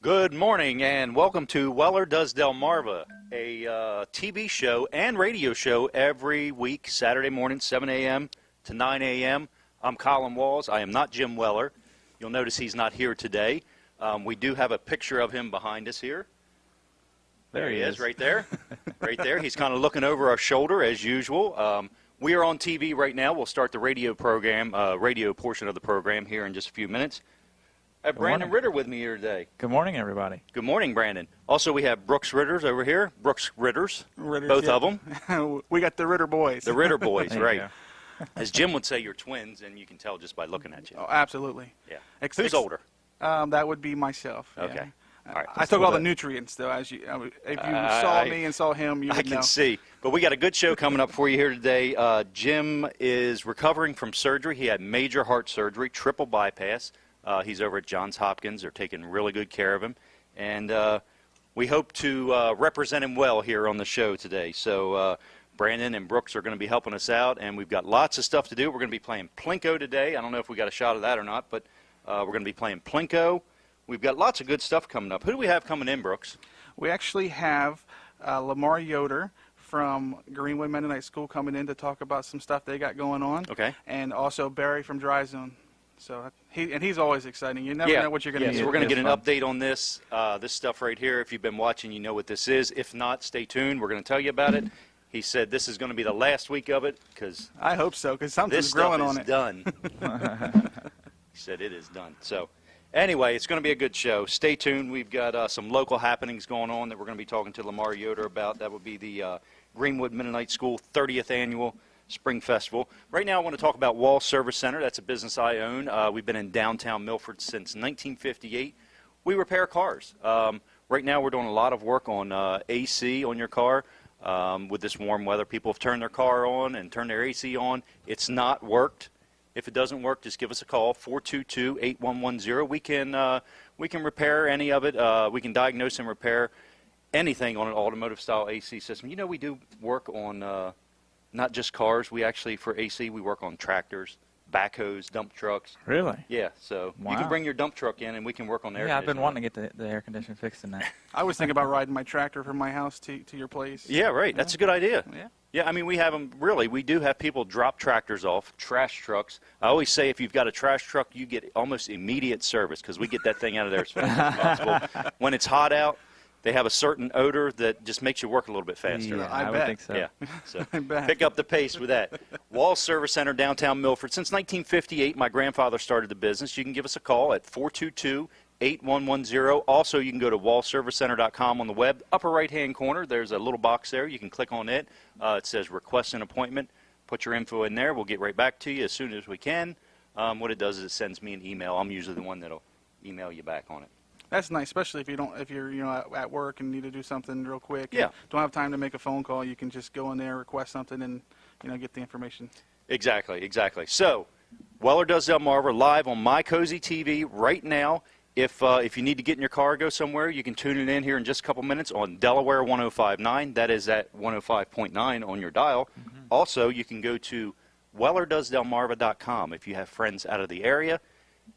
Good morning and welcome to Weller Does Delmarva, a TV show and radio show every week, Saturday morning, 7 a.m. to 9 a.m. I'm Colin Walls. I am not Jim Weller. You'll notice he's not here today. We do have a picture of him behind us here. There he is, right there. Right there. He's kind of looking over our shoulder as usual. We are on TV right now. We'll start the radio program, radio portion of the program here in just a few minutes. I have Brandon Ritter with me here today. Good morning, everybody. Good morning, Brandon. Also, we have Brooks Ritters over here. Brooks Ritters, both of them. We got the Ritter boys. The Ritter boys, right. As Jim would say, you're twins, and you can tell just by looking at you. Oh, absolutely. Yeah. Who's older? That would be myself. Okay. Yeah. All right. I took all the nutrients, though. If you saw me and saw him, you would know. I can see. But we got a good show coming up for you here today. Jim is recovering from surgery. He had major heart surgery, triple bypass. He's over at Johns Hopkins. They're taking really good care of him. And we hope to represent him well here on the show today. So Brandon and Brooks are going to be helping us out, and we've got lots of stuff to do. We're going to be playing Plinko today. I don't know if we got a shot of that or not, but we're going to be playing Plinko. We've got lots of good stuff coming up. Who do we have coming in, Brooks? We actually have Lamar Yoder from Greenwood Mennonite School coming in to talk about some stuff they got going on. Okay. And also Barry from Dry Zone. So he's always exciting. You never know what you're going to get. So we're going to get an update on this this stuff right here. If you've been watching, you know what this is. If not, stay tuned. We're going to tell you about it. He said this is going to be the last week of it because I hope so, because something's growing on it. This stuff is done. He said it is done. So anyway, it's going to be a good show. Stay tuned. We've got some local happenings going on that we're going to be talking to Lamar Yoder about. That would be the Greenwood Mennonite School 30th Annual Spring Festival. Right now I want to talk about Wall Service Center. That's a business I own. We've been in downtown Milford since 1958. We repair cars. Right now we're doing a lot of work on AC on your car. With this warm weather, people have turned their car on and turned their AC on. It's not worked. If it doesn't work, just give us a call, 422-8110. We can repair any of it. We can diagnose and repair anything on an automotive style AC system. You know, we do work on not just cars. We actually, for AC, we work on tractors, backhoes, dump trucks. Really? Yeah, so you can bring your dump truck in and we can work on air conditioning. Yeah, I've been wanting to get the air conditioner fixed in that. I was thinking about riding my tractor from my house to your place. Yeah, right. That's a good idea. Yeah. Yeah, I mean, we have them, really, we do have people drop tractors off, trash trucks. I always say if you've got a trash truck, you get almost immediate service because we get that thing out of there as fast as possible. When it's hot out, they have a certain odor that just makes you work a little bit faster. Yeah, I would bet. think so. Yeah, so I bet. pick up the pace with that. Wall Service Center, downtown Milford. Since 1958, my grandfather started the business. You can give us a call at 422-8110. Also, you can go to wallservicecenter.com on the web. Upper right-hand corner, there's a little box there. You can click on it. It says Request an Appointment. Put your info in there. We'll get right back to you as soon as we can. What it does is it sends me an email. I'm usually the one that'll email you back on it. That's nice, especially if you're at work and need to do something real quick. Yeah. Don't have time to make a phone call. You can just go in there, request something, and get the information. Exactly. So, Weller Does Delmarva live on My Cozy TV right now. If you need to get in your car or go somewhere, you can tune it in here in just a couple minutes on Delaware 105.9. That is at 105.9 on your dial. Mm-hmm. Also, you can go to WellerDoesDelmarva.com if you have friends out of the area.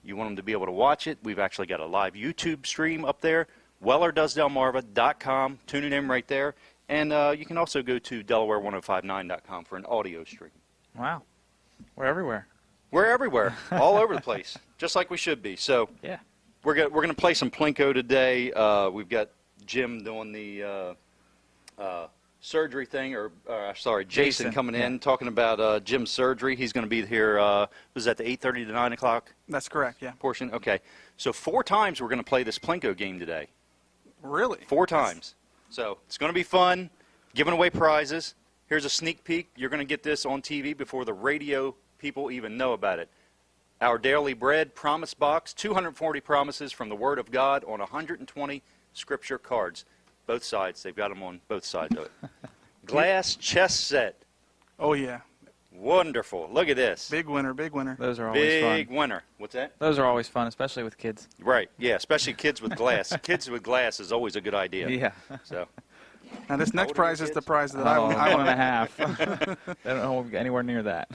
You want them to be able to watch it. We've actually got a live YouTube stream up there, WellerDoesDelmarva.com. Tune it in right there. And you can also go to Delaware1059.com for an audio stream. Wow. We're everywhere. We're everywhere, all over the place, just like we should be. So yeah, we're going to play some Plinko today. We've got Jim doing the surgery thing, Jason coming in, talking about Jim's surgery. He's going to be here, was that the 8:30 to 9 o'clock? That's correct, yeah. Portion? Okay. So 4 times we're going to play this Plinko game today. Really? 4 times. So it's going to be fun, giving away prizes. Here's a sneak peek. You're going to get this on TV before the radio people even know about it. Our Daily Bread Promise Box, 240 promises from the Word of God on 120 scripture cards. Both sides. They've got them on both sides of it. Glass chess set. Oh, yeah. Wonderful. Look at this. Big winner, big winner. Those are always fun. Big winner. What's that? Those are always fun, especially with kids. Right. Yeah, especially kids with glass. Kids with glass is always a good idea. Yeah. So. Now, this next prize is the prize that I I want want and a half. They don't know anywhere near that.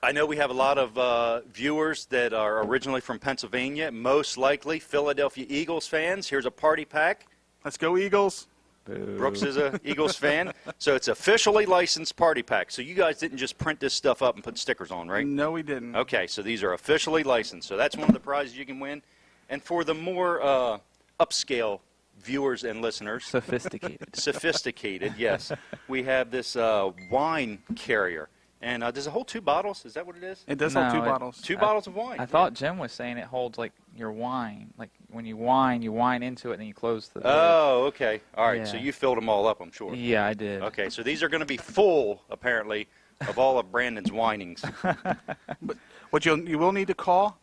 I know we have a lot of viewers that are originally from Pennsylvania, most likely Philadelphia Eagles fans. Here's a party pack. Let's go, Eagles. Boo. Brooks is a Eagles fan. So it's officially licensed party pack. So you guys didn't just print this stuff up and put stickers on, right? No, we didn't. Okay, so these are officially licensed. So that's one of the prizes you can win. And for the more upscale viewers and listeners, sophisticated, yes, we have this wine carrier. And does it hold 2 bottles? Is that what it is? It does hold 2 bottles. 2 bottles of wine. I thought Jim was saying it holds like your wine. Like when you wine into it and then you close the lid. Oh, okay. All right, so Yeah. you filled them all up, I'm sure. Yeah, I did. Okay, so these are going to be full, apparently, of all of Brandon's whinings. But what you will need to call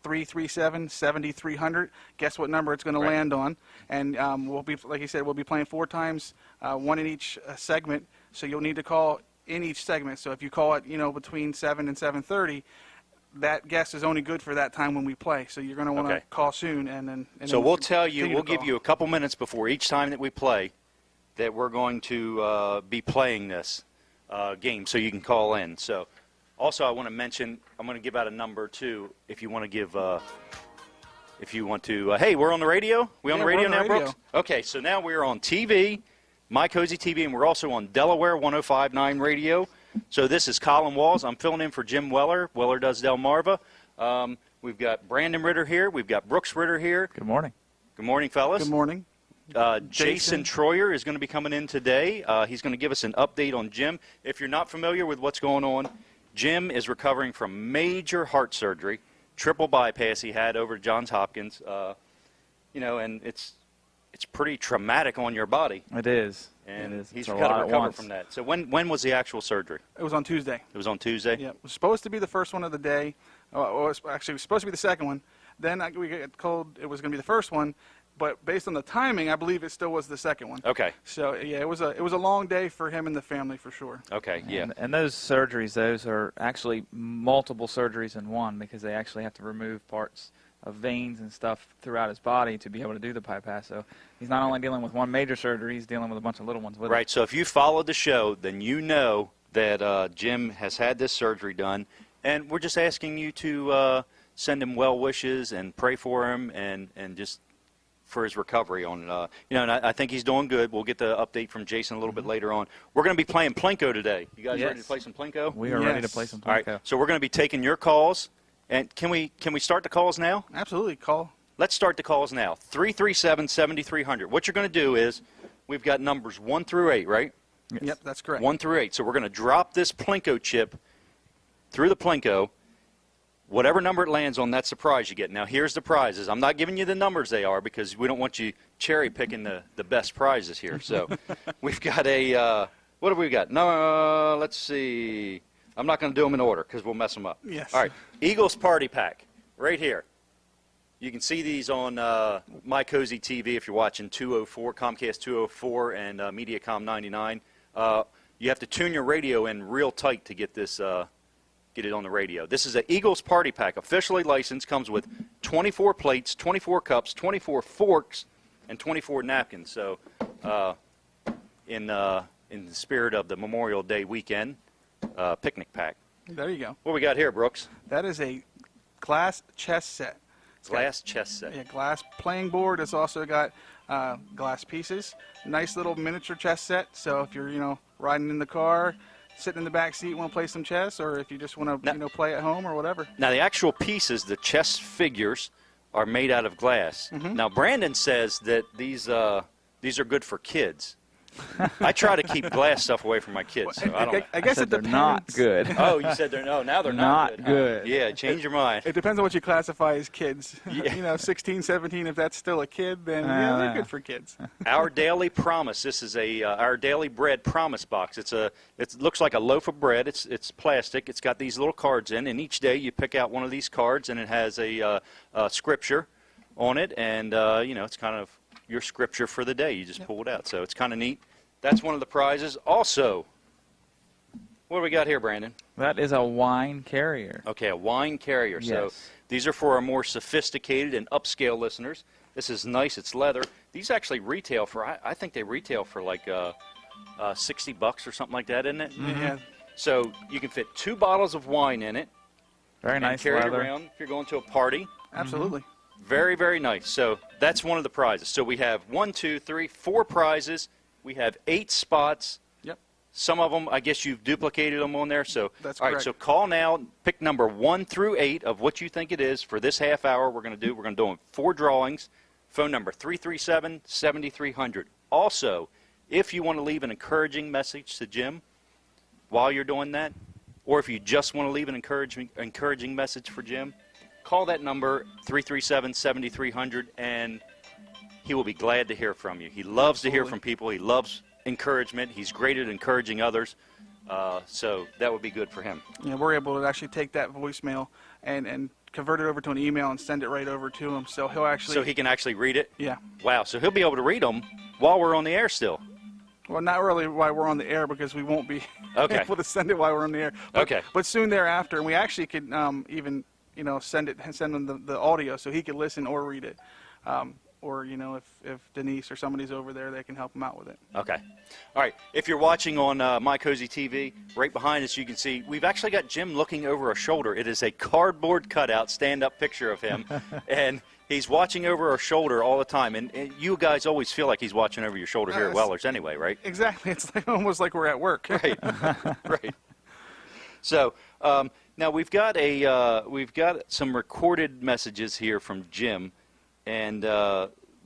337-7300. Guess what number it's going to Right. land on, and we'll be, like you said, we'll be playing 4 times, 1 in each segment. So you'll need to call in each segment. So if you call it, between 7 and 7:30, that guess is only good for that time when we play. So you're going to want to Okay. call soon, and then. So we'll tell you, continue we'll to give call. you a couple minutes before each time that we play that we're going to be playing this game, so you can call in. So, also I want to mention, I'm going to give out a number too, if you want to give, hey, we're on the radio? We on Yeah, the we're radio on the now, radio. Brooks? Okay, so now we're on TV, My Cozy TV, and we're also on Delaware 105.9 radio. So this is Colin Walls. I'm filling in for Jim Weller. Weller does Delmarva. We've got Brandon Ritter here. We've got Brooks Ritter here. Good morning. Good morning, fellas. Good morning. Jason Troyer is going to be coming in today. He's going to give us an update on Jim. If you're not familiar with what's going on, Jim is recovering from major heart surgery, triple bypass he had over at Johns Hopkins. And it's pretty traumatic on your body. It is. And it is. he's It's a got lot to at recover once. from that. So when was the actual surgery? It was on Tuesday. It was on Tuesday? Yeah, it was supposed to be the first one of the day. Well, it was supposed to be the second one. Then we got told it was going to be the first one, but based on the timing, I believe it still was the second one. Okay. So yeah, it was a long day for him and the family for sure. Okay, yeah. And those surgeries, those are actually multiple surgeries in one because they actually have to remove parts of veins and stuff throughout his body to be able to do the bypass. So he's not only dealing with one major surgery, he's dealing with a bunch of little ones with Right, so if you followed the show, then you know that Jim has had this surgery done, and we're just asking you to send him well wishes and pray for him and just for his recovery on and I think he's doing good. We'll get the update from Jason a little bit later on. We're going to be playing Plinko today. You guys ready to Yes. play some Plinko? We are ready to Yes. play some All right, Plinko. so we're going to be taking your calls, and can we start the calls now? Absolutely, call. Let's start the calls now. 337-7300. What you're going to do is we've got numbers 1 through 8, right? Yes. Yep, that's correct. 1 through 8. So we're going to drop this Plinko chip through the Plinko. Whatever number it lands on, that's the prize you get. Now, here's the prizes. I'm not giving you the numbers they are because we don't want you cherry picking the best prizes here. So we've got what have we got? No, let's see. I'm not going to do them in order because we'll mess them up. Yes. All right. Eagles Party Pack right here. You can see these on My Cozy TV if you're watching 204, Comcast 204 and Mediacom 99. You have to tune your radio in real tight to get this get it on the radio. This is an Eagles Party Pack, officially licensed, comes with 24 plates, 24 cups, 24 forks, and 24 napkins. So in the spirit of the Memorial Day weekend, picnic pack. There you go. What we got here, Brooks? That is a glass chess set. It's got- Glass chess set. Yeah, glass playing board. It's also got glass pieces. Nice little miniature chess set. So if you're riding in the car, sitting in the back seat, want to play some chess, or if you just want to Now- play at home or whatever. Now, the actual pieces, the chess figures, are made out of glass. Now, Brandon says that these are good for kids. I try to keep glass stuff away from my kids. So I don't. I guess it they're depends. not good. Oh, you said they're now they're not Not good. good. Yeah, change your mind. It depends on what you classify as kids. Yeah. 16, 17, if that's still a kid, then Yeah. they're good for kids. Our Daily Promise. This is our Daily Bread Promise box. It looks like a loaf of bread. It's plastic. It's got these little cards in, and each day you pick out one of these cards, and it has a scripture on it, and it's kind of your scripture for the day. You just pull it out, so it's kind of neat. That's one of the prizes. Also, what do we got here, Brandon? That is a wine carrier. Okay, a wine carrier. So Yes. these are for our more sophisticated and upscale listeners. This is nice. It's leather. These actually retail for, I think they retail for like $60 or something like that, isn't it? Yeah. So you can fit 2 bottles of wine in it. Very and nice carry leather. it around if you're going to a party. Absolutely. Very, very nice. So that's one of the prizes. So we have 1, 2, 3, 4 prizes. We have 8 spots. Yep. Some of them, I guess you've duplicated them on there. So That's all right. correct. So call now. Pick number 1 through 8 of what you think it is for this half hour. We're going to do 4 drawings. Phone number 337-7300. Also, if you want to leave an encouraging message to Jim while you're doing that, or if you just want to leave an encouraging message for Jim, call that number 337-7300, and he will be glad to hear from you. He loves to hear Absolutely. from people. He loves encouragement. He's great at encouraging others. So that would be good for him. Yeah, we're able to actually take that voicemail and convert it over to an email and send it right over to him. So he'll actually. So he can actually read it? Yeah. Wow. So he'll be able to read them while we're on the air still. Well, not really while we're on the air because we won't be Okay. able to send it while we're on the air. But, Okay. But soon thereafter, and we actually could even send him the audio so he could listen or read it. Or if Denise or somebody's over there, they can help him out with it. Okay. All right. If you're watching on My Cozy TV, right behind us you can see we've actually got Jim looking over a shoulder. It is a cardboard cutout, stand-up picture of him. And he's watching over our shoulder all the time. And you guys always feel like he's watching over your shoulder here at Weller's anyway, right? Exactly. It's almost like we're at work. Right. Right. So now we've got some recorded messages here from Jim. And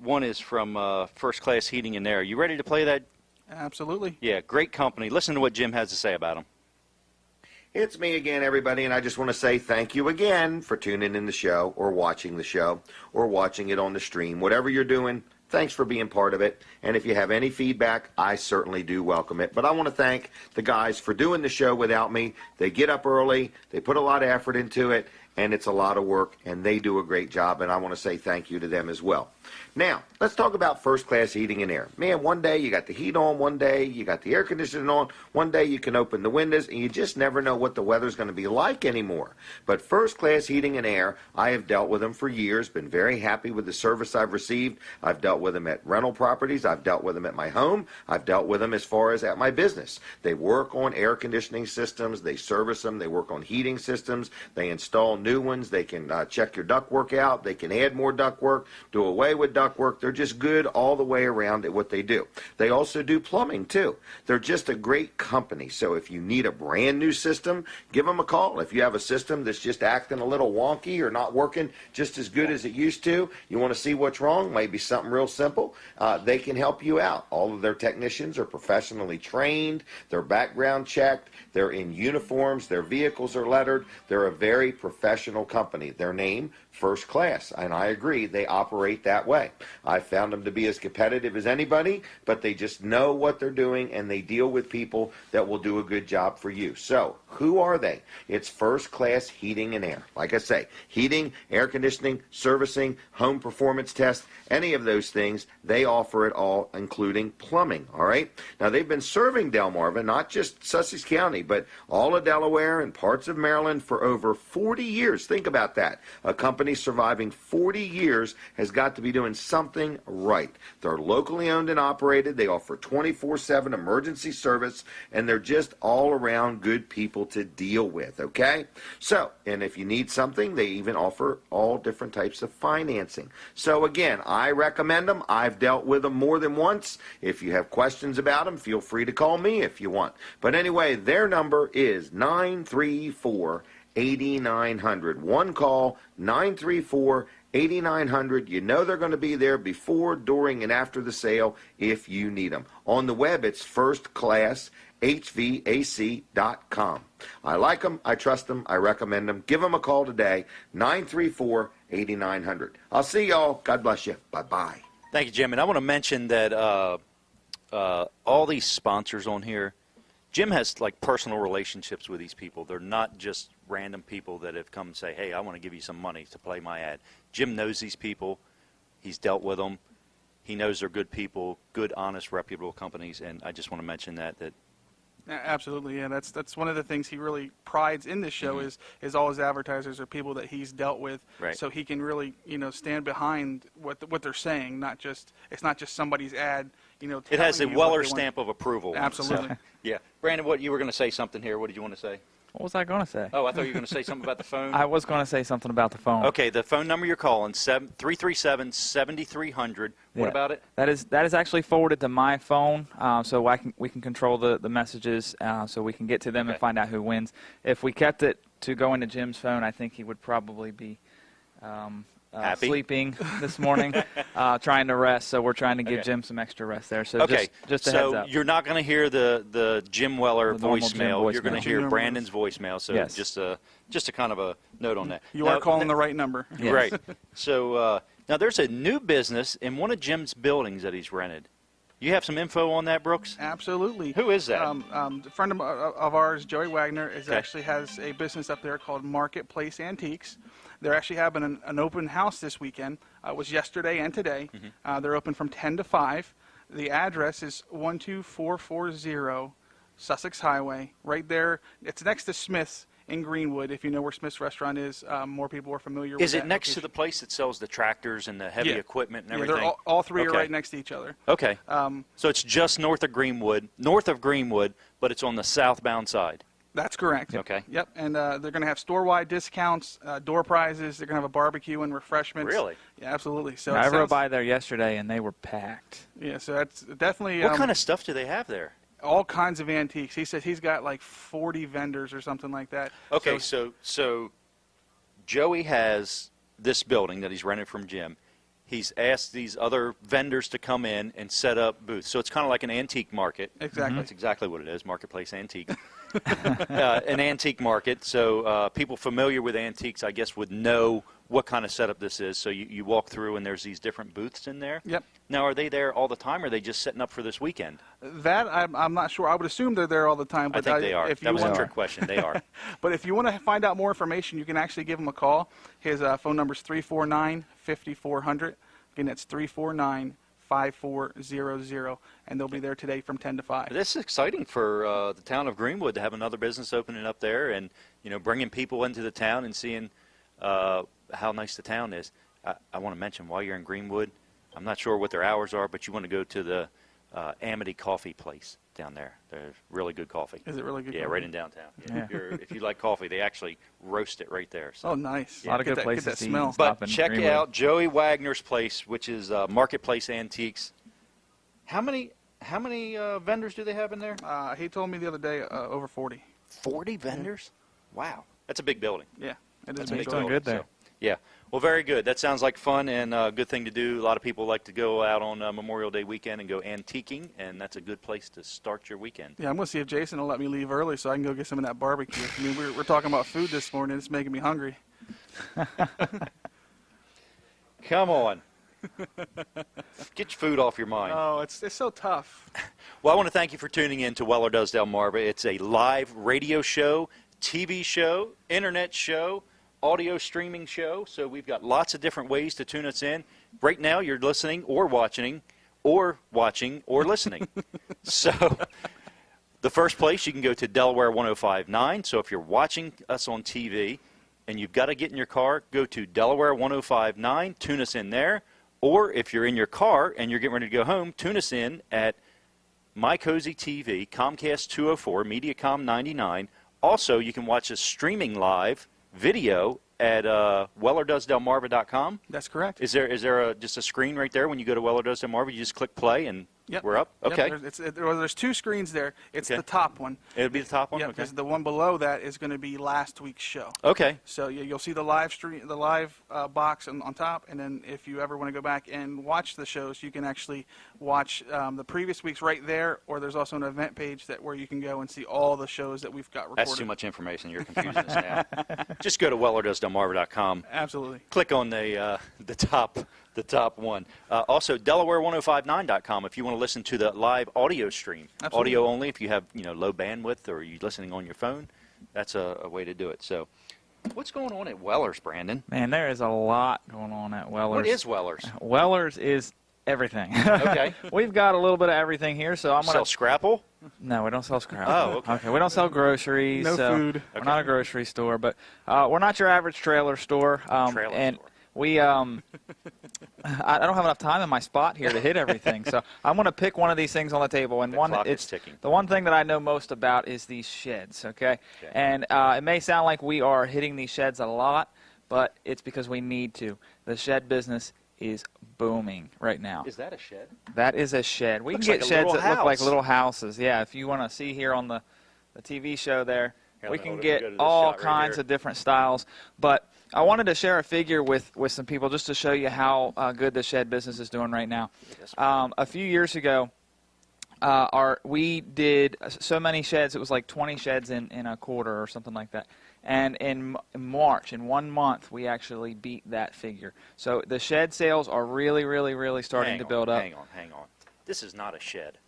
one is from First Class Heating and Air. You ready to play that? Absolutely. Yeah, great company. Listen to what Jim has to say about them. It's me again, everybody, and I just want to say thank you again for tuning in the show or watching the show or watching it on the stream. Whatever you're doing, thanks for being part of it. And if you have any feedback, I certainly do welcome it. But I want to thank the guys for doing the show without me. They get up early, they put a lot of effort into it, and it's a lot of work, and they do a great job, and I want to say thank you to them as well. Now, let's talk about First Class Heating and Air. Man, one day you got the heat on, one day you got the air conditioning on, one day you can open the windows, and you just never know what the weather's going to be like anymore. But First Class Heating and Air, I have dealt with them for years, been very happy with the service I've received. I've dealt with them at rental properties, I've dealt with them at my home, I've dealt with them as far as at my business. They work on air conditioning systems, they service them, they work on heating systems, they install new ones, they can check your ductwork out, they can add more ductwork, do away with ductwork. They're just good all the way around at what they do. They also do plumbing too. They're just a great company. So if you need a brand new system, give them a call. If you have a system that's just acting a little wonky or not working just as good as it used to, you want to see what's wrong, maybe something real simple, they can help you out. All of their technicians are professionally trained, they're background checked, they're in uniforms, their vehicles are lettered. They're a very professional company. Their name, First Class, and I agree, they operate that way. I found them to be as competitive as anybody, but they just know what they're doing, and they deal with people that will do a good job for you. So, who are they? It's First Class Heating and Air. Like I say, heating, air conditioning, servicing, home performance tests, any of those things, they offer it all, including plumbing, all right? Now, they've been serving Delmarva, not just Sussex County, but all of Delaware and parts of Maryland for over 40 years. Think about that. A company surviving 40 years has got to be doing something right. They're locally owned and operated. They offer 24/7 emergency service, and they're just all around good people to deal with, okay? So, and if you need something, they even offer all different types of financing. So again, I recommend them. I've dealt with them more than once. If you have questions about them, feel free to call me if you want. But anyway, their number is 934-8900. One call, 934-8900. You know they're going to be there before, during, and after the sale if you need them. On the web, it's firstclasshvac.com. I like them. I trust them. I recommend them. Give them a call today, 934-8900. I'll see y'all. God bless you. Bye-bye. Thank you, Jim. And I want to mention that all these sponsors on here, Jim has like personal relationships with these people. They're not just random people that have come and say, hey, I want to give you some money to play my ad. Jim knows these people. He's dealt with them. He knows they're good people, good, honest, reputable companies. And I just want to mention that. Absolutely, yeah. That's one of the things he really prides in this show is all his advertisers are people that he's dealt with, Right. so he can really stand behind what they're saying. It's not just somebody's ad. It has a telling you what Weller they want. stamp of approval. Absolutely. So, yeah. Brandon, what you were going to say something here. What did you want to say? What was I going to say? Oh, I thought you were going to say something about the phone. I was going to say something about the phone. Okay, the phone number you're calling, 337-7300. What Yeah. about it? That is actually forwarded to my phone, so we can control the messages, so we can get to them and Okay. find out who wins. If we kept it to go into Jim's phone, I think he would probably be Happy? sleeping this morning, trying to rest. So we're trying to give Okay. Jim some extra rest there. So Okay, just a so heads up. you're not going to hear the Jim Weller The normal Jim voicemail. You're going to voicemail. hear Jim Brandon's voicemail. So Yes. just a kind of a note on that. You Now- are calling the right number. Yes. Right. So now there's a new business in one of Jim's buildings that he's rented. You have some info on that, Brooks? Absolutely. Who is that? A friend of ours, Joey Wagner, Okay. actually has a business up there called Marketplace Antiques. They're actually having an open house this weekend. It was yesterday and today. Mm-hmm. They're open from 10 to 5. The address is 12440 Sussex Highway. Right there. It's next to Smith's in Greenwood. If you know where Smith's restaurant is, more people are familiar with Is that it next to location. the place that sells the tractors and the heavy Yeah. equipment and Yeah, everything? they're all three are Okay. right next to each other. Okay. Um, So it's just north of Greenwood, but it's on the southbound side. That's correct. Okay. Yep, and they're going to have store-wide discounts, door prizes. They're going to have a barbecue and refreshments. Really? Yeah, absolutely. So I it rode sounds- by there yesterday, and they were packed. Yeah, so that's definitely What kind of stuff do they have there? all kinds of antiques. He says he's got like 40 vendors or something like that. Okay, so Joey has this building that he's rented from Jim. He's asked these other vendors to come in and set up booths. So it's kind of like an antique market. Exactly. That's exactly what it is, Marketplace Antique. An antique market. So people familiar with antiques, I guess, would know what kind of setup this is. So you walk through and there's these different booths in there. Yep. Now, are they there all the time, or are they just setting up for this weekend? That I'm not sure. I would assume they're there all the time. I But think they are. If That you was a want, trick question. They are. but if you want to find out more information, you can actually give him a call. His phone number is 349-5400. Again, that's 349-5400, and they'll be there today from 10 to 5. This is exciting for the town of Greenwood to have another business opening up there, and bringing people into the town and seeing how nice the town is. I want to mention, while you're in Greenwood, I'm not sure what their hours are, but you want to go to the Amity Coffee Place down there. They're really good coffee. Is it really good? Yeah, coffee? right in downtown. Yeah. If you like coffee, they actually roast it right there. So. Oh, nice. A lot of Get good that, places get that to eat. smell. Stop But in check Greenwood. out Joey Wagner's place, which is Marketplace Antiques. How many vendors do they have in there? He told me the other day over 40. 40 vendors? Wow. That's a big building. Yeah, it is That's a a big big doing building. good there. So, yeah. Well, very good. That sounds like fun and a good thing to do. A lot of people like to go out on Memorial Day weekend and go antiquing, and that's a good place to start your weekend. Yeah, I'm going to see if Jason will let me leave early so I can go get some of that barbecue. I mean, we're talking about food this morning. It's making me hungry. Come on. Get your food off your mind. Oh, it's so tough. Well, I want to thank you for tuning in to Weller Does Delmarva. It's a live radio show, TV show, internet show, audio streaming show. So we've got lots of different ways to tune us in. Right now, you're listening or watching or listening. So the first place, you can go to Delaware 105.9. So if you're watching us on TV and you've got to get in your car, go to Delaware 105.9, tune us in there. Or if you're in your car and you're getting ready to go home, tune us in at My Cozy TV, Comcast 204, Mediacom 99. Also, you can watch us streaming live video at WellerDoesDelmarva.com. That's correct. Is there just a screen right there when you go to Weller Does Delmarva? You just click play and Yep. we're up? Yep, Okay. there's two screens there. It's Okay. the top one. It'll be the top one? Yeah, Okay. because the one below that is going to be last week's show. Okay. So you'll see the live stream, the live box on top, and then if you ever want to go back and watch the shows, you can actually watch the previous weeks right there. Or there's also an event page where you can go and see all the shows that we've got recorded. That's too much information. You're confusing us now. Just go to WellerDoesDelmarva.com. Absolutely. Click on the top one. Also, Delaware1059.com if you want to listen to the live audio stream. Absolutely. Audio only if you have low bandwidth or you're listening on your phone. That's a way to do it. So, what's going on at Weller's, Brandon? Man, there is a lot going on at Weller's. What is Weller's? Weller's is everything. Okay. We've got a little bit of everything here, so I'm Sell going to... Scrapple? No, we don't sell scrap. Oh, okay. Okay, we don't sell groceries. No so food. We're Okay. not a grocery store, but we're not your average trailer store. Trailer and store. we I don't have enough time in my spot here to hit everything. So I'm going to pick one of these things on the table. And The clock is ticking. the one thing that I know most about is these sheds, okay? And it may sound like we are hitting these sheds a lot, but it's because we need to. The shed business is booming right now. Is that a shed? That is a shed. We Looks can get like a sheds little that look like house. little houses. Yeah, if you want to see here on the TV show there, Here, we let me can hold it. get Go to this all shot right kinds here. of different styles. But I wanted to share a figure with some people just to show you how good the shed business is doing right now. A few years ago, we did so many sheds. It was like 20 sheds in a quarter or something like that. And in March, in 1 month, we actually beat that figure. So the shed sales are really, really, really starting to build up. Hang on. This is not a shed.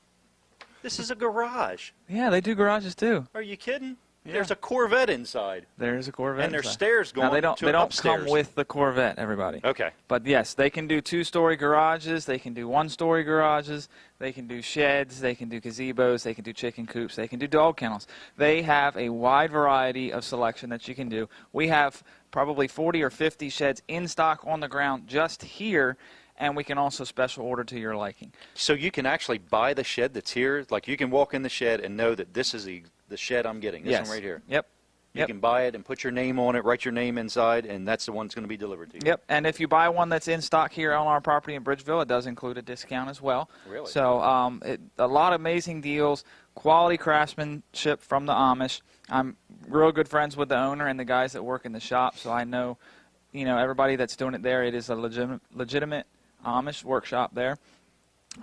This is a garage. Yeah, they do garages too. Are you kidding? Yeah. There's a Corvette inside. There's a Corvette. And there's inside. stairs going Now, they don't to upstairs. come with the Corvette, everybody. Okay. But yes, they can do 2-story garages. They can do 1-story garages. They can do sheds. They can do gazebos. They can do chicken coops. They can do dog kennels. They have a wide variety of selection that you can do. We have probably 40 or 50 sheds in stock on the ground just here, and we can also special order to your liking. So you can actually buy the shed that's here. Like you can walk in the shed and know that this is the shed I'm getting. This Yes. one right here. Yep. You can buy it and put your name on it, write your name inside, and that's the one that's going to be delivered to you. Yep, and if you buy one that's in stock here on our property in Bridgeville, it does include a discount as well. Really? So a lot of amazing deals, quality craftsmanship from the Amish. I'm real good friends with the owner and the guys that work in the shop, so I know, everybody that's doing it there. It is a legitimate Amish workshop there.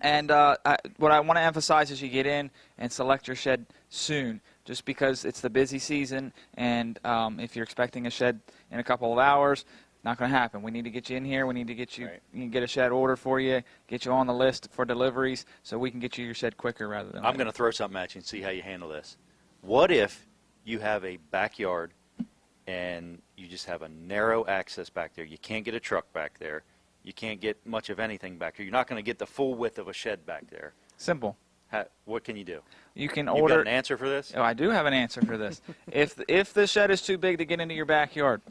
And what I want to emphasize is you get in and select your shed soon, just because it's the busy season, and if you're expecting a shed in a couple of hours, not going to happen. We need to get you in here. We need to get you, get a shed order for you, get you on the list for deliveries, so we can get you your shed quicker rather than I'm going to throw something at you and see how you handle this. What if you have a backyard and you just have a narrow access back there? You can't get a truck back there. You can't get much of anything back there. You're not going to get the full width of a shed back there. Simple. What can you do? You can You order. got an answer for this? Oh, I do have an answer for this. If the shed is too big to get into your backyard,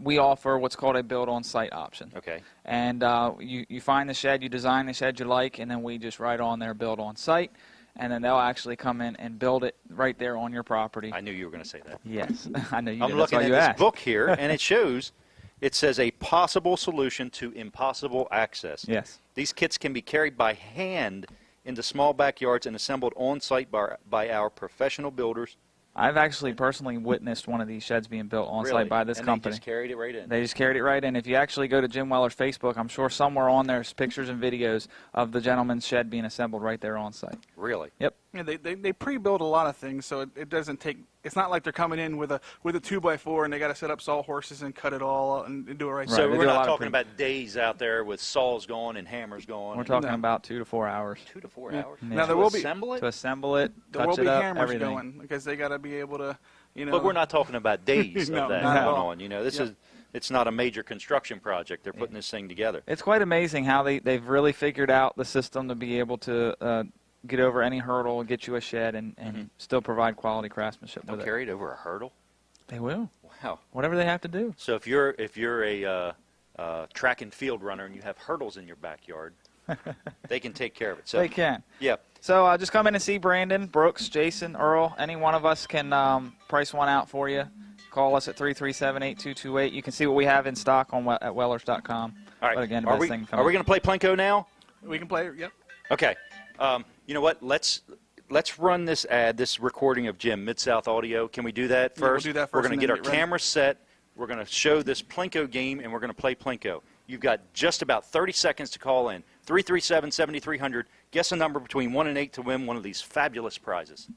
we offer what's called a build-on-site option. Okay. And you find the shed, you design the shed you like, and then we just write on there build-on-site, and then they'll actually come in and build it right there on your property. I knew you were going to say that. Yes, I know you I'm did. That's looking why at you this asked. book here, and it shows, it says a possible solution to impossible access. Yes. These kits can be carried by hand into small backyards and assembled on-site by our professional builders. I've actually personally witnessed one of these sheds being built on Really? site by this and company. They just carried it right in. They just carried it right in. If you actually go to Jim Weller's Facebook, I'm sure somewhere on there's pictures and videos of the gentleman's shed being assembled right there on site. Really? Yep. Yeah, they pre-build a lot of things, so it doesn't take. It's not like they're coming in with a 2x4 and they got to set up sawhorses and cut it all and do it right. Right. So they we're do a not lot of talking about days out there with saws going and hammers going. We're and talking No. about 2 to 4 hours 2 to 4 Yeah. hours. Yeah. Now there will be assemble it? to assemble it, there will touch be it up, hammers everything. going because they got to be able to, But we're not talking about days No, of that not at going all. on. This Yep. is it's not a major construction project. They're putting this thing together. It's quite amazing how they've really figured out the system to be able to get over any hurdle, get you a shed, and still provide quality craftsmanship They'll with carry it over a hurdle. They will. Wow. Whatever they have to do. So if you're a track and field runner and you have hurdles in your backyard, they can take care of it. So They can. yeah. So just come in and see Brandon, Brooks, Jason, Earl. Any one of us can price one out for you. Call us at 337-8228. You can see what we have in stock on at wellers.com. All right. But again, the are best we thing are we going to play Plinko now? We can play. Yep. Okay. You know what? Let's run this ad, this recording of Jim, Mid-South Audio. Can we do that Yeah, we'll first? do that We're first going to and get then our get ready. camera set. We're going to show this Plinko game, and we're going to play Plinko. You've got just about 30 seconds to call in. 337-7300. Guess a number between 1 and 8 to win one of these fabulous prizes.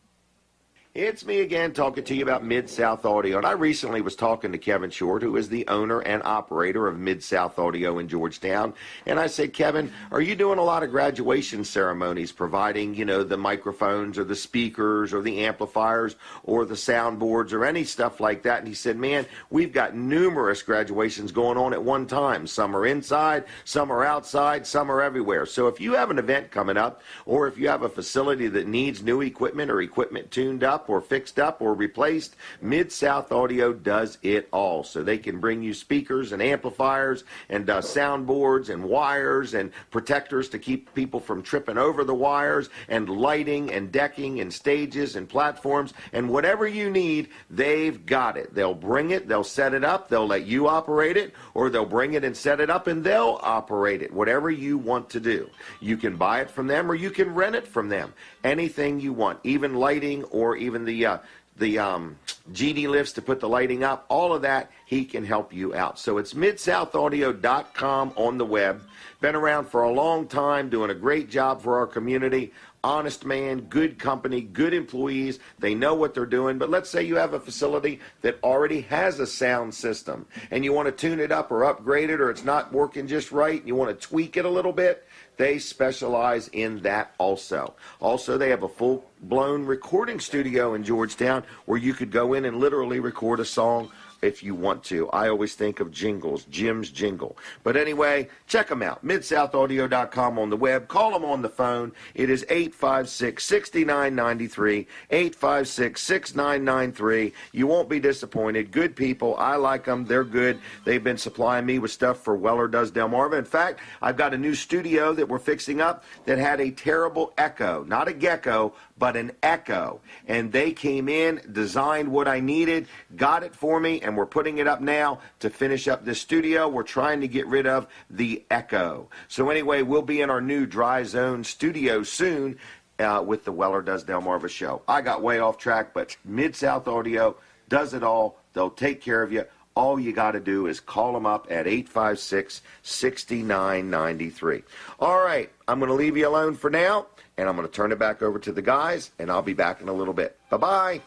It's me again talking to you about Mid-South Audio. And I recently was talking to Kevin Short, who is the owner and operator of Mid-South Audio in Georgetown. And I said, Kevin, are you doing a lot of graduation ceremonies, providing, the microphones or the speakers or the amplifiers or the soundboards or any stuff like that? And he said, man, we've got numerous graduations going on at one time. Some are inside, some are outside, some are everywhere. So if you have an event coming up or if you have a facility that needs new equipment or equipment tuned up, up or fixed up or replaced, Mid-South Audio does it all. So they can bring you speakers and amplifiers and soundboards and wires and protectors to keep people from tripping over the wires, and lighting and decking and stages and platforms, and whatever you need, they've got it. They'll bring it, they'll set it up, they'll let you operate it, or they'll bring it and set it up and they'll operate it. Whatever you want to do. You can buy it from them or you can rent it from them. Anything you want, even lighting or even the GD lifts to put the lighting up, all of that, he can help you out. So it's midsouthaudio.com on the web. Been around for a long time, doing a great job for our community. Honest man, good company, good employees. They know what they're doing. But let's say you have a facility that already has a sound system and you want to tune it up or upgrade it, or it's not working just right and you want to tweak it a little bit. They specialize in that also. Also, they have a full-blown recording studio in Georgetown where you could go in and literally record a song if you want to. I always think of jingles, Jim's Jingle. But anyway, check them out, midsouthaudio.com on the web. Call them on the phone. It is 856-6993, 856-6993. You won't be disappointed. Good people. I like them. They're good. They've been supplying me with stuff for Weller Does Delmarva. In fact, I've got a new studio that we're fixing up that had a terrible echo. Not a gecko, but an echo. And they came in, designed what I needed, got it for me, and we're putting it up now to finish up this studio. We're trying to get rid of the echo. So anyway, we'll be in our new dry zone studio soon with the Weller Does Delmarva show. I got way off track, but Mid-South Audio does it all. They'll take care of you. All you got to do is call them up at 856-6993. All right, I'm going to leave you alone for now, and I'm going to turn it back over to the guys, and I'll be back in a little bit. Bye-bye.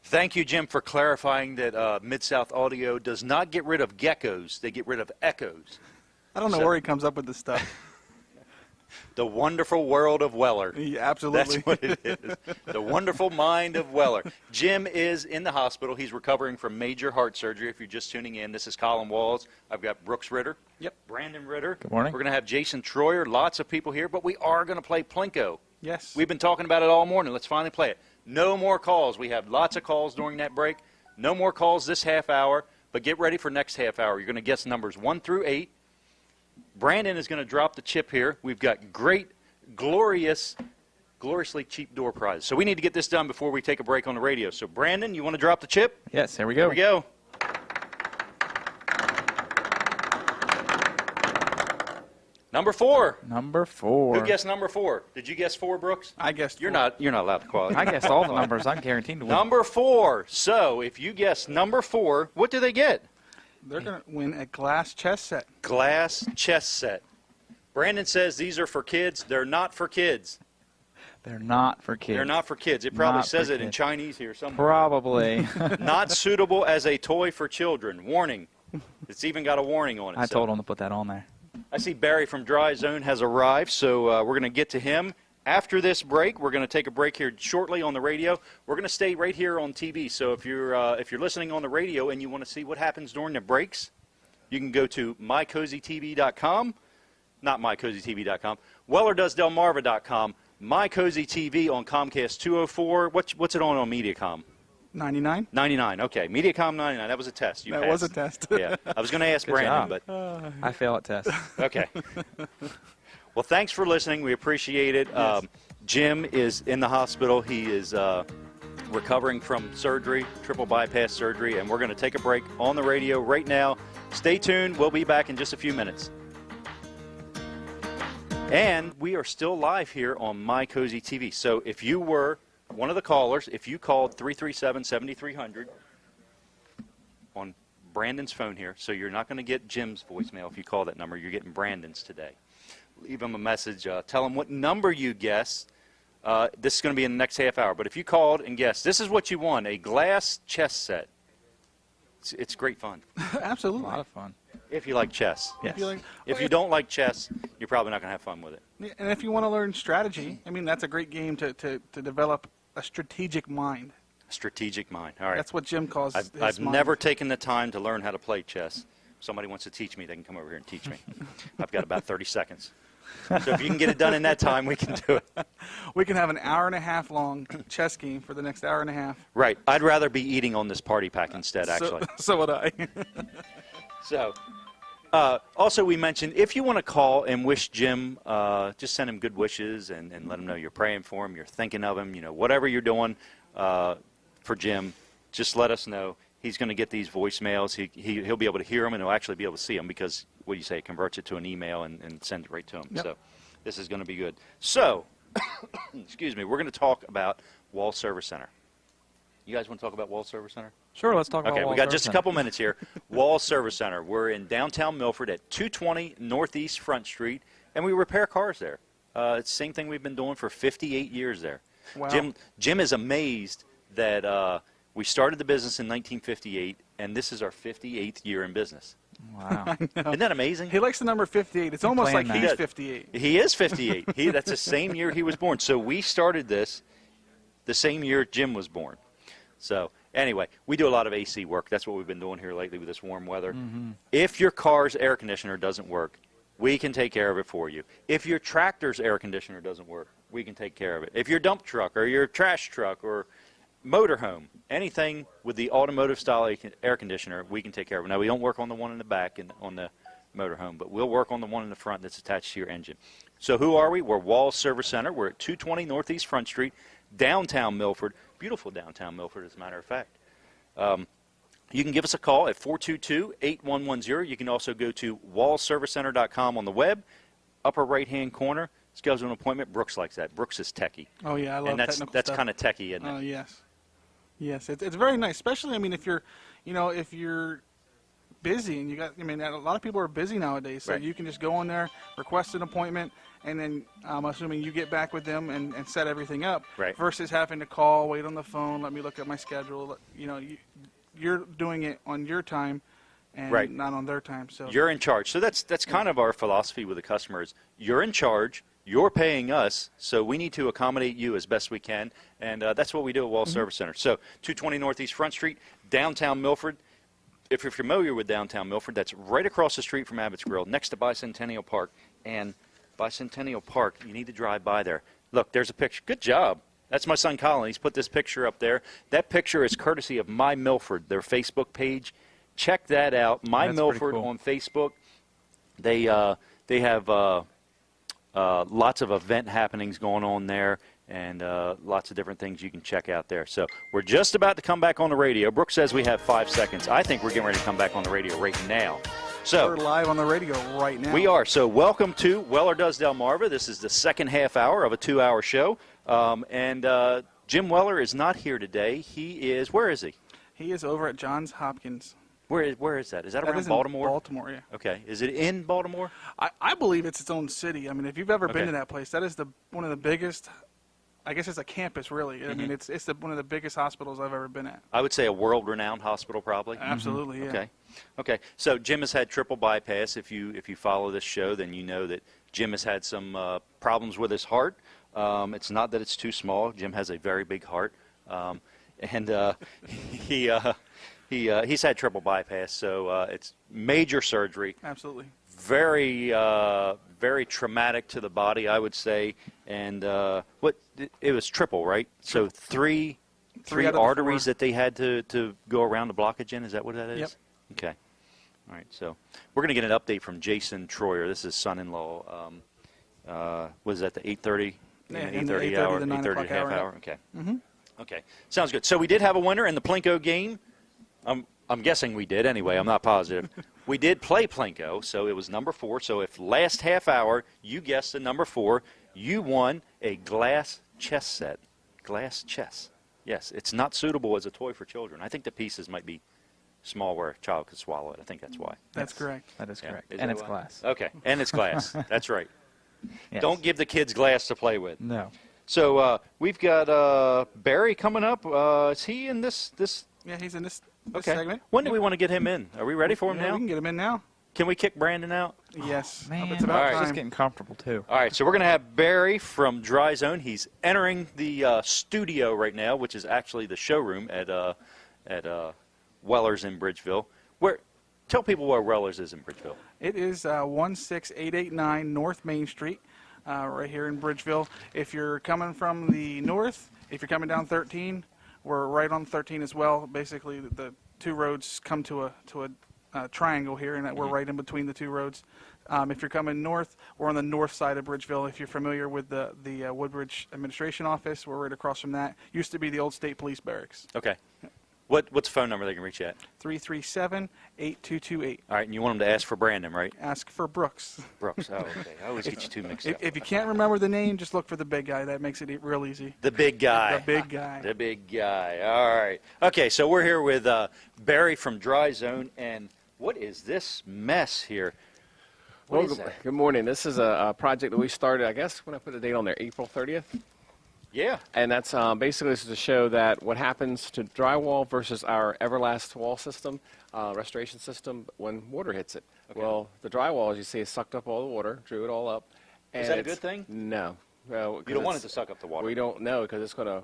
Thank you, Jim, for clarifying that Mid-South Audio does not get rid of geckos. They get rid of echoes. I don't know where he comes up with this stuff. The wonderful world of Weller. Yeah, absolutely. That's what it is. The wonderful mind of Weller. Jim is in the hospital. He's recovering from major heart surgery. If you're just tuning in, this is Colin Walls. I've got Brooks Ritter. Yep. Brandon Ritter. Good morning. We're going to have Jason Troyer. Lots of people here, but we are going to play Plinko. Yes. We've been talking about it all morning. Let's finally play it. No more calls. We had lots of calls during that break. No more calls this half hour, but get ready for next half hour. You're going to guess numbers 1 through 8. Brandon is going to drop the chip here. We've got great, gloriously cheap door prizes. So we need to get this done before we take a break on the radio. So, Brandon, you want to drop the chip? Yes, here we go. Here we go. Number 4. Number 4. Who guessed number 4? Did you guess 4, Brooks? I guessed You're 4. not allowed to call it. I guessed all the numbers. I'm guaranteed to win. Number 4. So if you guess number 4, what do they get? They're going to win a glass chess set. Glass chess set. Brandon says these are for kids. They're not for kids. They're not for kids. They're not for kids. It probably Not says for it in kids. Chinese here somewhere. Probably. Not suitable as a toy for children. Warning. It's even got a warning on it. I so. told him to put that on there. I see Barry from Dry Zone has arrived, so we're going to get to him. After this break, we're going to take a break here shortly on the radio. We're going to stay right here on TV. So if you're listening on the radio and you want to see what happens during the breaks, you can go to mycozytv.com, not mycozytv.com, wellerdoesdelmarva.com, mycozytv on Comcast 204. What's it on Mediacom? 99? 99. Okay, Mediacom 99. That was a test. You That passed. was a test. Yeah, I was going to ask Good Brandon, job. but I fail at tests. okay. Well, thanks for listening. We appreciate it. Yes. Jim is in the hospital. He is recovering from surgery, triple bypass surgery, and we're going to take a break on the radio right now. Stay tuned. We'll be back in just a few minutes. And we are still live here on My Cozy TV. So if you were one of the callers, if you called 337-7300 on Brandon's phone here, so you're not going to get Jim's voicemail if you call that number. You're getting Brandon's today. Leave him a message. Tell him what number you guessed. This is going to be in the next half hour. But if you called and guessed, this is what you won, a glass chess set. It's great fun. A Absolutely. lot of fun. If you like chess. Yes. If you like- If you don't like chess, you're probably not going to have fun with it. Yeah, and if you want to learn strategy, I mean, that's a great game to develop a strategic mind. Strategic mind. All right. That's what Jim calls his I've mind. never taken the time to learn how to play chess. If somebody wants to teach me, they can come over here and teach me. I've got about 30 seconds. So if you can get it done in that time, we can do it. We can have an hour-and-a-half long chess game for the next hour and a half. Right. I'd rather be eating on this party pack instead, actually. So would I. So, also we mentioned if you want to call and wish Jim, just send him good wishes and let him know you're praying for him, you're thinking of him, whatever you're doing for Jim, just let us know. He's going to get these voicemails. He'll be able to hear them, and he'll actually be able to see them because, what do you say, it converts it to an email and sends it right to him. Yep. So this is going to be good. So, excuse me, we're going to talk about Wall Service Center. You guys want to talk about Wall Service Center? Sure, let's talk about Okay, Wall we got Service just a Center. couple minutes here. Wall Service Center. We're in downtown Milford at 220 Northeast Front Street, and we repair cars there. It's the same thing we've been doing for 58 years there. Wow. Jim is amazed that we started the business in 1958, and this is our 58th year in business. Wow. Isn't that amazing? He likes the number 58. It's almost like planned he's that. 58. He is 58. That's the same year he was born. So we started this the same year Jim was born. So anyway, we do a lot of AC work. That's what we've been doing here lately with this warm weather. Mm-hmm. If your car's air conditioner doesn't work, we can take care of it for you. If your tractor's air conditioner doesn't work, we can take care of it. If your dump truck or your trash truck or motorhome, anything with the automotive style air conditioner, we can take care of it. Now, we don't work on the one in the back and on the motorhome, but we'll work on the one in the front that's attached to your engine. So who are we? We're Wall Service Center. We're at 220 Northeast Front Street, downtown Milford. Beautiful downtown Milford, as a matter of fact. You can give us a call at 422-8110. You can also go to wallservicecenter.com on the web, upper right-hand corner. Schedule an appointment. Brooks likes that. Brooks is techie. Oh, yeah, I love And technical that's stuff. kind of techie, isn't it? Oh, yes. Yes, it's very nice, especially, I mean, if you're busy and a lot of people are busy nowadays, so Right. you can just go on there, request an appointment, and then I'm assuming you get back with them and set everything up. Right. Versus having to call, wait on the phone, let me look at my schedule. You're doing it on your time and Right. not on their time. So You're in charge. So that's kind of our philosophy with the customers. You're in charge. You're paying us, so we need to accommodate you as best we can, and that's what we do at Wall Service Center. So 220 Northeast Front Street, downtown Milford. If you're familiar with downtown Milford, that's right across the street from Abbott's Grill, next to Bicentennial Park. And Bicentennial Park, you need to drive by there. Look, there's a picture. Good job. That's my son Colin. He's put this picture up there. That picture is courtesy of My Milford, their Facebook page. Check that out. My That's Milford pretty cool. on Facebook. They have lots of event happenings going on there, and lots of different things you can check out there. So we're just about to come back on the radio. Brooke says we have 5 seconds. I think we're getting ready to come back on the radio right now. So we're live on the radio right now. we are. So welcome to Weller Does Delmarva. This is the second half hour of a 2-hour show. And Jim Weller is not here today. He is, where is he? He is over at Johns Hopkins. Where is that? Is that That around is in Baltimore? Baltimore, yeah. Okay. Is it in Baltimore? I believe it's its own city. I mean, if you've ever Okay. been to that place, that is one of the biggest. I guess it's a campus, really. I Mm-hmm. mean, it's one of the biggest hospitals I've ever been at. I would say a world-renowned hospital, probably. Absolutely, yeah. Okay. So Jim has had triple bypass. If you follow this show, then you know that Jim has had some problems with his heart. It's not that it's too small. Jim has a very big heart, and he's had triple bypass. So it's major surgery. Absolutely. Very very traumatic to the body, I would say. And it was triple, right? So three Three out of the arteries four. that they had to go around the blockage in. Is that what that is? Yep. Okay. All right. So we're going to get an update from Jason Troyer. This is son-in-law. Was that the 8:30? Yeah, In in the the 8:30 8:30 hour, to 9 8:30 o'clock half hour, hour. yep. Okay. Mm-hmm. Okay. Sounds good. So we did have a winner in the Plinko game. I'm guessing we did anyway. I'm not positive. We did play Plinko, so it was number 4. So if last half hour you guessed the number 4, you won a glass chess set. Glass chess. Yes, it's not suitable as a toy for children. I think the pieces might be small where a child could swallow it. I think that's why. That's Yes. correct. That is Yeah. correct. Is And that it's why? glass. Okay, and it's glass. That's right. Yes. Don't give the kids glass to play with. No. So we've got Barry coming up. Is he in this? Yeah, he's in this Okay. segment. When do we want to get him in? Are we ready for him Yeah, now? we can get him in now. Can we kick Brandon out? Yes. Man, It's about All right. he's time. getting comfortable too. All right, so we're going to have Barry from Dry Zone. He's entering the studio right now, which is actually the showroom at Weller's in Bridgeville. Tell people where Reller's is in Bridgeville. It is 16889 North Main Street, right here in Bridgeville. If you're coming from the north, if you're coming down 13, we're right on 13 as well. Basically, the two roads come to a triangle here, and we're right in between the two roads. If you're coming north, we're on the north side of Bridgeville. If you're familiar with the Woodbridge Administration Office, we're right across from that. Used to be the old State Police Barracks. Okay. What's the phone number they can reach you at? 337-8228. All right, and you want them to ask for Brandon, right? Ask for Brooks. Brooks. Oh, okay. I always get you two mixed up. If you can't remember the name, just look for the big guy. That makes it real easy. The big guy. The big guy. The big guy. All right. Okay, so we're here with Barry from Dry Zone, and what is this mess here? What is that? Good morning. This is a project that we started, I guess, when I put the date on there, April 30th. Yeah. And that's basically this is to show that what happens to drywall versus our Everlast wall system, restoration system, when water hits it. Okay. Well, the drywall, as you see, has sucked up all the water, drew it all up. And Is that a good thing? No. Well, You don't want it to suck up the water. We don't know because it's going to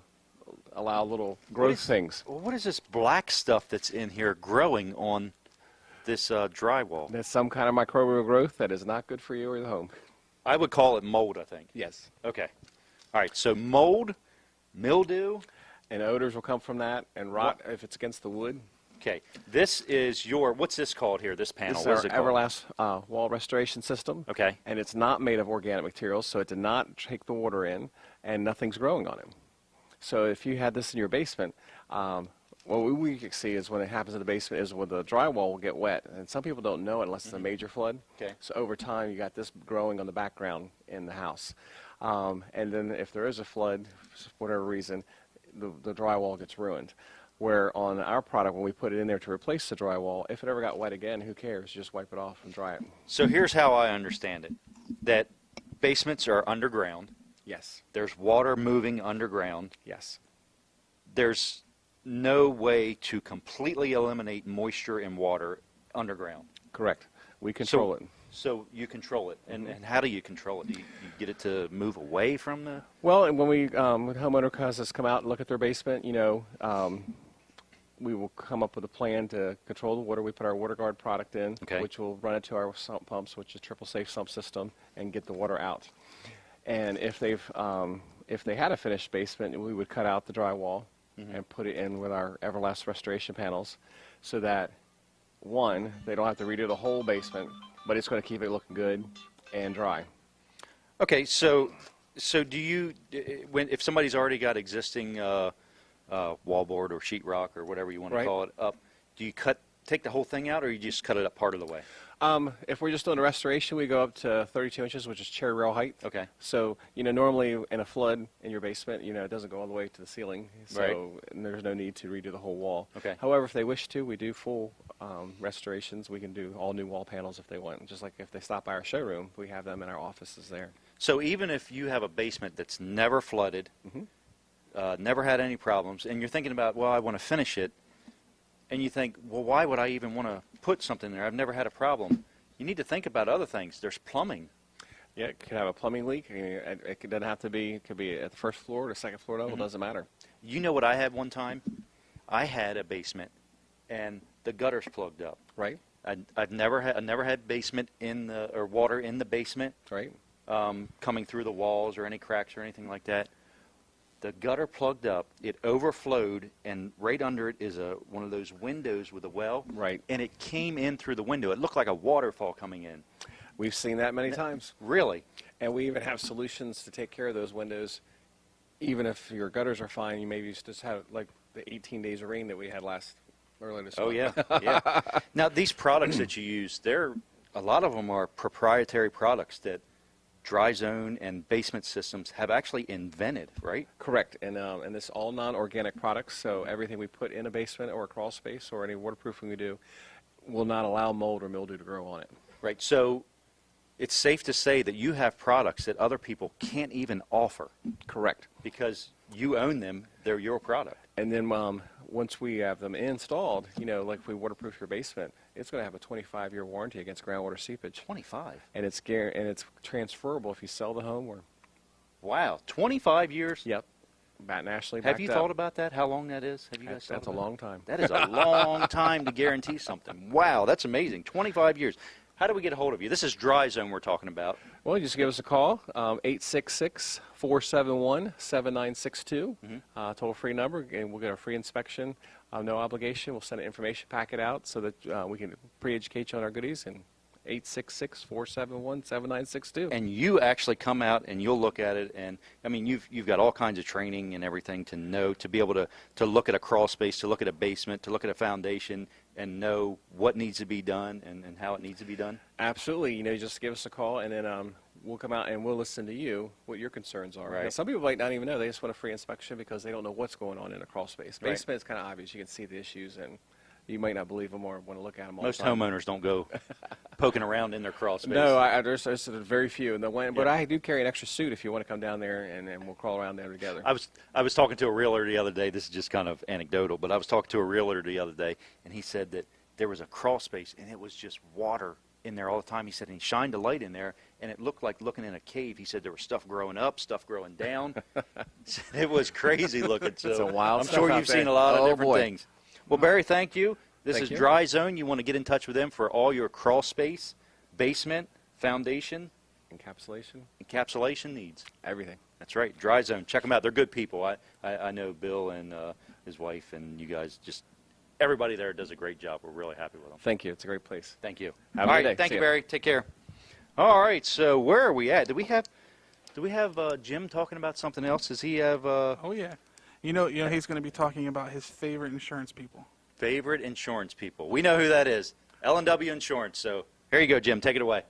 allow little growth things. What is this black stuff that's in here growing on this drywall? There's some kind of microbial growth that is not good for you or the home. I would call it mold, I think. Yes. Okay. All right, so mold, mildew. And odors will come from that, and rot if it's against the wood. Okay, this is what's this called here, this panel? This What is is our it called? Everlast wall restoration system. Okay. And it's not made of organic materials, so it did not take the water in, and nothing's growing on it. So if you had this in your basement, what we can see is when it happens in the basement is when the drywall will get wet. And some people don't know it unless it's a major flood. Okay. So over time, you got this growing on the background in the house. And then if there is a flood, for whatever reason, the drywall gets ruined. Where on our product, when we put it in there to replace the drywall, if it ever got wet again, who cares? Just wipe it off and dry it. So here's how I understand it, that basements are underground. Yes. There's water moving underground. Yes. There's no way to completely eliminate moisture and water underground. Correct. We control it. So you control it. And how do you control it? Do you get it to move away from the... Well, and when when homeowner cousins come out and look at their basement, we will come up with a plan to control the water. We put our WaterGuard product in, Okay. which will run it to our sump pumps, which is triple safe sump system, and get the water out. And if they had a finished basement, we would cut out the drywall and put it in with our Everlast restoration panels, so that one, they don't have to redo the whole basement, but it's going to keep it looking good and dry. Okay, so do you, if somebody's already got existing wallboard or sheetrock or whatever you want to Right. call it up, do you take the whole thing out, or you just cut it up part of the way? If we're just doing a restoration, we go up to 32 inches, which is cherry rail height. Okay. So, normally in a flood in your basement, it doesn't go all the way to the ceiling. So Right. and there's no need to redo the whole wall. Okay. However, if they wish to, we do full restorations. We can do all new wall panels if they want. Just like if they stop by our showroom, we have them in our offices there. So even if you have a basement that's never flooded, never had any problems, and you're thinking about, well, I want to finish it, and you think, well, why would I even want to put something there? I've never had a problem. You need to think about other things. There's plumbing. Yeah, it could have a plumbing leak. It doesn't have to be. It could be at the first floor or the second floor level. It doesn't matter. You know what I had one time? I had a basement, and the gutters plugged up. Right. I never had basement or water in the basement Right. coming through the walls or any cracks or anything like that. The gutter plugged up, it overflowed, and right under it is one of those windows with a well. Right. And it came in through the window. It looked like a waterfall coming in. We've seen that many times. Really? And we even have solutions to take care of those windows. Even if your gutters are fine, you maybe just have like the 18 days of rain that we had earlier this Oh, month. yeah. Yeah. Now, these products that you use, a lot of them are proprietary products that Dry Zone and basement systems have actually invented, right? Correct. And this all non-organic products, so everything we put in a basement or a crawl space or any waterproofing we do will not allow mold or mildew to grow on it. Right. So it's safe to say that you have products that other people can't even offer Correct. because you own them. They're your product. And then once we have them installed, like if we waterproof your basement, it's going to have a 25-year warranty against groundwater seepage. 25. And it's transferable if you sell the home or... Wow. 25 years? Yep. Bat nationally. Have backed you up. thought about that? How long that is? Have you guys That's thought a about long time. That is a long time to guarantee something. Wow, that's amazing. 25 years. How do we get a hold of you? This is Dry Zone we're talking about. Well, just give us a call, 866-471-7962, toll-free number, and we'll get a free inspection, no obligation. We'll send an information packet out so that we can pre-educate you on our goodies, and 866-471-7962. And you actually come out and you'll look at it, and I mean you've got all kinds of training and everything to know, to be able to look at a crawl space, to look at a basement, to look at a foundation, and know what needs to be done and how it needs to be done. Absolutely. Just give us a call, and then we'll come out and we'll listen to you, what your concerns are. Right. Now, some people might not even know. They just want a free inspection because they don't know what's going on in a crawl space. Right. Basement is kind of obvious. You can see the issues, and you might not believe them or want to look at them all Most the time. homeowners don't go poking around in their crawl space. No, there's very few. But I do carry an extra suit if you want to come down there, and we'll crawl around there together. I was talking to a realtor the other day. This is just kind of anecdotal, but I was talking to a realtor the other day, and he said that there was a crawl space, and it was just water in there all the time. He said, and he shined a light in there, and it looked like looking in a cave. He said there was stuff growing up, stuff growing down. It was crazy looking. So It's a wild I'm stuff sure out you've there. seen a lot of Oh, different boy. things. Well, Barry, thank you. This Thank is you. Dry Zone. You want to get in touch with them for all your crawl space, basement, foundation, encapsulation needs. Everything. That's right. Dry Zone. Check them out. They're good people. I know Bill and his wife, and you guys just, everybody there does a great job. We're really happy with them. Thank you. It's a great place. Thank you. Have a All good right. day. Thank See you, ya. Barry. Take care. All right. So where are we at? Do we have Jim talking about something else? Does he have Oh yeah, you know he's going to be talking about his favorite insurance people. favorite insurance people? We know who that is. L&W Insurance. So here you go, Jim. Take it away.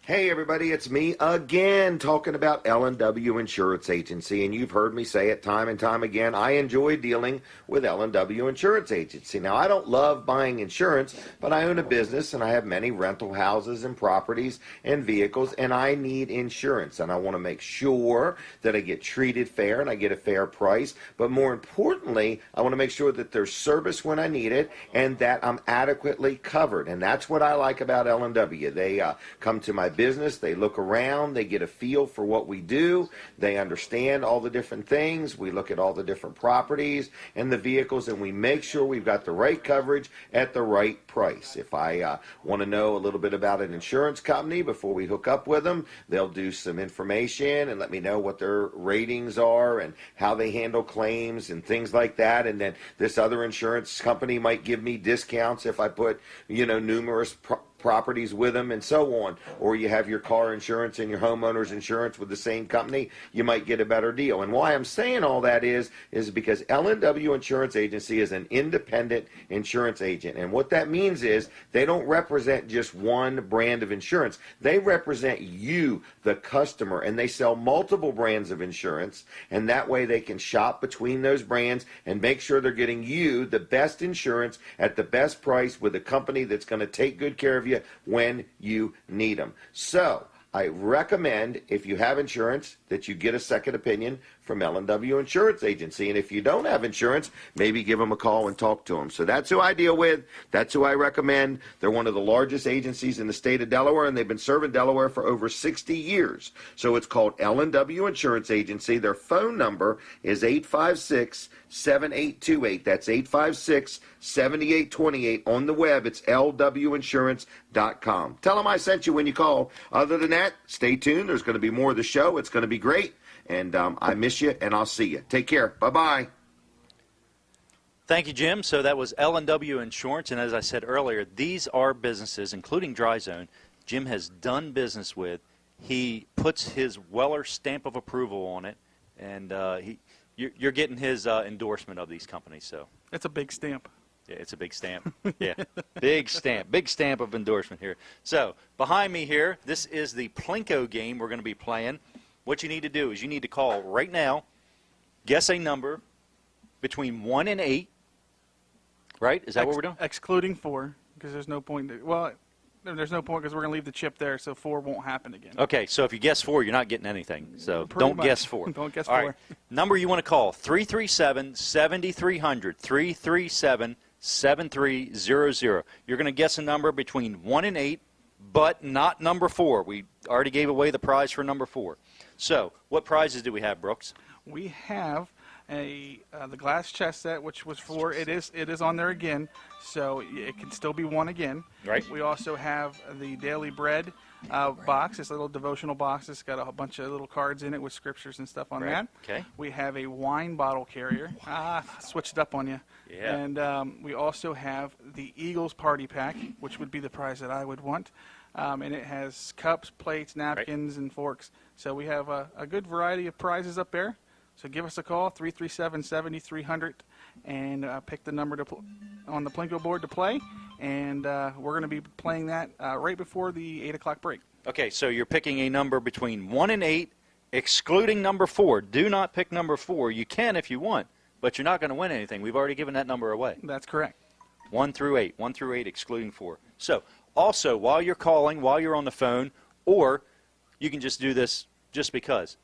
Hey everybody, it's me again talking about L&W Insurance Agency, and you've heard me say it time and time again. I enjoy dealing with L&W Insurance Agency. Now, I don't love buying insurance, but I own a business and I have many rental houses and properties and vehicles, and I need insurance, and I want to make sure that I get treated fair and I get a fair price, but more importantly, I want to make sure that there's service when I need it and that I'm adequately covered, and that's what I like about L&W. They come to my business, they look around, they get a feel for what we do, they understand all the different things, we look at all the different properties and the vehicles, and we make sure we've got the right coverage at the right price. If I want to know a little bit about an insurance company before we hook up with them, they'll do some information and let me know what their ratings are and how they handle claims and things like that, and then this other insurance company might give me discounts if I put numerous properties with them and so on, or you have your car insurance and your homeowner's insurance with the same company, you might get a better deal. And why I'm saying all that is because L&W Insurance Agency is an independent insurance agent, and what that means is they don't represent just one brand of insurance. They represent you, the customer, and they sell multiple brands of insurance, and that way they can shop between those brands and make sure they're getting you the best insurance at the best price with a company that's going to take good care of you when you need them. So I recommend, if you have insurance, that you get a second opinion from L&W Insurance Agency. And if you don't have insurance, maybe give them a call and talk to them. So that's who I deal with. That's who I recommend. They're one of the largest agencies in the state of Delaware, and they've been serving Delaware for over 60 years. So it's called L&W Insurance Agency. Their phone number is 856-7828. That's 856-7828. On the web, it's lwinsurance.com. Tell them I sent you when you call. Other than that, stay tuned. There's going to be more of the show. It's going to be great. And I miss you, and I'll see you. Take care. Bye-bye. Thank you, Jim. So that was L&W Insurance, and as I said earlier, these are businesses, including Dry Zone, Jim has done business with. He puts his Weller stamp of approval on it, and you're getting his endorsement of these companies. So It's a big stamp. yeah, it's a big stamp. Yeah, big stamp of endorsement here. So behind me here, this is the Plinko game we're going to be playing. What you need to do is you need to call right now, guess a number between 1 and 8, right? Is that what we're doing? Excluding 4, because there's no point. There's no point because we're going to leave the chip there, so 4 won't happen again. Okay, so if you guess 4, you're not getting anything. So Pretty don't much. guess 4. Don't guess All 4. right. Number you want to call, 337-7300, 337-7300. You're going to guess a number between 1 and 8, but not number 4. We already gave away the prize for number 4. So what prizes do we have, Brooks? We have the glass chess set, which was for it is on there again, so it can still be won again. Right. We also have the Daily Bread box. It's a little devotional box. It's got a bunch of little cards in it with scriptures and stuff on Right. that. Okay. We have a wine bottle carrier. Switched up on you. Yeah. And we also have the Eagles Party Pack, which would be the prize that I would want. And it has cups, plates, napkins, and forks. So we have a good variety of prizes up there. So give us a call, 337-7300, and pick the number on the Plinko board to play. And we're going to be playing that right before the 8 o'clock break. Okay, so you're picking a number between 1 and 8, excluding number 4. Do not pick number 4. You can if you want, but you're not going to win anything. We've already given that number away. That's correct. 1 through 8. 1 through 8, excluding 4. So, also, while you're calling, while you're on the phone, or you can just do this just because,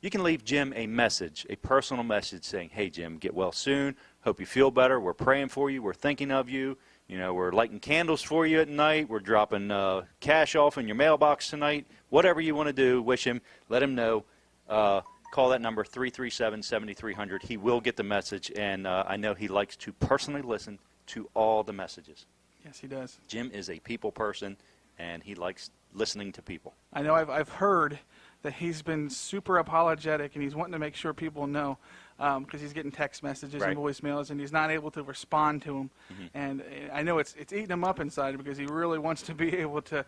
you can leave Jim a message, a personal message saying, hey, Jim, get well soon. Hope you feel better. We're praying for you. We're thinking of you. You know, we're lighting candles for you at night. We're dropping cash off in your mailbox tonight. Whatever you want to do, wish him. Let him know. Call that number, 337-7300. He will get the message, and I know he likes to personally listen to all the messages. Yes, he does. Jim is a people person, and he likes listening to people. I know I've heard that he's been super apologetic, and he's wanting to make sure people know, because he's getting text messages Right. and voicemails, and he's not able to respond to them. Mm-hmm. And I know it's eating him up inside because he really wants to be able to,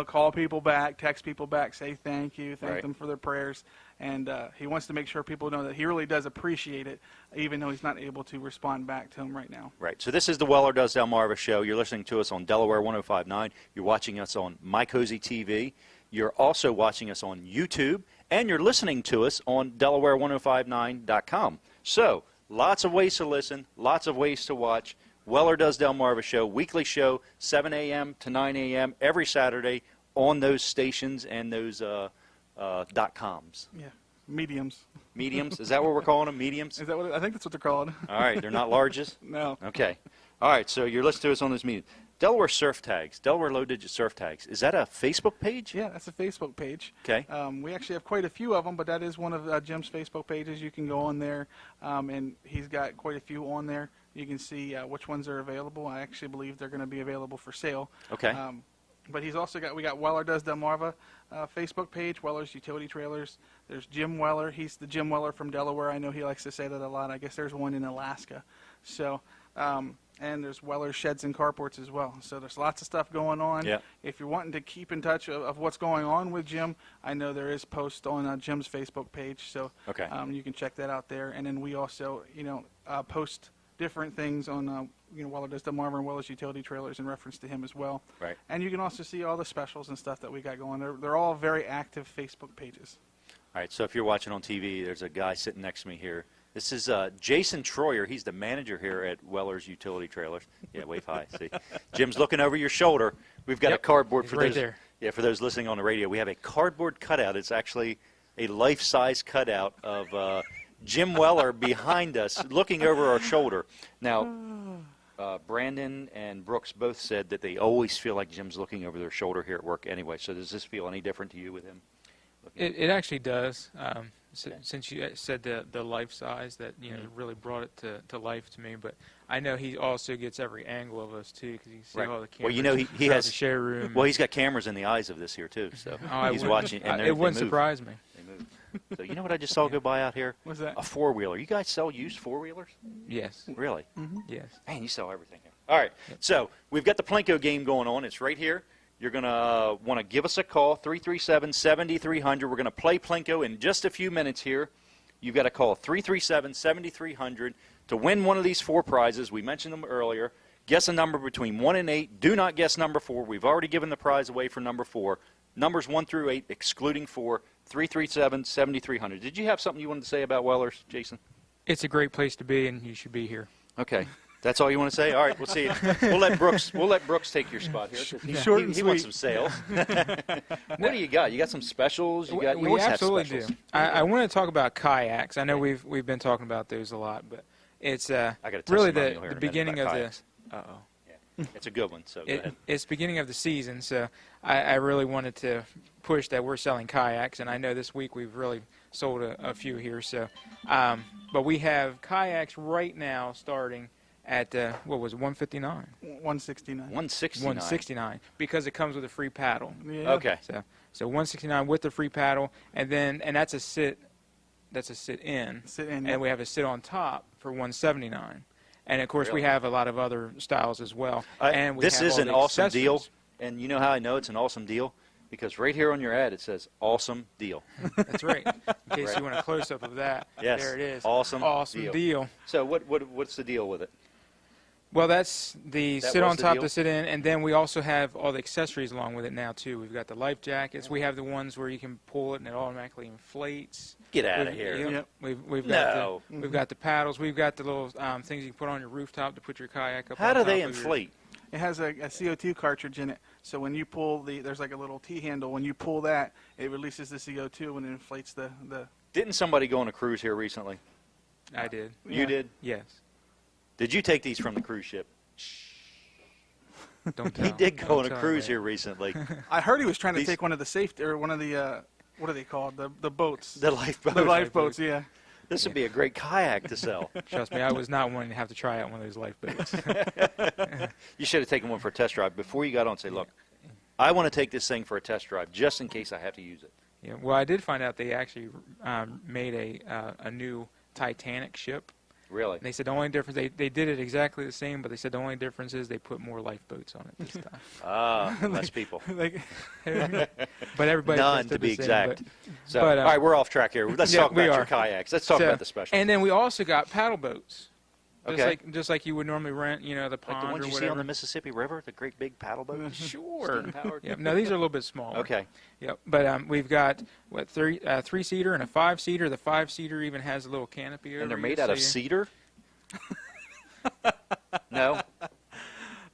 call people back, text people back, say thank you, thank Right. them for their prayers. And he wants to make sure people know that he really does appreciate it, even though he's not able to respond back to them right now. Right. So this is the Weller Does Delmarva show. You're listening to us on Delaware 105.9. You're watching us on My Cozy TV. You're also watching us on YouTube, and you're listening to us on Delaware1059.com. So, lots of ways to listen, lots of ways to watch. Weller Does Delmarva show, weekly show, 7 a.m. to 9 a.m. every Saturday on those stations and those .coms. Yeah, mediums. Mediums? Is that what we're calling them? Mediums? Is that what I think that's what they're called? All right. They're not larges? No. Okay. All right. So you're listening to us on this medium. Delaware Surf Tags, Delaware Low Digit Surf Tags. Is that a Facebook page? Yeah, that's a Facebook page. Okay. We actually have quite a few of them, but that is one of Jim's Facebook pages. You can go on there, and he's got quite a few on there. You can see which ones are available. I actually believe they're going to be available for sale. Okay. But he's also we got Weller Does Delmarva Facebook page, Weller's Utility Trailers. There's Jim Weller. He's the Jim Weller from Delaware. I know he likes to say that a lot. I guess there's one in Alaska. So, and there's Weller's Sheds and Carports as well. So there's lots of stuff going on. Yeah. If you're wanting to keep in touch of what's going on with Jim, I know there is posts on Jim's Facebook page. So Okay. you can check that out there. And then we also, post different things on Weller Does Delmarva and Weller's Utility Trailers in reference to him as well. Right. And you can also see all the specials and stuff that we got going. They're all very active Facebook pages. All right, so if you're watching on TV, there's a guy sitting next to me here. This is Jason Troyer. He's the manager here at Weller's Utility Trailers. Yeah, wave high. See, Jim's looking over your shoulder. We've got a cardboard he's for right those. there. Yeah, for those listening on the radio, we have a cardboard cutout. It's actually a life-size cutout of Jim Weller behind us, looking over our shoulder. Now, Brandon and Brooks both said that they always feel like Jim's looking over their shoulder here at work anyway. So does this feel any different to you with him? It actually does. Okay. Since you said the life size, that really brought it to life to me. But I know he also gets every angle of us too, because you see Right. all the cameras. Well, you know, he throughout has the showroom. Well, he's got cameras in the eyes of this here too. So I he's wouldn't- watching. And it wouldn't they move. surprise me. They move. So you know what I just saw go by out here? What's that? A four-wheeler. You guys sell used four-wheelers? Yes. Really? Yes. Man, you sell everything here. All right. So we've got the Plinko game going on. It's right here. You're going to want to give us a call, 337-7300. We're going to play Plinko in just a few minutes here. You've got to call 337-7300 to win one of these 4 prizes. We mentioned them earlier. Guess a number between 1 and 8. Do not guess number 4. We've already given the prize away for number 4. Numbers 1 through 8, excluding 4, 337-7300. Did you have something you wanted to say about Weller's, Jason? It's a great place to be, and you should be here. Okay. That's all you want to say? All right, we'll see you. We'll let Brooks take your spot here. 'Cause Short and he wants sweet. some sales. What do you got? You got some specials? You We always have absolutely specials. do. I want to talk about kayaks. I know we've been talking about those a lot, but it's I got a really testimonial here in a the minute beginning about of kayaks. Uh-oh. It's a good one. So go ahead. It's beginning of the season, so I really wanted to push that we're selling kayaks, and I know this week we've really sold a few here. So, but we have kayaks right now starting at what was it, 159? 169. 169. 169 because it comes with a free paddle. Yeah. Okay. So 169 with the free paddle, and that's a sit. That's a sit in. Sit in. And we have a sit on top for 179. And of course, we Really? have a lot of other styles as well. And we This have is all an the awesome deal, accessories. and you know how I know it's an awesome deal? Because right here on your ad it says awesome deal. That's right. In case Right. you want a close up of that, Yes. there it is. Awesome Awesome deal. So what's the deal with it? Well, that's the That sit was on the top deal? to sit in, and then we also have all the accessories along with it now too. We've got the life jackets. We have the ones where you can pull it and it automatically inflates. Get out of We've- here. Yep. Yep. We've No. got we've got the paddles. We've got the little things you can put on your rooftop to put your kayak up. How on do top they of your- inflate? It has a CO2 cartridge in it, so when you pull there's like a little T-handle. When you pull that, it releases the CO2 and it inflates the. Didn't somebody go on a cruise here recently? I did. You Yeah. did? Yes. Did you take these from the cruise ship? Don't tell. He did go Don't on a tell cruise me. here recently. I heard he was trying to These- take one of the safety or one of the what are they called? The boats. The lifeboat. The lifeboats. Yeah. This would be a great kayak to sell. Trust me, I was not wanting to have to try out one of those lifeboats. You should have taken one for a test drive before you got on. Say, look, I want to take this thing for a test drive just in case I have to use it. Yeah. Well, I did find out they actually made a new Titanic ship. Really? And they said the only difference they did it exactly the same, but they said the only difference is they put more lifeboats on it this time. Ah, less people. Like, But everybody None tested to be the same, exact. but- So, but, all right, we're off track here. Let's yeah, talk we about your are. kayaks. Let's talk So- about the special. And then we also got paddle boats. Okay. Just like you would normally rent, the Like pond the ones or you whatever. see on the Mississippi River, the great big paddle boats. Sure. Steam-powered? Yep. No, these are a little bit smaller. Okay. Yep. But we've got three-seater and a five-seater. The five-seater even has a little canopy over And they're it, made out so of you- cedar? No?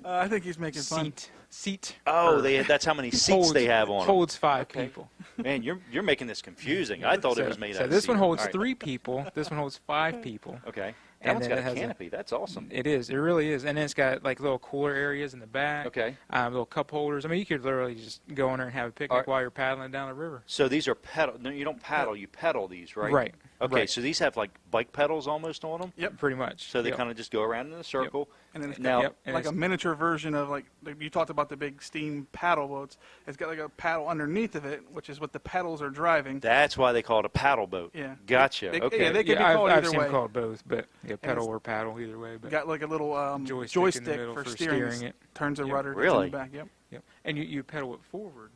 I think he's making fun. Seat. Oh, that's how many seats Holds- they have on them. Holds five Okay. people. Man, you're making this confusing. I thought it was made out So of this cedar. one holds All right. 3 people. This one holds 5 people. Okay. That And one's then got it a has a- canopy. That's awesome. It is. It really is. And then it's got like little cooler areas in the back. Okay. Little cup holders. I mean, you could literally just go in there and have a picnic All right. while you're paddling down the river. So these are pedal. No, you don't paddle. You pedal these, right? Right. Okay. Right. So these have like bike pedals almost on them. Yep. Pretty much. So they Yep. kind of just go around in a circle. And then it's Now, Yep. And like a it's- miniature version of like you talked about the big steam paddle boats. It's got like a paddle underneath of it, which is what the pedals are driving. that's why they call it a paddle boat. Yeah. Gotcha. They- okay. yeah, they can be I've, called I've either seen way. them called both, but yeah, pedal it's- or paddle either way. But Got like a little Joystick in the middle for for steering. steering it. Turns a Yep. rudder. that's Really? In the back. Yep. yep. And you pedal it forward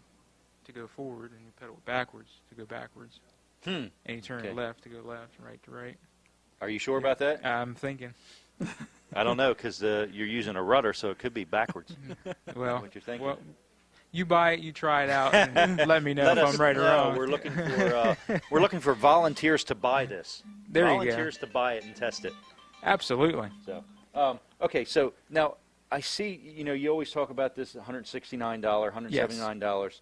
to go forward, and you pedal it backwards to go backwards, and you turn Okay. it left to go left, and right to right. Are you sure about that? I'm thinking. I don't know because you're using a rudder, so it could be backwards. Well, What you're thinking. well, you buy it, you try it out, and let me know Let if us I'm right or know. wrong. We're looking for volunteers to buy this. There you go. volunteers to buy it and test it. Absolutely. So, okay. So now I see. You always talk about this $169, $179.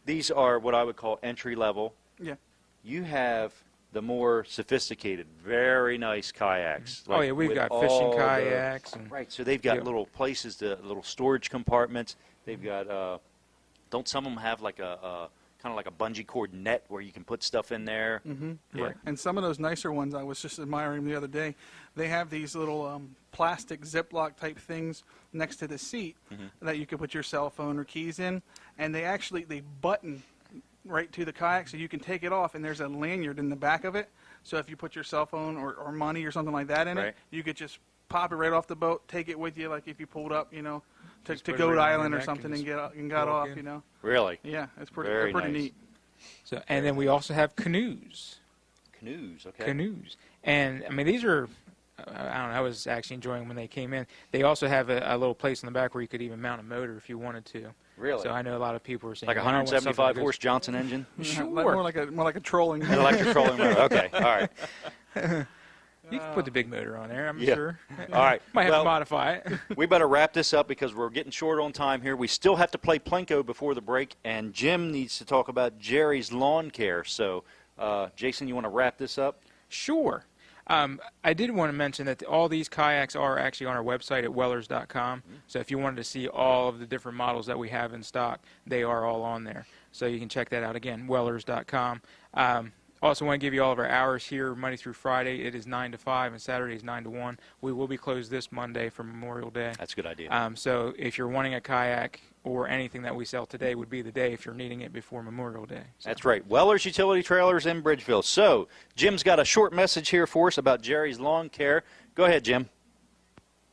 These are what I would call entry level. Yeah. You have the more sophisticated, very nice kayaks. Oh, yeah, we've with got all fishing the- kayaks and- right, so they've got Yep. little places, little storage compartments. They've got. Don't some of them have like a kind of like a bungee cord net where you can put stuff in there? Mm-hmm. Yeah. Right. And some of those nicer ones, I was just admiring the other day. They have these little plastic Ziploc type things next to the seat that you can put your cell phone or keys in, and they button right to the kayak, so you can take it off, and there's a lanyard in the back of it. So if you put your cell phone or money or something like that in Right. it, you could just pop it right off the boat, take it with you, like if you pulled up, to Just put it Goat right on your Island or neck something and and just got walk off, in. Really? Yeah, it's pretty Very pretty nice. neat. So, and then we also have canoes. Canoes. Okay. Canoes. And, I mean, these are, I don't know, I was actually enjoying when they came in. They also have a little place in the back where you could even mount a motor if you wanted to. Really? So I know a lot of people are saying, Like a "Well, I want something 175 that goes-" horse Johnson engine? Sure. More like a trolling. An electric trolling motor. Okay. All right. You can put the big motor on there, I'm Yeah. sure. All right. Might have Well, to modify it. we better wrap this up because we're getting short on time here. We still have to play Plinko before the break, and Jim needs to talk about Jerry's lawn care. So, Jason, you want to wrap this up? Sure. I did want to mention that all these kayaks are actually on our website at wellers.com. So if you wanted to see all of the different models that we have in stock, they are all on there. So you can check that out again, wellers.com. Also want to give you all of our hours here, Monday through Friday. It is 9 to 5, and Saturday is 9 to 1. We will be closed this Monday for Memorial Day. That's a good idea. So if you're wanting a kayak or anything that we sell today would be the day if you're needing it before Memorial Day. So. That's right. Weller's Utility Trailers in Bridgeville. So Jim's got a short message here for us about Jerry's Lawn Care. Go ahead, Jim.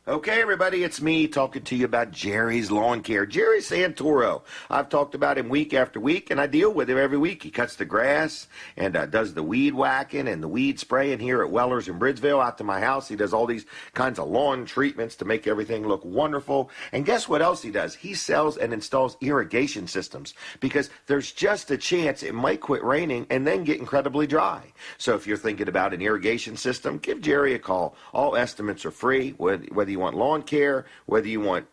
Okay, everybody, it's me talking to you about Jerry's Lawn Care. Jerry Santoro. I've talked about him week after week, and I deal with him every week. He cuts the grass and does the weed whacking and the weed spraying here at Weller's in Bridgeville out to my house. He does all these kinds of lawn treatments to make everything look wonderful. And guess what else he does? He sells and installs irrigation systems because there's just a chance it might quit raining and then get incredibly dry. So if you're thinking about an irrigation system, give Jerry a call. All estimates are free, whether you want lawn care, whether you want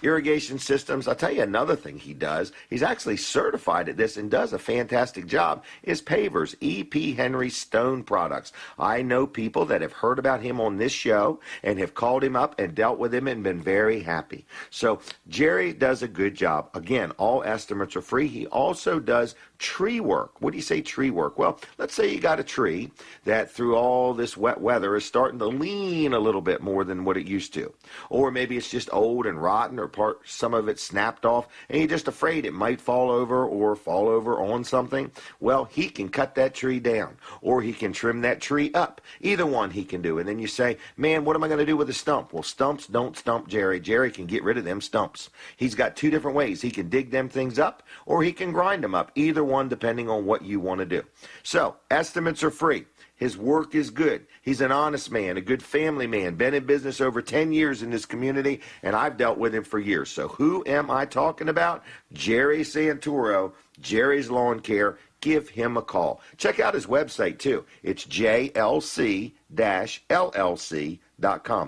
irrigation systems. I'll tell you another thing he does. He's actually certified at this and does a fantastic job, is pavers, E.P. Henry Stone products. I know people that have heard about him on this show and have called him up and dealt with him and been very happy. So Jerry does a good job. Again, all estimates are free. He also does tree work. What do you say tree work? Well, let's say you got a tree that through all this wet weather is starting to lean a little bit more than what it used to. Or maybe it's just old and rotten or some of it snapped off and you're just afraid it might fall over or fall over on something. Well, he can cut that tree down or he can trim that tree up. Either one he can do. And then you say, man, what am I going to do with a stump? Well, stumps don't stump Jerry. Jerry can get rid of them stumps. He's got two different ways. He can dig them things up or he can grind them up. Either one depending on what you want to do. So, estimates are free. His work is good. He's an honest man, a good family man, been in business over 10 years in this community, and I've dealt with him for years. So who am I talking about? Jerry Santoro, Jerry's Lawn Care. Give him a call. Check out his website, too. It's jlc-llc.com.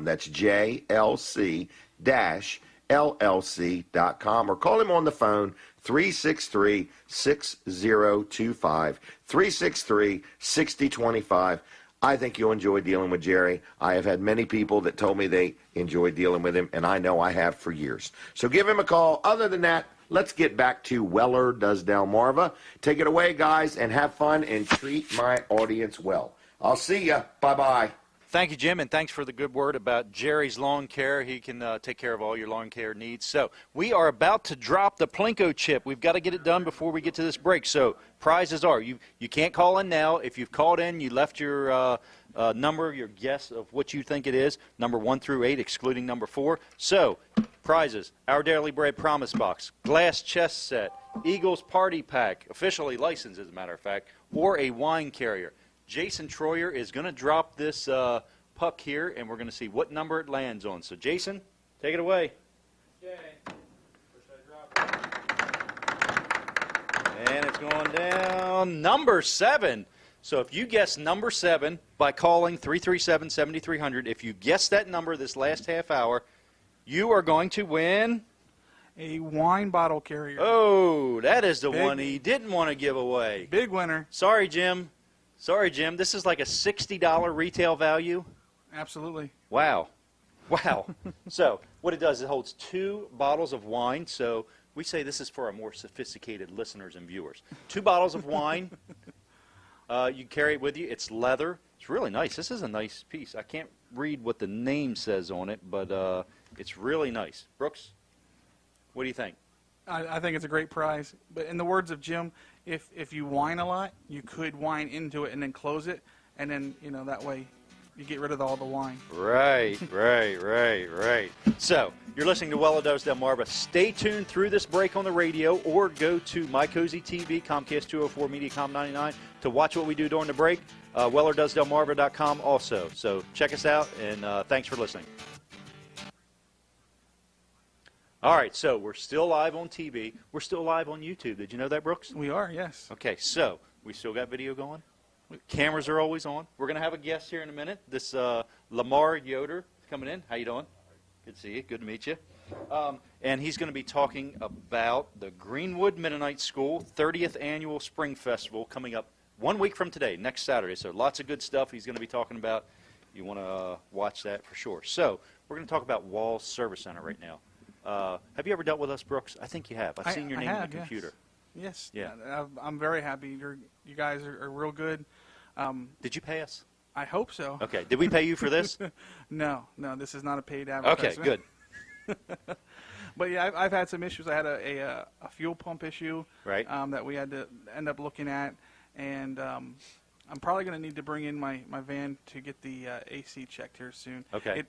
That's jlc-llc.com. Or call him on the phone, 363-6025, 363-6025. I think you'll enjoy dealing with Jerry. I have had many people that told me they enjoy dealing with him, and I know I have for years. So give him a call. Other than that, let's get back to Weller Does Delmarva. Take it away, guys, and have fun and treat my audience well. I'll see ya. Bye-bye. Thank you, Jim, and thanks for the good word about Jerry's Lawn Care. He can take care of all your lawn care needs. So we are about to drop the Plinko chip. We've got to get it done before we get to this break. So prizes are, you can't call in now. If you've called in, you left your number, your guess of what you think it is, number 1 through 8, excluding number 4. So prizes, Our Daily Bread Promise Box, glass chess set, Eagles Party Pack, officially licensed as a matter of fact, or a wine carrier. Jason Troyer is going to drop this puck here, and we're going to see what number it lands on. So, Jason, take it away. Okay. Where should I drop it? And it's going down number 7. So if you guess number 7 by calling 337-7300, if you guess that number this last half hour, you are going to win A wine bottle carrier. Oh, that is the Big- one he didn't want to give away. Big winner. Sorry, Jim. This is like a $60 retail value. Absolutely. Wow. So what it does, it holds 2 bottles of wine. So we say this is for our more sophisticated listeners and viewers. 2 bottles of wine. You carry it with you. It's leather. It's really nice. This is a nice piece. I can't read what the name says on it, but it's really nice. Brooks, what do you think? I think it's a great prize. But in the words of Jim, if you whine a lot, you could whine into it and then close it, and then, that way you get rid of all the wine. Right. So, you're listening to Weller Does Delmarva. Stay tuned through this break on the radio, or go to My Cozy TV, Comcast 204, Mediacom 99, to watch what we do during the break. WellerDoesDelmarva.com also. So, check us out, and thanks for listening. All right, so we're still live on TV. We're still live on YouTube. Did you know that, Brooks? We are, yes. Okay, so we still got video going. Cameras are always on. We're going to have a guest here in a minute. This Lamar Yoder coming in. How you doing? Good to see you. Good to meet you. And he's going to be talking about the Greenwood Mennonite School 30th Annual Spring Festival coming up 1 week from today, next Saturday. So lots of good stuff he's going to be talking about. You want to watch that for sure. So we're going to talk about Wall Service Center right now. Have you ever dealt with us, Brooks? I think you have. I've seen your name on the computer. Yes. Yeah. I'm very happy. You guys are real good. Did you pay us? I hope so. Okay. Did we pay you for this? No, this is not a paid Okay, advertisement. good. But yeah, I've had some issues. I had a fuel pump issue, Right. that we had to end up looking at, and I'm probably going to need to bring in my van to get the AC checked here soon. Okay.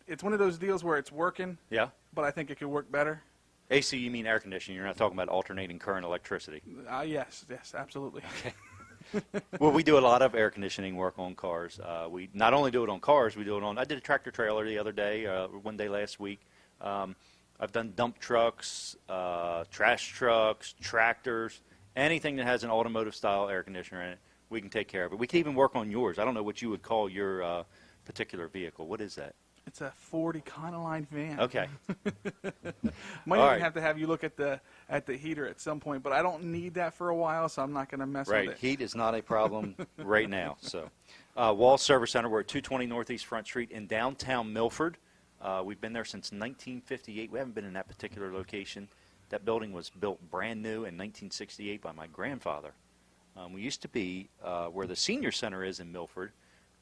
It's one of those deals where it's working, Yeah. but I think it could work better. AC, you mean air conditioning. You're not talking about alternating current electricity. Yes, absolutely. Well, we do a lot of air conditioning work on cars. We not only do it on cars, we do it on. I did a tractor trailer the other day, one day last week. I've done dump trucks, trash trucks, tractors, anything that has an automotive style air conditioner in it. We can take care of it. We can even work on yours. I don't know what you would call your particular vehicle. What is that? It's a Ford Econoline van. Okay. Might All even right. have to have you look at the heater at some point, but I don't need that for a while, so I'm not going to mess Right. with it. Heat is not a problem right now. So, Wall Service Center, we're at 220 Northeast Front Street in downtown Milford. We've been there since 1958. We haven't been in that particular location. That building was built brand new in 1968 by my grandfather. We used to be where the senior center is in Milford.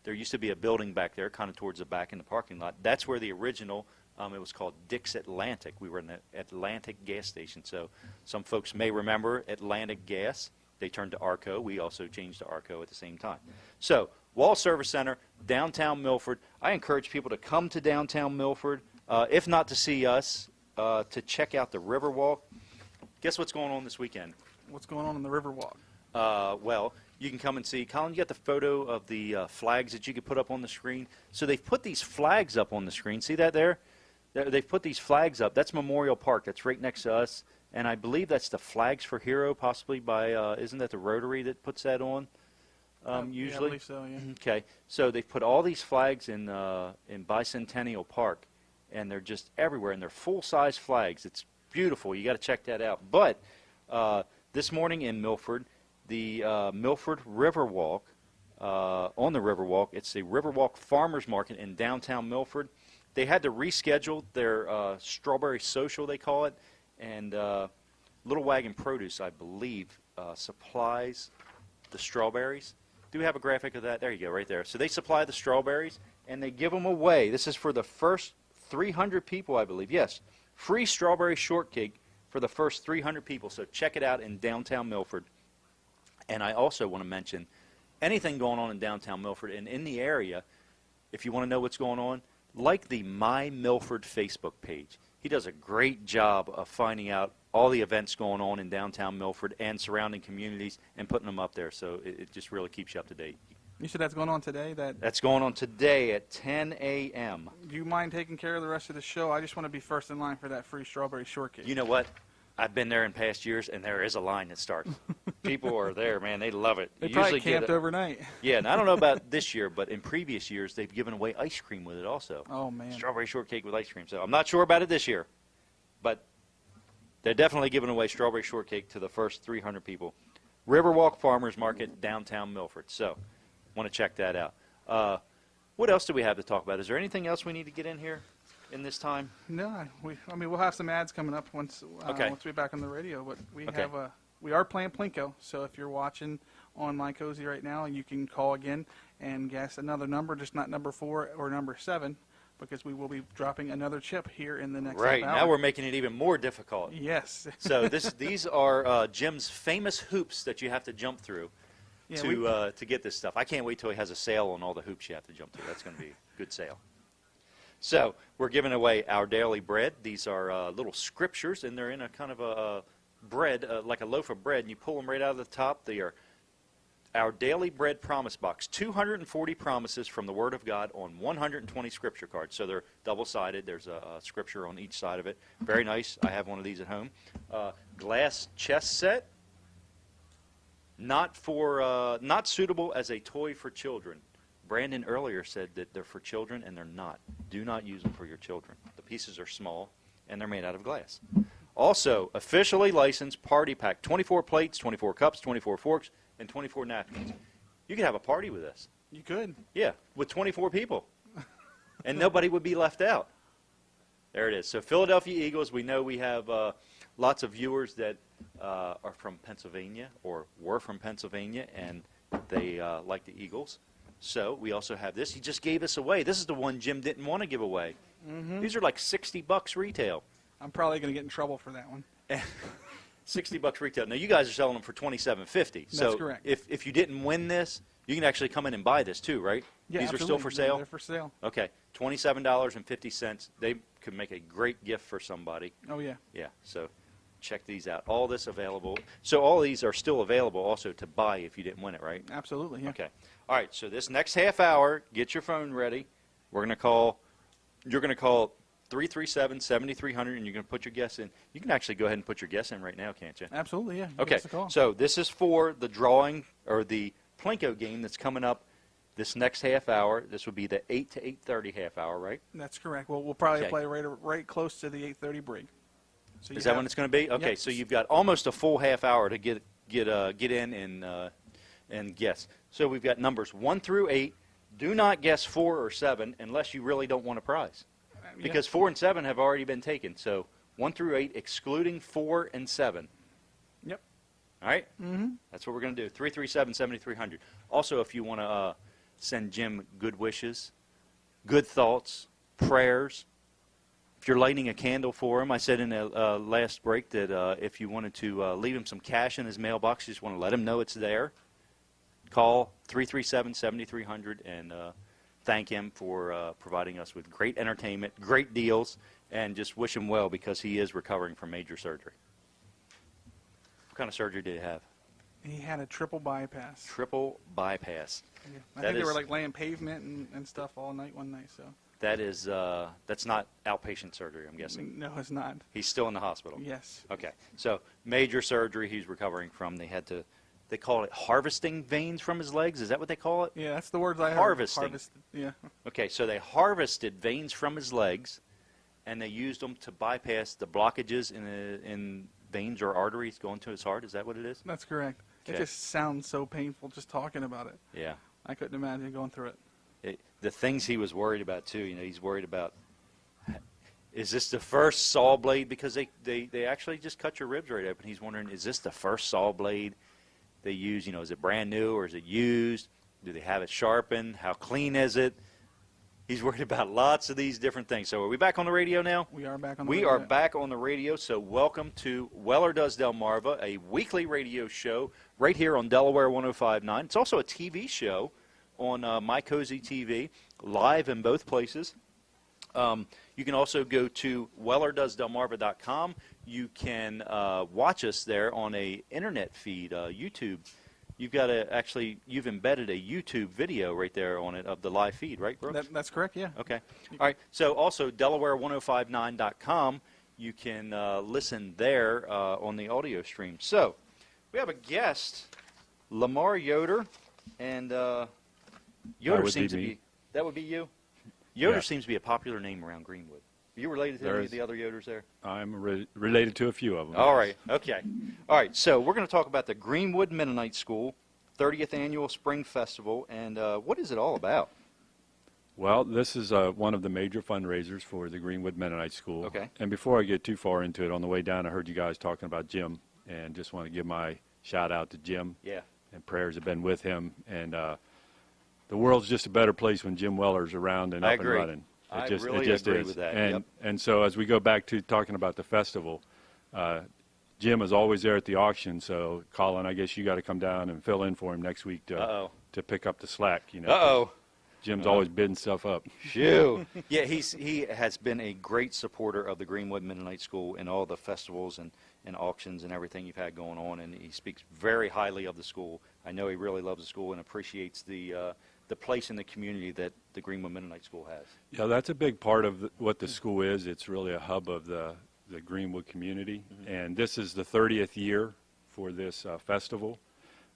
There used to be a building back there, kind of towards the back in the parking lot. That's where the original, it was called Dick's Atlantic. We were in the Atlantic gas station. So some folks may remember Atlantic Gas. They turned to Arco. We also changed to Arco at the same time. So Wall Service Center, downtown Milford. I encourage people to come to downtown Milford, if not to see us, to check out the Riverwalk. Guess what's going on this weekend? What's going on in the Riverwalk? Well, you can come and see. Colin, you got the photo of the flags that you could put up on the screen. So they've put these flags up on the screen. See that there? They've put these flags up. That's Memorial Park. That's right next to us. And I believe that's the Flags for Hero, possibly by, isn't that the Rotary that puts that on usually? Yeah, I believe so, yeah. Okay. So they've put all these flags in Bicentennial Park, and they're just everywhere, and they're full-size flags. It's beautiful. You got to check that out. But this morning in Milford, the Milford Riverwalk, on the Riverwalk, it's the Riverwalk Farmers Market in downtown Milford. They had to reschedule their Strawberry Social, they call it, and Little Wagon Produce, I believe, supplies the strawberries. Do we have a graphic of that? There you go, right there. So they supply the strawberries, and they give them away. This is for the first 300 people, I believe. Yes, free strawberry shortcake for the first 300 people. So check it out in downtown Milford. And I also want to mention anything going on in downtown Milford and in the area, if you want to know what's going on, like the My Milford Facebook page. He does a great job of finding out all the events going on in downtown Milford and surrounding communities and putting them up there. So it just really keeps you up to date. You said that's going on today? That's going on today at 10 a.m. Do you mind taking care of the rest of the show? I just want to be first in line for that free strawberry shortcake. You know what? I've been there in past years, and there is a line that starts. People are there, man. They love it. They You probably usually get camped overnight. Yeah, and I don't know about this year, but in previous years, they've given away ice cream with it also. Oh, man. Strawberry shortcake with ice cream. So I'm not sure about it this year, but they're definitely giving away strawberry shortcake to the first 300 people. Riverwalk Farmers Market, downtown Milford. So want to check that out. What else do we have to talk about? Is there anything else we need to get in here in this time? No, we'll have some ads coming up once Okay. once we're back on the radio. But Okay. we are playing Plinko. So if you're watching on My Cozy right now, you can call again and guess another number, just not number 4 or number 7, because we will be dropping another chip here in the next Right. half hour. Now we're making it even more difficult. Yes. So these are Jim's famous hoops that you have to jump through Yeah, to get this stuff. I can't wait till he has a sale on all the hoops you have to jump through. That's going to be a good sale. So we're giving away our daily bread. These are little scriptures, and they're in a kind of a bread, like a loaf of bread, and you pull them right out of the top. They are our daily bread promise box, 240 promises from the Word of God on 120 scripture cards. So they're double-sided. There's a scripture on each side of it. Very nice. I have one of these at home. Glass chess set, not suitable as a toy for children. Brandon earlier said that they're for children, and they're not. Do not use them for your children. The pieces are small, and they're made out of glass. Also, officially licensed party pack, 24 plates, 24 cups, 24 forks, and 24 napkins. You could have a party with this. You could. Yeah, with 24 people. And nobody would be left out. There it is. So Philadelphia Eagles, we know we have lots of viewers that are from Pennsylvania or were from Pennsylvania, and they like the Eagles. So we also have this. He just gave us away. This is the one Jim didn't want to give away. Mm-hmm. These are like $60 retail. I'm probably going to get in trouble for that one. $60 retail. Now you guys are selling them for $27.50. So That's correct. if you didn't win this, you can actually come in and buy this too, right? Yeah, These are absolutely. still for sale? They're for sale. Okay, $27.50. They could make a great gift for somebody. Oh, yeah. Yeah, so check these out. All this available. So all these are still available also to buy if you didn't win it, right? Absolutely, yeah. Okay. All right, so this next half hour, get your phone ready. You're going to call 337-7300, and you're going to put your guess in. You can actually go ahead and put your guess in right now, can't you? Absolutely, yeah. Give Okay, us a call. so this is for the drawing or the Plinko game that's coming up this next half hour. This would be the 8 to 8:30 half hour, right? That's correct. Well, we'll probably Okay. play right close to the 8:30 break. So Is that when it's going to be? Okay, Yep. so you've got almost a full half hour to get in and guess. So we've got numbers 1 through 8. Do not guess 4 or 7 unless you really don't want a prize, because 4 and 7 have already been taken. So 1 through 8, excluding 4 and 7. Yep. All right? Mm-hmm. That's what we're going to do. 337-7300. Also, if you want to send Jim good wishes, good thoughts, prayers, if you're lighting a candle for him, I said in the last break that if you wanted to leave him some cash in his mailbox, you just want to let him know it's there, call 337-7300 and thank him for providing us with great entertainment, great deals, and just wish him well because he is recovering from major surgery. What kind of surgery did he have? He had a triple bypass. Triple bypass. Yeah. I That think they were is- like laying pavement and stuff all night one night. So That is that's not outpatient surgery, I'm guessing. no, it's not. He's still in the hospital. Yes. Okay. So major surgery he's recovering from. They call it harvesting veins from his legs. Is that what they call it? Yeah, that's the words I heard. Harvesting. Harvested. Yeah. Okay, so they harvested veins from his legs, and they used them to bypass the blockages in veins or arteries going to his heart. Is that what it is? That's correct. Okay. It just sounds so painful just talking about it. Yeah. I couldn't imagine going through it. The things he was worried about, too, he's worried about, is this the first saw blade? Because they actually just cut your ribs right open. He's wondering, is this the first saw blade they use? Is it brand new or is it used? Do they have it sharpened? How clean is it? He's worried about lots of these different things. So are we back on the radio now? We are back on the We radio. are back on the radio, so welcome to Weller Does Delmarva, a weekly radio show right here on Delaware 105.9. It's also a TV show on My Cozy TV, live in both places. You can also go to wellerdoesdelmarva.com. You can watch us there on a internet feed, YouTube. You've embedded a YouTube video right there on it of the live feed, right, Brooks? That's correct, yeah. Okay. All right. So also Delaware1059.com. You can listen there on the audio stream. So we have a guest, Lamar Yoder, and Yoder would seems be to me. be. That would be you. Yoder Yeah. seems to be a popular name around Greenwood. Are you related to There any of is. the other Yoders there? I'm related to a few of them. All right. Okay. All right. So we're going to talk about the Greenwood Mennonite School 30th Annual Spring Festival, and what is it all about? Well, this is one of the major fundraisers for the Greenwood Mennonite School. Okay. And before I get too far into it, on the way down, I heard you guys talking about Jim, and just want to give my shout out to Jim. Yeah. And prayers have been with him, and the world's just a better place when Jim Weller's around and I up agree. and running. I It just, really it just agree is. with that. And Yep. and so as we go back to talking about the festival, Jim is always there at the auction. So Colin, I guess you got to come down and fill in for him next week Uh-oh. to pick up the slack. 'Cause Uh-oh. Jim's always bidding stuff up. Phew. Yeah, he has been a great supporter of the Greenwood Mennonite School in all the festivals and auctions and everything you've had going on, and he speaks very highly of the school. I know he really loves the school and appreciates the place in the community that the Greenwood Mennonite School has. Yeah, that's a big part of what the school is. It's really a hub of the Greenwood community. And this is the 30th year for this festival.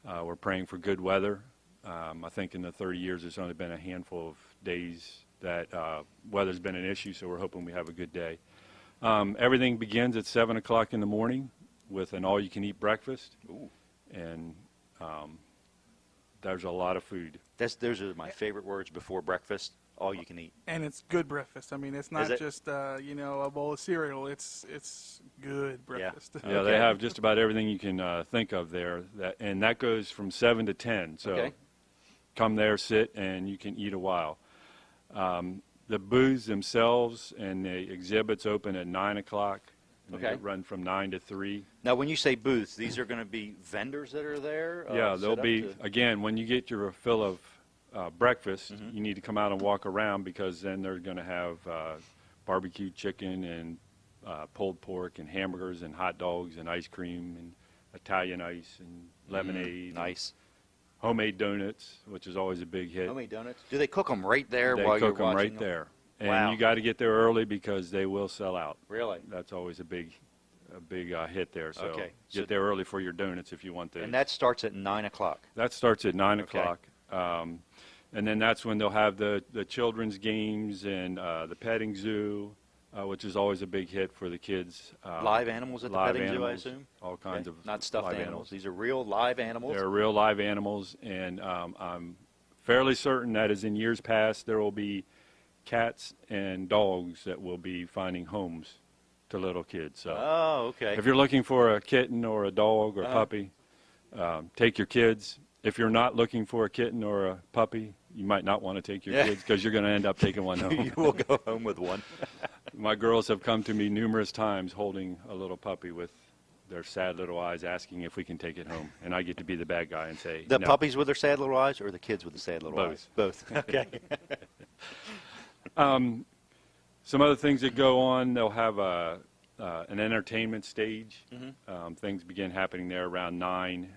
We're praying for good weather. I think in the 30 years, there's only been a handful of days that weather's been an issue, so we're hoping we have a good day. Everything begins at 7 o'clock in the morning with an all-you-can-eat breakfast. Ooh. And there's a lot of food. Those are my favorite words before breakfast. All you can eat. And it's good breakfast. I mean, it's not it? just a bowl of cereal. It's good breakfast. Yeah, Okay. they have just about everything you can think of there, and that goes from 7 to 10. So Okay. come there, sit, and you can eat a while. The booths themselves and the exhibits open at 9 o'clock. And Okay. They run from 9 to 3. Now, when you say booths, these are going to be vendors that are there? Yeah, set they'll up be, to- again, when you get your fill of breakfast, Mhm. you need to come out and walk around, because then they're going to have barbecued chicken and pulled pork and hamburgers and hot dogs and ice cream and Italian ice and lemonade. and Nice. homemade donuts, which is always a big hit. Homemade donuts. Do they cook them right there They while you're cook them watching right them? there. And Wow. you got to get there early, because they will sell out. Really? That's always a big hit there. So Okay. get So- there early for your donuts if you want those. And that starts at 9 o'clock. That starts at 9 Okay. o'clock. And then that's when they'll have the children's games and the petting zoo, which is always a big hit for the kids. Live animals at the live petting zoo, I animals, assume? all kinds Okay. of Not stuffed live animals. These are real live animals. They're real live animals, and I'm fairly certain that, as in years past, there will be cats and dogs that will be finding homes to little kids. So Oh, okay. if you're looking for a kitten or a dog or Uh-huh. puppy, take your kids. If you're not looking for a kitten or a puppy, you might not want to take your Yeah. kids, because you're going to end up taking one home. You will go home with one. My girls have come to me numerous times holding a little puppy with their sad little eyes, asking if we can take it home, and I get to be the bad guy and say The no. puppies with their sad little eyes, or the kids with the sad little Both. eyes? Both. Okay. Some other things that go on, they'll have an entertainment stage. Mhm. Things begin happening there around 9.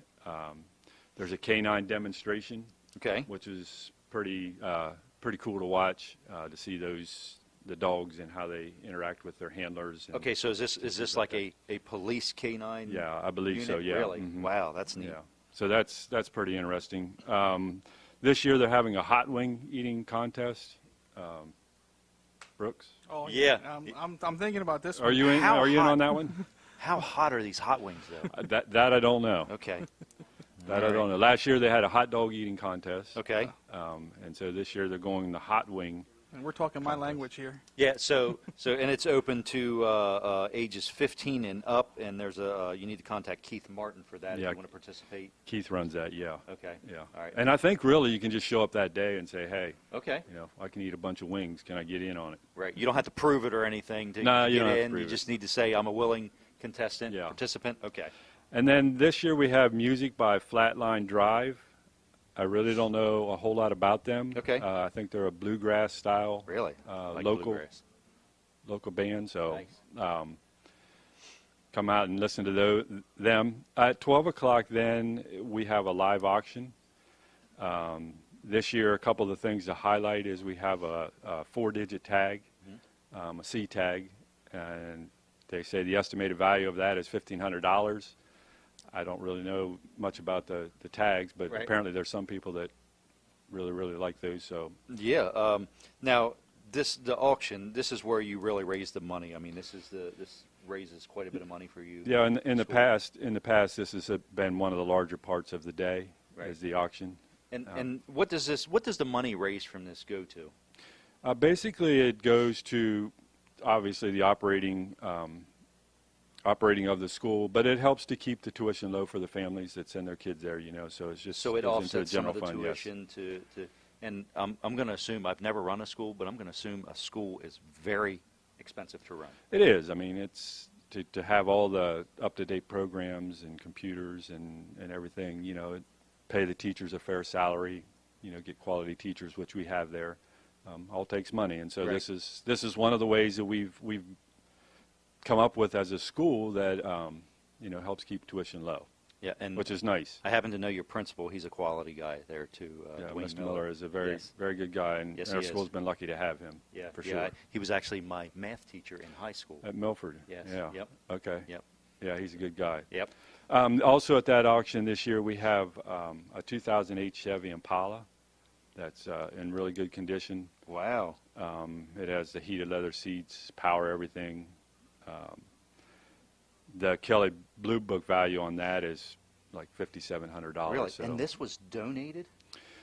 There's a canine demonstration, Okay. which is pretty cool to watch, to see the dogs and how they interact with their handlers. And, Okay, so is this like a police canine? Yeah, I believe unit? so. Yeah. Really? Mhm. Wow, that's neat. Yeah. So that's pretty interesting. This year they're having a hot wing eating contest. Brooks, Oh Yeah. I'm thinking about this. are you in? How Are you in hot? on that one? How hot are these hot wings, though? That I don't know. Okay. That All I don't right. know. Last year they had a hot dog eating contest. Okay. And so this year they're going the hot wing. And we're talking my language here. Yeah. So and it's open to ages 15 and up, and there's you need to contact Keith Martin for that Yeah. if you want to participate. Keith runs that. Yeah. Okay. Yeah. All right. And I think really you can just show up that day and say, hey, Okay. I can eat a bunch of wings. Can I get in on it? Right. You don't have to prove it or anything to No, you get don't have to in. prove You it. just need to say I'm a willing contestant, Yeah. participant. Okay. And then this year we have music by Flatline Drive. I really don't know a whole lot about them. Okay. I think they're a bluegrass style Really? Like local bluegrass. local band. So Nice. come out and listen to them. At 12 o'clock then we have a live auction. This year a couple of the things to highlight is we have a 4-digit tag, a C tag, and they say the estimated value of that is $1,500. I don't really know much about the tags, but Right. apparently there's some people that really, really like those. So Yeah. Now, the auction. This is where you really raise the money. I mean, this raises quite a bit of money for you. yeah, in the School. past, this has been one of the larger parts of the day, Right. is the auction. And what does the money raised from this go to? Basically, it goes to obviously the operating of the school, but it helps to keep the tuition low for the families that send their kids there. So it's just So it goes into offsets some of the general fund, yes. tuition to and I'm going to assume, I've never run a school, but I'm going to assume a school is very expensive to run. It is. I mean, it's to have all the up-to-date programs and computers and everything, pay the teachers a fair salary, get quality teachers, which we have there, all takes money. And so Right. this is one of the ways that we've come up with as a school that, helps keep tuition low, Yeah, and which is nice. I happen to know your principal. He's a quality guy there too. Yeah, Dwayne Mr. Miller is a very, Yes. very good guy, and Yes, our he is. school's been lucky to have him, Yeah, for yeah, sure. he was actually my math teacher in high school. At Milford. Yes. Yeah. Yep. Okay. Yep. Yeah, he's a good guy. Yep. Also at that auction this year, we have a 2008 Chevy Impala that's in really good condition. Wow. It has the heated leather seats, power everything. The Kelly Blue Book value on that is like $5,700. Really? So And this was donated?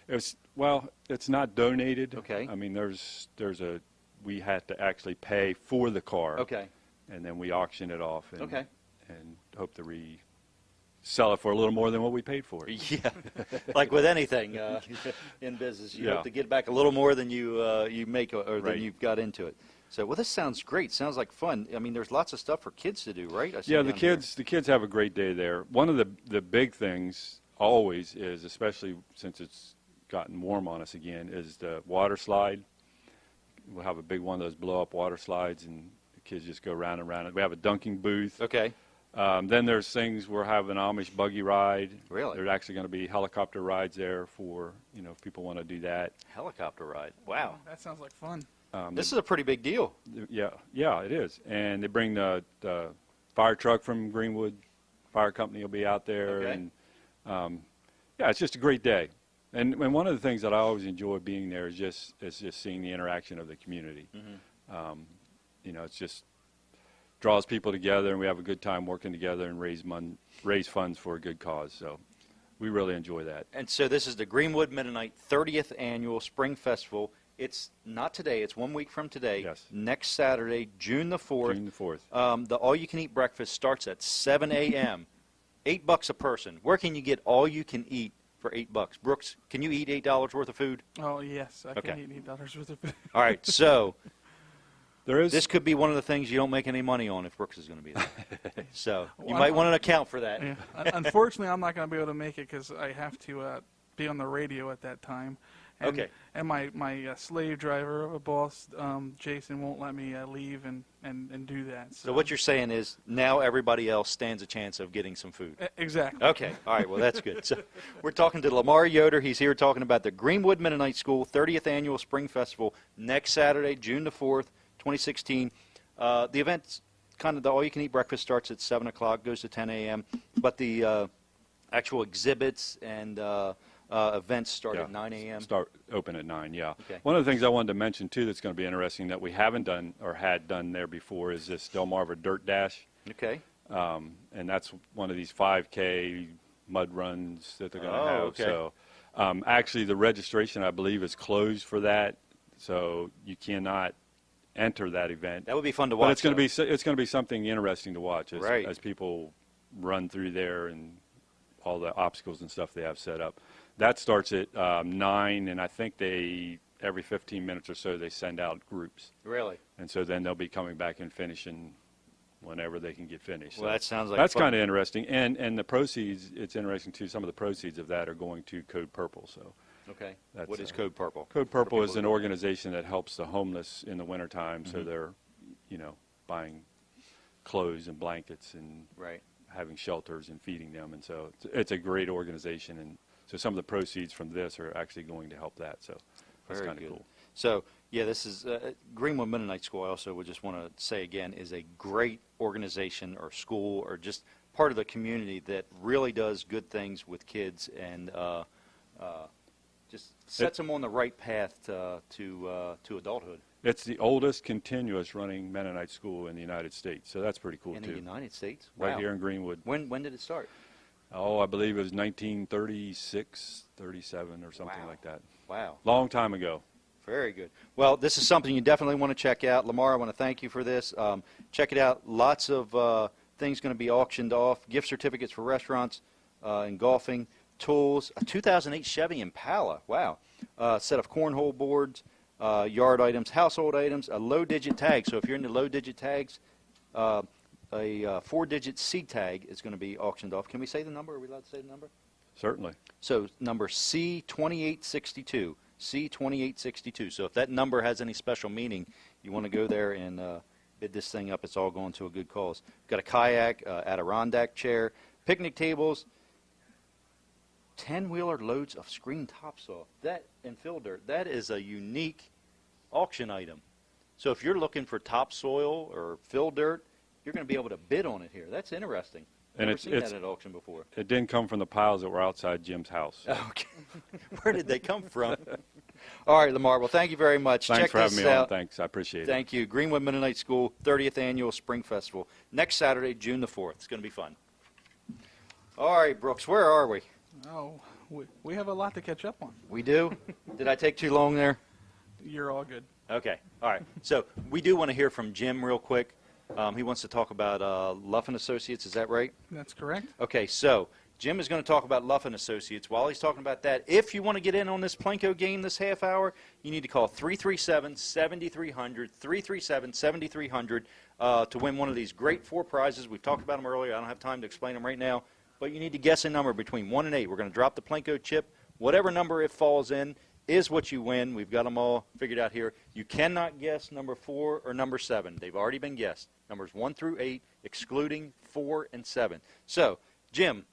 It's not donated. Okay. I mean, we had to actually pay for the car. Okay. And then we auction it off. And, Okay. And hope to sell it for a little more than what we paid for it. Yeah, like with anything in business, you Yeah. hope to get back a little more than you make or than Right. you've got into it. So, well, this sounds great. Sounds like fun. I mean, there's lots of stuff for kids to do, right? I see Yeah, down here. the kids have a great day there. One of the big things always is, especially since it's gotten warm on us again, is the water slide. We'll have a big one of those blow-up water slides, and the kids just go round and round it. We have a dunking booth. Okay. Then there's things, we're having an Amish buggy ride. Really? There's actually going to be helicopter rides there for, if people want to do that. Helicopter ride. Wow. That sounds like fun. This is a pretty big deal. Yeah, it is. And they bring the fire truck from Greenwood Fire Company will be out there. Okay. And yeah, it's just a great day. And one of the things that I always enjoy being there is just seeing the interaction of the community. Mm-hmm. It's just draws people together, and we have a good time working together and raise funds for a good cause. So we really enjoy that. And so this is the Greenwood Mennonite 30th Annual Spring Festival. It's not today. It's 1 week from today. Yes. Next Saturday, June the 4th. June the 4th. The all-you-can-eat breakfast starts at 7 a.m. $8 a person. Where can you get all-you-can-eat for $8? Brooks, can you eat $8 worth of food? Oh, yes. I Okay. can eat $8 worth of food. All right, so This this could be one of the things you don't make any money on if Brooks is going to be there. So you Well, might want to account for that. Yeah. Unfortunately, I'm not going to be able to make it because I have to be on the radio at that time. And, Okay. And my slave driver, boss, Jason, won't let me leave and do that. So what you're saying is now everybody else stands a chance of getting some food. Exactly. Okay. All right. Well, that's good. So we're talking to Lamar Yoder. He's here talking about the Greenwood Mennonite School 30th Annual Spring Festival next Saturday, June the 4th, 2016. The event's kind of the all-you-can-eat breakfast starts at 7 o'clock, goes to 10 a.m., but the actual exhibits and events start at 9 a.m. Start open at 9, yeah. Okay. One of the things I wanted to mention, too, that's going to be interesting that we haven't done or had done there before is this Delmarva Dirt Dash. Okay. And that's one of these 5K mud runs that they're going to Oh, have. okay. So actually the registration, I believe, is closed for that, so you cannot enter that event. That would be fun to watch. But it's going to be something interesting to watch Right. as people run through there and all the obstacles and stuff they have set up. That starts at 9, and I think every 15 minutes or so they send out groups. Really? And so then they'll be coming back and finishing whenever they can get finished. Well, So that sounds like that's fun. kind of interesting. And the proceeds, it's interesting too, some of the proceeds of that are going to Code Purple. So Okay. That's, What is Code Purple? Code For Purple people is who an don't know. organization that helps the homeless in the wintertime, so they're, buying clothes and blankets and Right. having shelters and feeding them. And so it's a great organization. And so some of the proceeds from this are actually going to help that. So that's Very kind of good. cool. So, yeah, this is Greenwood Mennonite School. I also would just want to say again is a great organization or school or just part of the community that really does good things with kids and just sets them on the right path to adulthood. It's the oldest continuous running Mennonite school in the United States. So that's pretty cool, In too. the United States? Right Wow. here in Greenwood. When did it start? Oh, I believe it was 1936, 37 or something Wow. like that. Wow. Long time ago. Very good. Well, this is something you definitely want to check out. Lamar, I want to thank you for this. Check it out. Lots of things going to be auctioned off. Gift certificates for restaurants and golfing. Tools. A 2008 Chevy Impala. Wow. Set of cornhole boards. Yard items. Household items. A low-digit tag. So if you're into low-digit tags, a 4-digit C tag is going to be auctioned off. Can we say the number? Are we allowed to say the number? Certainly. So number C2862. C2862. So if that number has any special meaning, you want to go there and bid this thing up. It's all going to a good cause. We've got a kayak, Adirondack chair, picnic tables, 10-wheeler loads of screen topsoil. That and fill dirt. That is a unique auction item. So if you're looking for topsoil or fill dirt, you're going to be able to bid on it here. That's interesting. And Never it's- seen it's- that at auction before. It didn't come from the piles that were outside Jim's house. Okay. Where did they come from? All right, Lamar. Well, thank you very much. Thanks Check for having this me on. out. Thanks. I appreciate it. Thank you. Greenwood Mennonite School 30th Annual Spring Festival. Next Saturday, June the 4th. It's going to be fun. All right, Brooks, where are we? Oh, We have a lot to catch up on. We do? Did I take too long there? You're all good. Okay. All right. So we do want to hear from Jim real quick. He wants to talk about Luff and Associates. Is that right? That's correct. Okay. So Jim is going to talk about Luff and Associates. While he's talking about that, if you want to get in on this Plinko game this half hour, you need to call 337-7300, 337-7300 to win one of these great 4 prizes. We've talked about them earlier. I don't have time to explain them right now. But you need to guess a number between 1 and 8. We're going to drop the Plinko chip. Whatever number it falls in is what you win. We've got them all figured out here. You cannot guess number 4 or number 7. They've already been guessed. Numbers 1 through 8, excluding 4 and 7. So, Jim.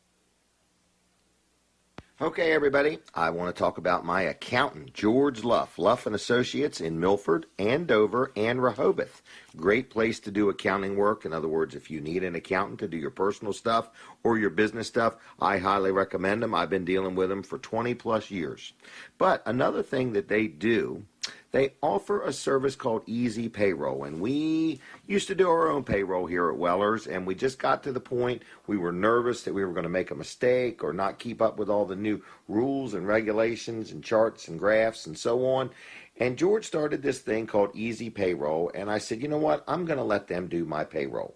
Okay, everybody, I want to talk about my accountant, George Luff, Luff & Associates in Milford and Dover and Rehoboth. Great place to do accounting work. In other words, if you need an accountant to do your personal stuff or your business stuff, I highly recommend them. I've been dealing with them for 20-plus years. But another thing that they do, they offer a service called Easy Payroll, and we used to do our own payroll here at Weller's, and we just got to the point we were nervous that we were going to make a mistake or not keep up with all the new rules and regulations and charts and graphs and so on. And George started this thing called Easy Payroll, and I said, you know what, I'm going to let them do my payroll.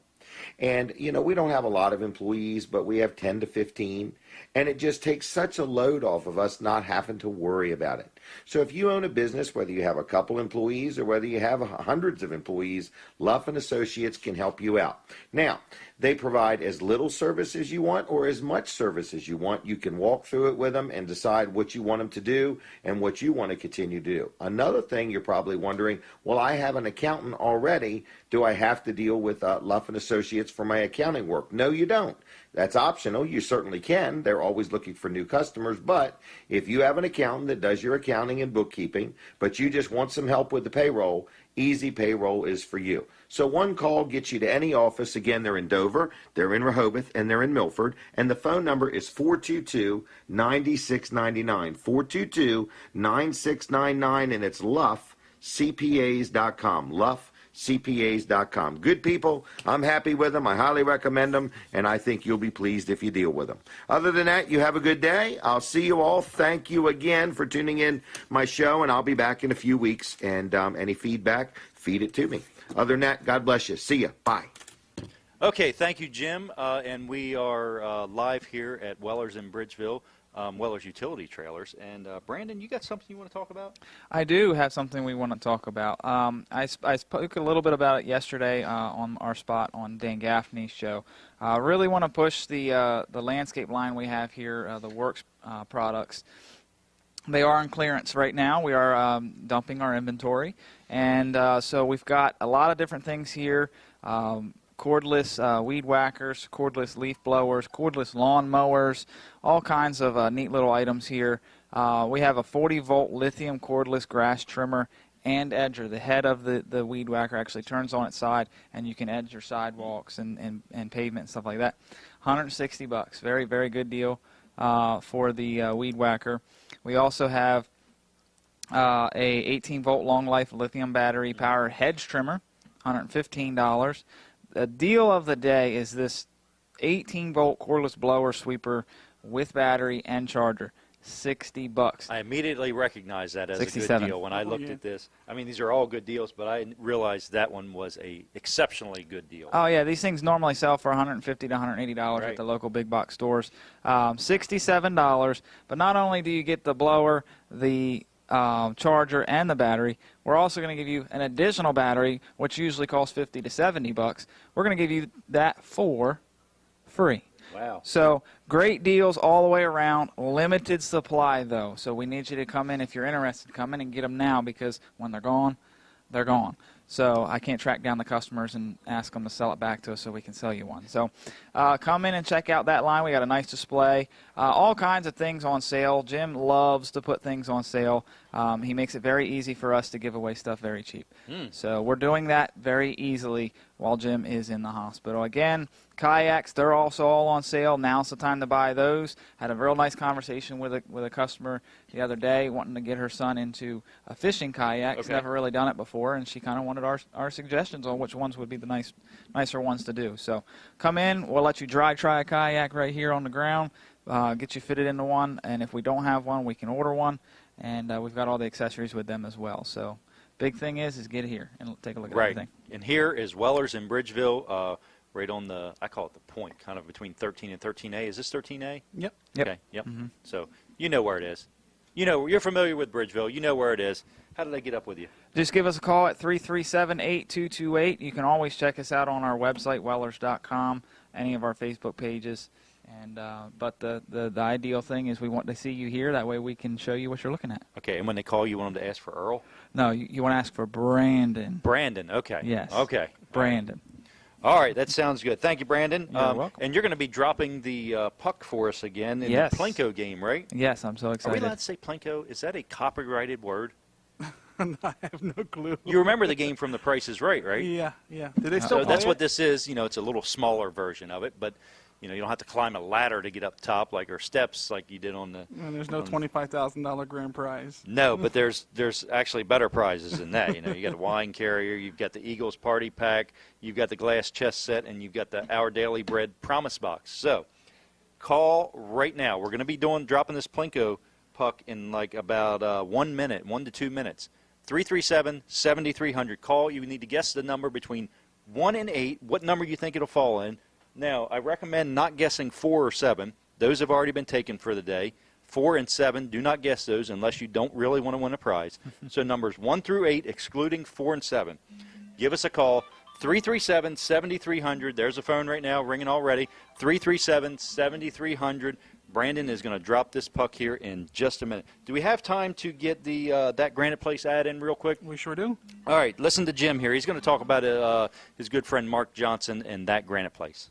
And, you know, we don't have a lot of employees, but we have 10 to 15, and it just takes such a load off of us not having to worry about it. So if you own a business, whether you have a couple employees or whether you have hundreds of employees, Luff & Associates can help you out. Now, they provide as little service as you want or as much service as you want. You can walk through it with them and decide what you want them to do and what you want to continue to do. Another thing you're probably wondering, well, I have an accountant already. Do I have to deal with Luff & Associates for my accounting work? No, you don't. That's optional. You certainly can. They're always looking for new customers. But if you have an accountant that does your accounting and bookkeeping, but you just want some help with the payroll, Easy Payroll is for you. So one call gets you to any office. Again, they're in Dover, they're in Rehoboth, and they're in Milford. And the phone number is 422-9699. 422-9699, and it's luffcpas.com. luffcpas.com. Good people. I'm happy with them. I highly recommend them, and I think you'll be pleased if you deal with them. Other than that, you have a good day. I'll see you all. Thank you again for tuning in my show, and I'll be back in a few weeks. And any feedback, feed it to me. Other than that, God bless you. See ya. Bye. Okay, thank you, Jim. And we are live here at Weller's in Bridgeville. Weller's Utility Trailers. And Brandon, you got something you want to talk about? I do have something we want to talk about. I spoke a little bit about it yesterday on our spot on Dan Gaffney's show. I really want to push the landscape line we have here, the Works products. They are on clearance right now. We are dumping our inventory. And so we've got a lot of different things here. Cordless weed whackers, cordless leaf blowers, cordless lawn mowers, all kinds of neat little items here. We have a 40-volt lithium cordless grass trimmer and edger. The head of the weed whacker actually turns on its side, and you can edge your sidewalks and pavement and stuff like that. $160. Very, very good deal for the weed whacker. We also have a 18-volt long-life lithium battery powered hedge trimmer, $115. The deal of the day is this 18-volt cordless blower sweeper with battery and charger, $60. I immediately recognized that as a good 67. deal when I looked at this. I mean, these are all good deals, but I realized that one was a exceptionally good deal. Oh, yeah, these things normally sell for $150 to $180 Right. at the local big box stores. $67, but not only do you get the blower, the charger, and the battery, we're also going to give you an additional battery, which usually costs $50 to $70. We're going to give you that for free. Wow. So great deals all the way around. Limited supply, though. So we need you to come in if you're interested. Come in and get them now, because when they're gone, they're gone. So I can't track down the customers and ask them to sell it back to us so we can sell you one. So come in and check out that line. We got a nice display. All kinds of things on sale. Jim loves to put things on sale. He makes it very easy for us to give away stuff very cheap. So we're doing that very easily while Jim is in the hospital. Again, kayaks, they're also all on sale. Now's the time to buy those. Had a real nice conversation with a customer the other day wanting to get her son into a fishing kayak. He's never really done it before, and she kind of wanted our suggestions on which ones would be the nicer ones to do. So come in. We'll let you try a kayak right here on the ground, get you fitted into one, and if we don't have one, we can order one, and we've got all the accessories with them as well. So big thing is get here and take a look at everything. And here is Weller's in Bridgeville, right on the, I call it the point, kind of between 13 and 13A. Is this 13A? Yep. Okay, yep. So you know where it is. You know, you're familiar with Bridgeville. You know where it is. How did I get up with you? Just give us a call at 337-8228. You can always check us out on our website, wellers.com, any of our Facebook pages. And but the ideal thing is we want to see you here. That way we can show you what you're looking at. Okay, and when they call, you want them to ask for Earl? No, you want to ask for Brandon. Brandon, okay. Yes. Okay. Brandon. All right, that sounds good. Thank you, Brandon. You're welcome. And you're going to be dropping the puck for us again in Yes. the Plinko game, right? Yes, I'm so Are we excited. allowed to say Plinko? Is that a copyrighted word? I have no clue. You remember the game from The Price is Right, right? Yeah. Do they still So play that's what it? this is. You know, it's a little smaller version of it, but you know, you don't have to climb a ladder to get up top or steps like you did on the. And there's no $25,000 grand prize. No, but there's actually better prizes than that. You know, you got a wine carrier, you've got the Eagles party pack, you've got the glass chess set, and you've got the Our Daily Bread promise box. So, call right now. We're going to be dropping this Plinko puck in like about 1 minute, 1 to 2 minutes. 337-7300. Call. You need to guess the number between 1 and 8. What number you think it'll fall in? Now, I recommend not guessing 4 or 7. Those have already been taken for the day. 4 and 7, do not guess those unless you don't really want to win a prize. So numbers 1 through 8, excluding 4 and 7. Give us a call, 337-7300. There's a phone right now ringing already, 337-7300. Brandon is going to drop this puck here in just a minute. Do we have time to get the that Granite Place ad in real quick? We sure do. All right, listen to Jim here. He's going to talk about his good friend Mark Johnson and that Granite Place.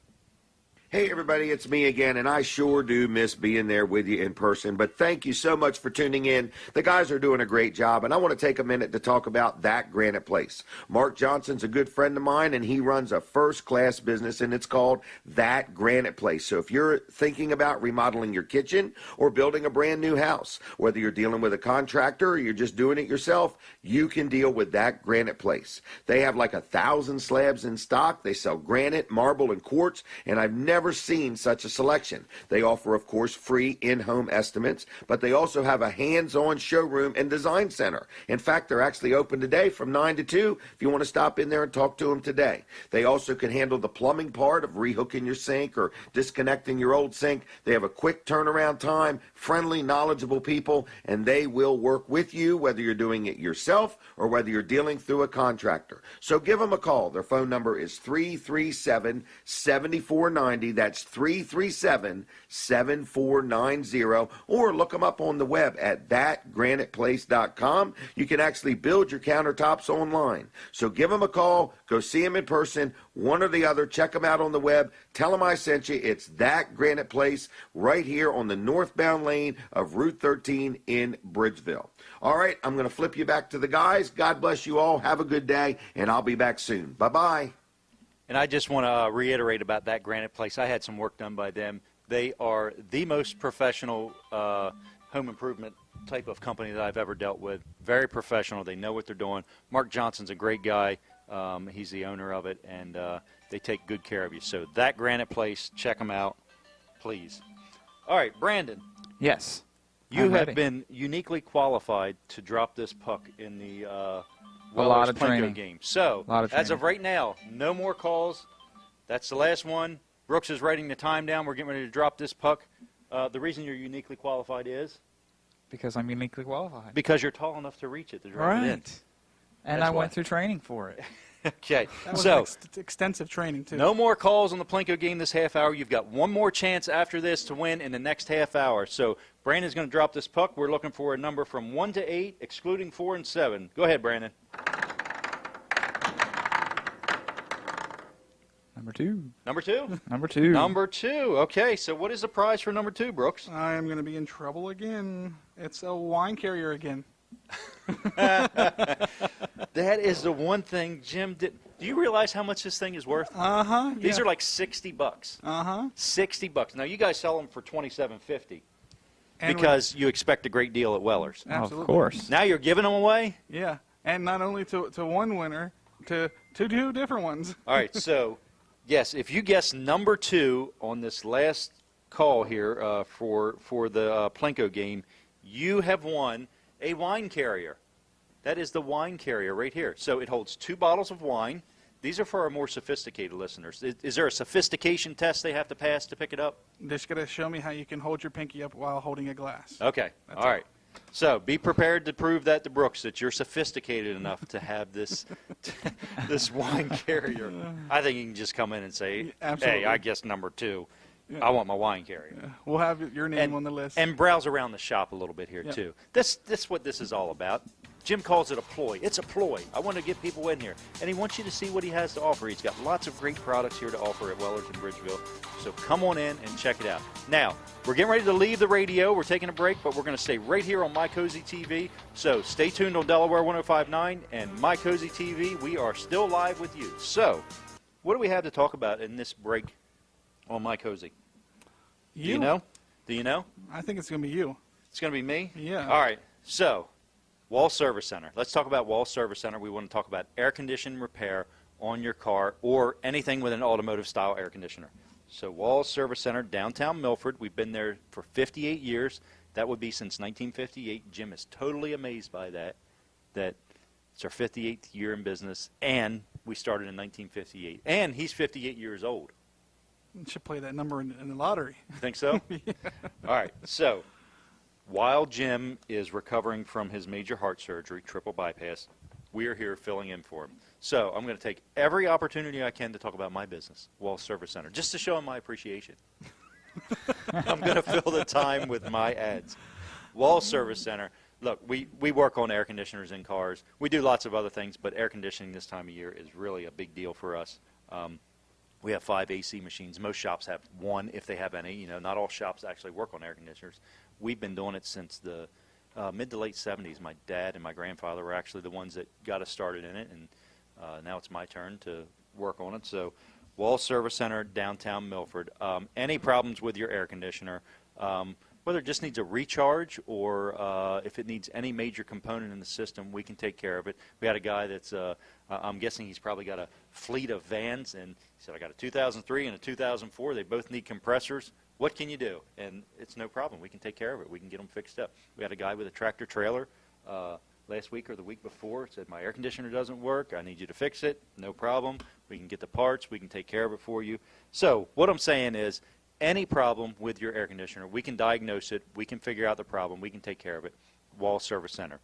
Hey everybody, it's me again, and I sure do miss being there with you in person, but thank you so much for tuning in. The guys are doing a great job, and I want to take a minute to talk about that Granite Place. Mark Johnson's a good friend of mine, and he runs a first-class business, and it's called That Granite Place. So if you're thinking about remodeling your kitchen or building a brand new house, whether you're dealing with a contractor or you're just doing it yourself, you can deal with That Granite Place. They have like 1,000 slabs in stock. They sell granite, marble, and quartz, and I've never seen such a selection. They offer, of course, free in-home estimates, but they also have a hands-on showroom and design center. In fact, they're actually open today from 9 to 2 if you want to stop in there and talk to them today. They also can handle the plumbing part of rehooking your sink or disconnecting your old sink. They have a quick turnaround time, friendly, knowledgeable people, and they will work with you whether you're doing it yourself or whether you're dealing through a contractor. So give them a call. Their phone number is 337-7490. That's 337-7490. Or look them up on the web at thatgraniteplace.com. You can actually build your countertops online. So give them a call. Go see them in person. One or the other. Check them out on the web. Tell them I sent you. It's That Granite Place right here on the northbound lane of Route 13 in Bridgeville. All right, I'm going to flip you back to the guys. God bless you all. Have a good day, and I'll be back soon. Bye-bye. And I just want to reiterate about that Granite Place. I had some work done by them. They are the most professional home improvement type of company that I've ever dealt with. Very professional. They know what they're doing. Mark Johnson's a great guy. He's the owner of it, and they take good care of you. So that Granite Place, check them out, please. All right, Brandon. Yes. You I'm have ready. been uniquely qualified to drop this puck in the lot Wellers of Plinko training. game. So, A lot of as training. of right now, no more calls. That's the last one. Brooks is writing the time down. We're getting ready to drop this puck. The reason you're uniquely qualified is? Because I'm uniquely qualified. Because you're tall enough to reach it, to drop it in. Right. And That's I why. went through training for it. Okay, That was so extensive training, too. no more calls on the Plinko game this half hour. You've got one more chance after this to win in the next half hour. So Brandon's going to drop this puck. We're looking for a number from 1 to 8, excluding 4 and 7. Go ahead, Brandon. Number 2. Number 2? Number 2. Number 2. Okay, so what is the prize for number 2, Brooks? I am going to be in trouble again. It's a wine carrier again. That is the one thing Jim did. Do you realize how much this thing is worth? Uh-huh. These are like $60. Uh-huh. $60. Now you guys sell them for $27.50 And because you expect a great deal at Weller's. Absolutely. Of course. Now you're giving them away? Yeah. And not only to one winner, to two different ones. All right, so, yes, if you guess number 2 on this last call here for the Plinko game, you have won a wine carrier. That is the wine carrier right here. So it holds 2 bottles of wine. These are for our more sophisticated listeners. Is there a sophistication test they have to pass to pick it up? Just got to show me how you can hold your pinky up while holding a glass. Okay, That's all right. So be prepared to prove that to Brooks that you're sophisticated enough to have this this wine carrier. I think you can just come in and say, Absolutely. hey, I guess number 2. Yeah. I want my wine carrier. We'll have your name on the list. And browse around the shop a little bit here, Yeah. too. This what this is all about. Jim calls it a ploy. It's a ploy. I want to get people in here. And he wants you to see what he has to offer. He's got lots of great products here to offer at Weller's in Bridgeville. So come on in and check it out. Now, we're getting ready to leave the radio. We're taking a break, but we're going to stay right here on My Cozy TV. So stay tuned on Delaware 105.9 and My Cozy TV. We are still live with you. So what do we have to talk about in this break on My Cozy? Do you know? Do you know? I think it's going to be you. It's going to be me? Yeah. All right. So, Wall Service Center. Let's talk about Wall Service Center. We want to talk about air conditioning repair on your car or anything with an automotive style air conditioner. So, Wall Service Center, downtown Milford. We've been there for 58 years. That would be since 1958. Jim is totally amazed by that it's our 58th year in business, and we started in 1958. And he's 58 years old. You should play that number in the lottery. Think so? Yeah. All right. So, while Jim is recovering from his major heart surgery, triple bypass, we are here filling in for him. So, I'm going to take every opportunity I can to talk about my business, Wall Service Center, just to show him my appreciation. I'm going to fill the time with my ads. Wall Service Center. Look, we work on air conditioners in cars. We do lots of other things, but air conditioning this time of year is really a big deal for us. We have 5 AC machines. Most shops have 1 if they have any. You know, not all shops actually work on air conditioners. We've been doing it since the mid to late 70s. My dad and my grandfather were actually the ones that got us started in it, and now it's my turn to work on it. So, Wall Service Center, downtown Milford. Any problems with your air conditioner, whether it just needs a recharge or if it needs any major component in the system, we can take care of it. We had a guy that's, I'm guessing he's probably got a fleet of vans, and he said, I got a 2003 and a 2004. They both need compressors. What can you do? And it's no problem. We can take care of it. We can get them fixed up. We had a guy with a tractor trailer last week or the week before. Said, my air conditioner doesn't work. I need you to fix it. No problem. We can get the parts. We can take care of it for you. So what I'm saying is, any problem with your air conditioner, we can diagnose it, we can figure out the problem, we can take care of it. Wall Service Center.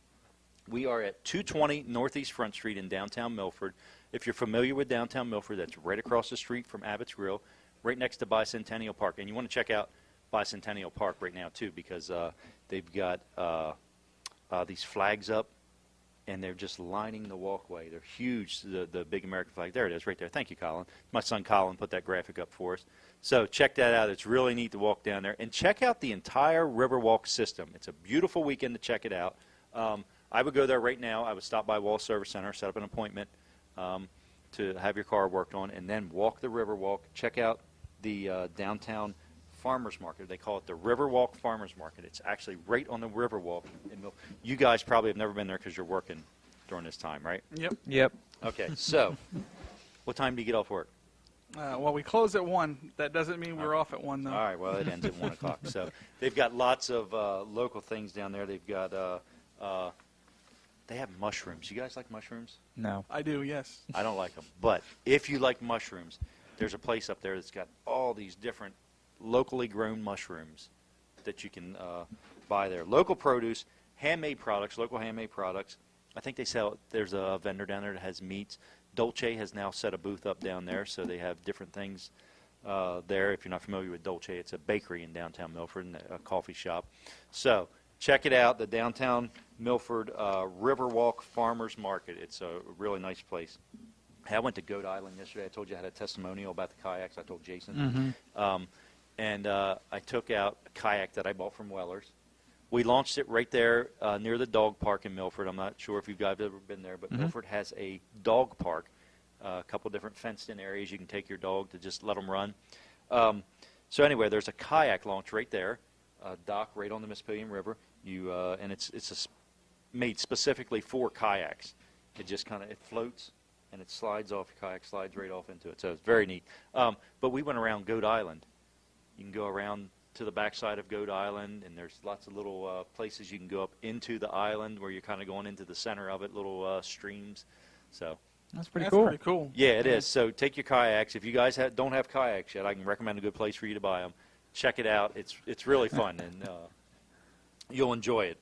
We are at 220 Northeast Front Street in downtown Milford. If you're familiar with downtown Milford, that's right across the street from Abbott's Grill, right next to Bicentennial Park. And you want to check out Bicentennial Park right now, too, because they've got these flags up, and they're just lining the walkway. They're huge, the big American flag. There it is, right there. Thank you, Colin. My son Colin put that graphic up for us. So check that out. It's really neat to walk down there. And check out the entire Riverwalk system. It's a beautiful weekend to check it out. I would go there right now. I would stop by Wall Service Center, set up an appointment to have your car worked on, and then walk the Riverwalk. Check out the downtown Farmers Market. They call it the Riverwalk Farmers Market. It's actually right on the Riverwalk. You guys probably have never been there because you're working during this time, right? Yep. Yep. Okay, so what time do you get off work? Well, we close at 1. That doesn't mean we're off at 1, though. All right, well, it ends at 1 o'clock. So they've got lots of local things down there. They've got, they have mushrooms. You guys like mushrooms? No. I do, yes. I don't like them. But if you like mushrooms, there's a place up there that's got all these different locally grown mushrooms that you can buy there. Local produce, handmade products, local handmade products. I think they sell, there's a vendor down there that has meats. Dolce has now set a booth up down there, so they have different things there. If you're not familiar with Dolce, it's a bakery in downtown Milford and a coffee shop. So check it out, the downtown Milford Riverwalk Farmers Market. It's a really nice place. Hey, I went to Goat Island yesterday. I told you I had a testimonial about the kayaks. I told Jason. And I took out a kayak that I bought from Weller's. We launched it right there near the dog park in Milford. I'm not sure if you guys have ever been there, but Milford has a dog park a couple different fenced-in areas you can take your dog to just let them run. So anyway, there's a kayak launch right there, a dock right on the Mississippi River. And it's made specifically for kayaks. It just it floats and it slides off. Your kayak slides right off into it. So it's very neat. But we went around Goat Island. You can go around to the backside of Goat Island, and there's lots of little places you can go up into the island where you're kind of going into the center of it, little streams. So That's pretty That's cool. pretty cool. yeah, it is. So take your kayaks. If you guys don't have kayaks yet, I can recommend a good place for you to buy them. Check it out. It's really fun, and you'll enjoy it.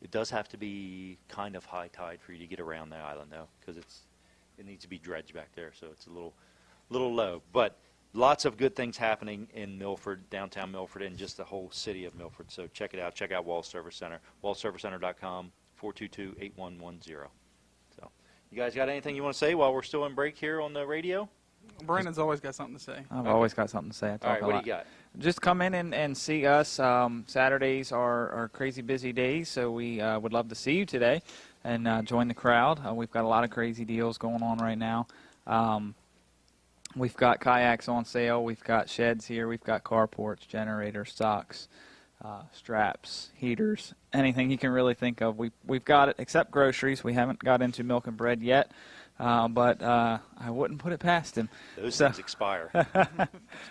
It does have to be kind of high tide for you to get around the island, though, because it needs to be dredged back there, so it's a little low. But lots of good things happening in Milford, downtown Milford, and just the whole city of Milford. So check it out. Check out Wall Service Center, wallservicecenter.com, 422-8110. So you guys got anything you want to say while we're still in break here on the radio? Brandon's always got something to say. I've always got something to say. I talk All right, a what lot. do you got? Just come in and see us. Saturdays are crazy busy days, so we would love to see you today and join the crowd. We've got a lot of crazy deals going on right now. We've got kayaks on sale. We've got sheds here. We've got carports, generators, socks, straps, heaters, anything you can really think of. We've got it, except groceries. We haven't got into milk and bread yet, but I wouldn't put it past him. Those So- things expire. Stay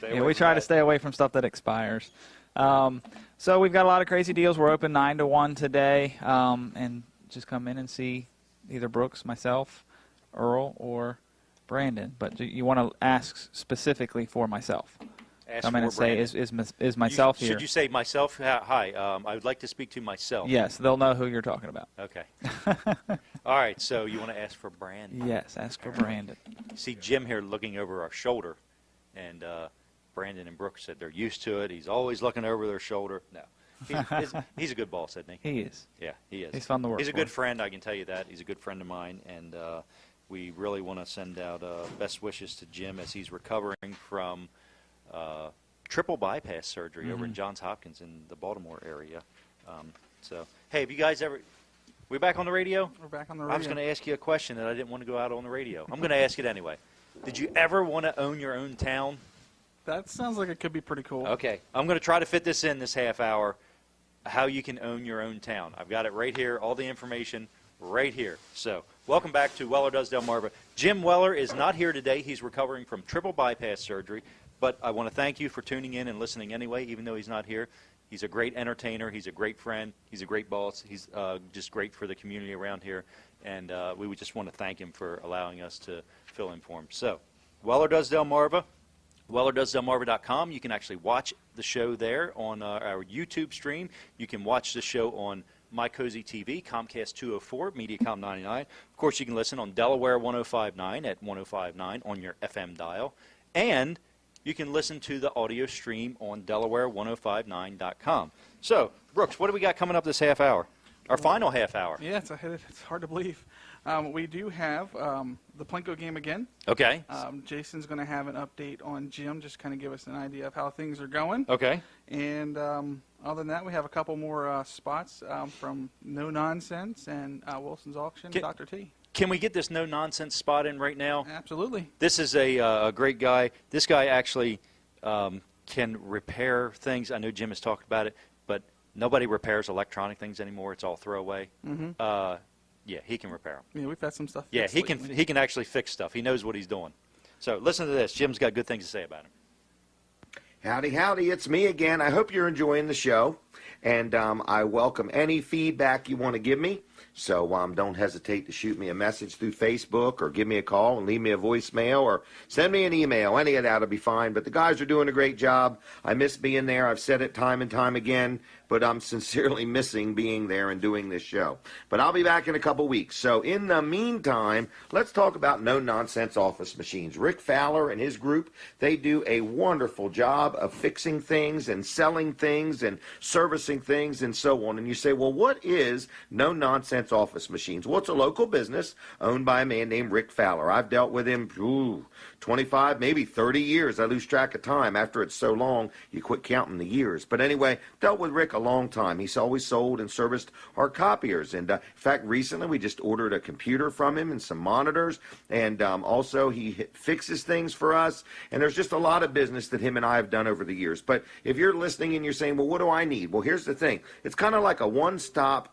Yeah, away we from try to that. stay away from stuff that expires. So we've got a lot of crazy deals. We're open 9 to 1 today, and just come in and see either Brooks, myself, Earl, or Brandon. But you want to ask specifically for myself. Ask Come in for and say, Brandon. is myself here? Should you say myself? Hi, I would like to speak to myself. Yes, they'll know who you're talking about. Okay. All right, so you want to ask for Brandon. Yes, ask for Brandon. See Jim here looking over our shoulder, and Brandon and Brooks said they're used to it. He's always looking over their shoulder. No. He's a good boss, isn't he? He is. Yeah, he is. He's fun to work He's a for. good friend, I can tell you that. He's a good friend of mine, and we really want to send out best wishes to Jim as he's recovering from triple bypass surgery over in Johns Hopkins in the Baltimore area. So, hey, have you guys ever... We back on the radio? We're back on the I radio. was going to ask you a question that I didn't want to go out on the radio. I'm going to ask it anyway. Did you ever want to own your own town? That sounds like it could be pretty cool. Okay, I'm going to try to fit this in this half hour, how you can own your own town. I've got it right here, all the information right here. So, welcome back to Weller Does Delmarva. Jim Weller is not here today. He's recovering from triple bypass surgery, but I want to thank you for tuning in and listening anyway, even though he's not here. He's a great entertainer. He's a great friend. He's a great boss. He's just great for the community around here, and we would just want to thank him for allowing us to fill in for him. So, Weller Does Delmarva. WellerDoesDelmarva.com. You can actually watch the show there on our YouTube stream. You can watch the show on My Cozy TV, Comcast 204, Mediacom 99. Of course, you can listen on Delaware 105.9 at 105.9 on your FM dial. And you can listen to the audio stream on Delaware1059.com. So, Brooks, what do we got coming up this half hour? Our final half hour. Yeah, it's hard to believe. We do have the Plinko game again. Okay. Jason's going to have an update on Jim, just kind of give us an idea of how things are going. Okay. And other than that, we have a couple more spots from No Nonsense and Wilson's Auction, Can- Dr. T. Can we get this no-nonsense spot in right now? Absolutely. This is a great guy. This guy actually can repair things. I know Jim has talked about it, but nobody repairs electronic things anymore. It's all throwaway. Yeah, he can repair them. Yeah, we've had some stuff. Yeah, fixed he lately. can actually fix stuff. He knows what he's doing. So listen to this. Jim's got good things to say about him. Howdy, howdy, it's me again. I hope you're enjoying the show, and I welcome any feedback you want to give me. So don't hesitate to shoot me a message through Facebook or give me a call and leave me a voicemail or send me an email. Any of that will be fine. But the guys are doing a great job. I miss being there. I've said it time and time again, but I'm sincerely missing being there and doing this show. But I'll be back in a couple weeks. So in the meantime, let's talk about no-nonsense office machines. Rick Fowler and his group, they do a wonderful job of fixing things and selling things and servicing things and so on. And you say, well, what is no-nonsense nonsense office machines. Well, it's a local business owned by a man named Rick Fowler. I've dealt with him 25, maybe 30 years. I lose track of time. After it's so long, you quit counting the years. But anyway, dealt with Rick a long time. He's always sold and serviced our copiers. And in fact, recently we just ordered a computer from him and some monitors. And also he fixes things for us. And there's just a lot of business that him and I have done over the years. But if you're listening and you're saying, well, what do I need? Well, here's the thing. It's kind of like a one-stop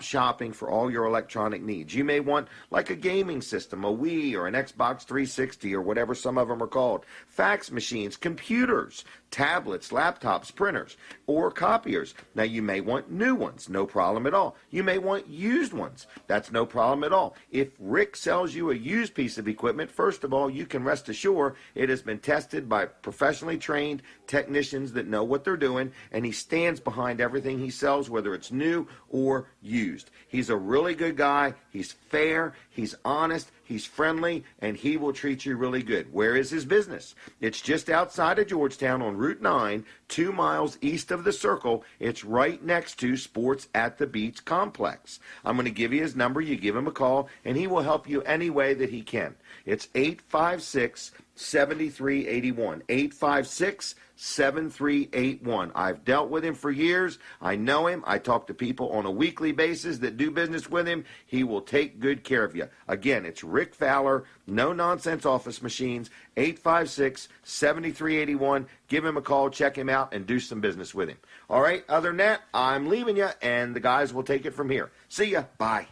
shopping for all your electronic needs. You may want like a gaming system, a Wii or an Xbox 360 or whatever some of them are called, fax machines, computers, tablets, laptops, printers, or copiers. Now, you may want new ones, no problem at all. You may want used ones. That's no problem at all. If Rick sells you a used piece of equipment, first of all, you can rest assured it has been tested by professionally trained technicians that know what they're doing, and he stands behind everything he sells, whether it's new or used. He's a really good guy. He's fair. He's honest. He's friendly, and he will treat you really good. Where is his business? It's just outside of Georgetown on Route 9, 2 miles east of the Circle. It's right next to Sports at the Beach Complex. I'm going to give you his number. You give him a call, and he will help you any way that he can. It's 856-7381. 856-7381. I've dealt with him for years. I know him. I talk to people on a weekly basis that do business with him. He will take good care of you. Again, it's Rick Fowler, no nonsense office machines, 856-7381. Give him a call, check him out, and do some business with him. All right, other than that, I'm leaving you, and the guys will take it from here. See ya. Bye.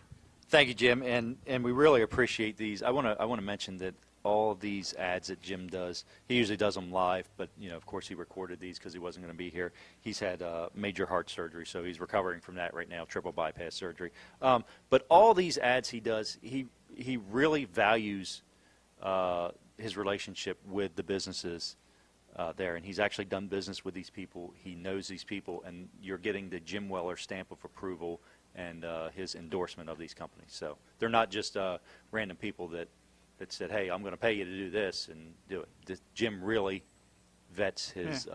Thank you, Jim, and we really appreciate these. I want to mention that all of these ads that Jim does, he usually does them live, but of course he recorded these because he wasn't going to be here. He's had major heart surgery, so he's recovering from that right now, triple bypass surgery. But all these ads he does, he really values his relationship with the businesses there, and he's actually done business with these people. He knows these people, and you're getting the Jim Weller stamp of approval and his endorsement of these companies. So they're not just random people that said, hey, I'm going to pay you to do this and do it. Jim really vets his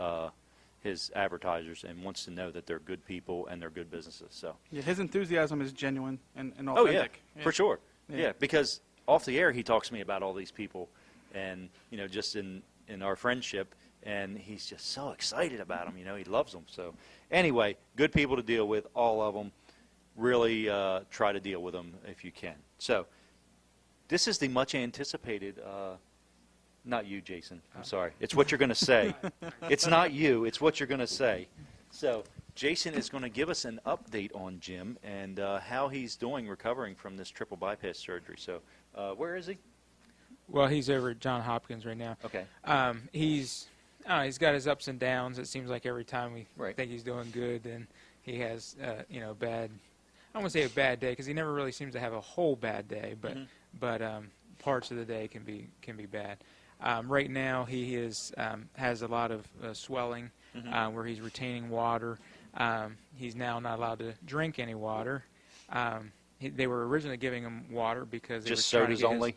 advertisers and wants to know that they're good people and they're good businesses. So yeah, his enthusiasm is genuine and authentic. Oh, yeah, for sure. Yeah, because off the air he talks to me about all these people and, just in our friendship, and he's just so excited about them. He loves them. So anyway, good people to deal with, all of them. Really try to deal with them if you can. So this is the much anticipated, not you, Jason. I'm sorry. It's what you're going to say. It's not you. It's what you're going to say. So Jason is going to give us an update on Jim and how he's doing recovering from this triple bypass surgery. So where is he? Well, he's over at Johns Hopkins right now. Okay. He's got his ups and downs. It seems like every time we Right. think he's doing good, then he has bad. I don't want to say a bad day because he never really seems to have a whole bad day, but parts of the day can be bad. Right now he has a lot of swelling where he's retaining water. He's now not allowed to drink any water. They were originally giving him water because they Just were trying sodas to get only?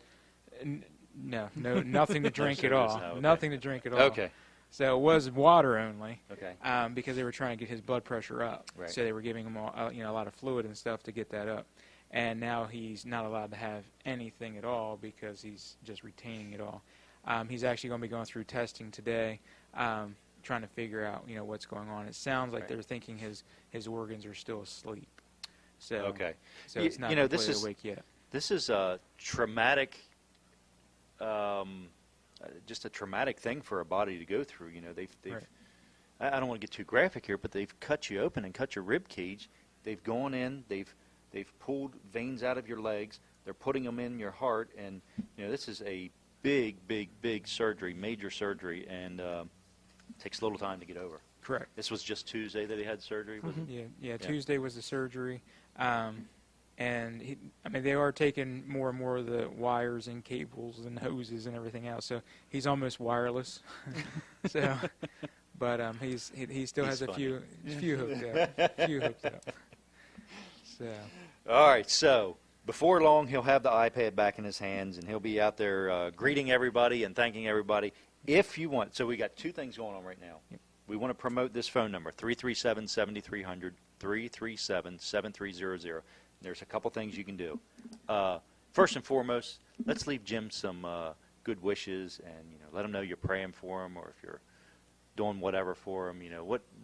No, nothing to drink at all. No, okay. Nothing to drink at all. Okay. So it was water only. Okay. Because they were trying to get his blood pressure up. Right. So they were giving him a lot of fluid and stuff to get that up. And now he's not allowed to have anything at all because he's just retaining it all. He's actually going to be going through testing today, trying to figure out what's going on. It sounds like Right. they're thinking his organs are still asleep. So Okay. So it's not completely awake yet. This is a traumatic, just a traumatic thing for a body to go through. They've Right. I don't want to get too graphic here, but they've cut you open and cut your rib cage. They've gone in, they've pulled veins out of your legs. They're putting them in your heart, and this is a big surgery, major surgery, and takes a little time to get over. Correct. This was just Tuesday that he had surgery, was it? Yeah. Yeah. Tuesday was the surgery, and they are taking more and more of the wires and cables and hoses and everything else. So he's almost wireless. So, but he still He's has a funny. few hooked up. So All right, so before long, he'll have the iPad back in his hands, and he'll be out there greeting everybody and thanking everybody. If you want, so we got two things going on right now. Yep. We want to promote this phone number, 337-7300, 337-7300. There's a couple things you can do. First and foremost, let's leave Jim some good wishes, and let him know you're praying for him, or if you're doing whatever for him,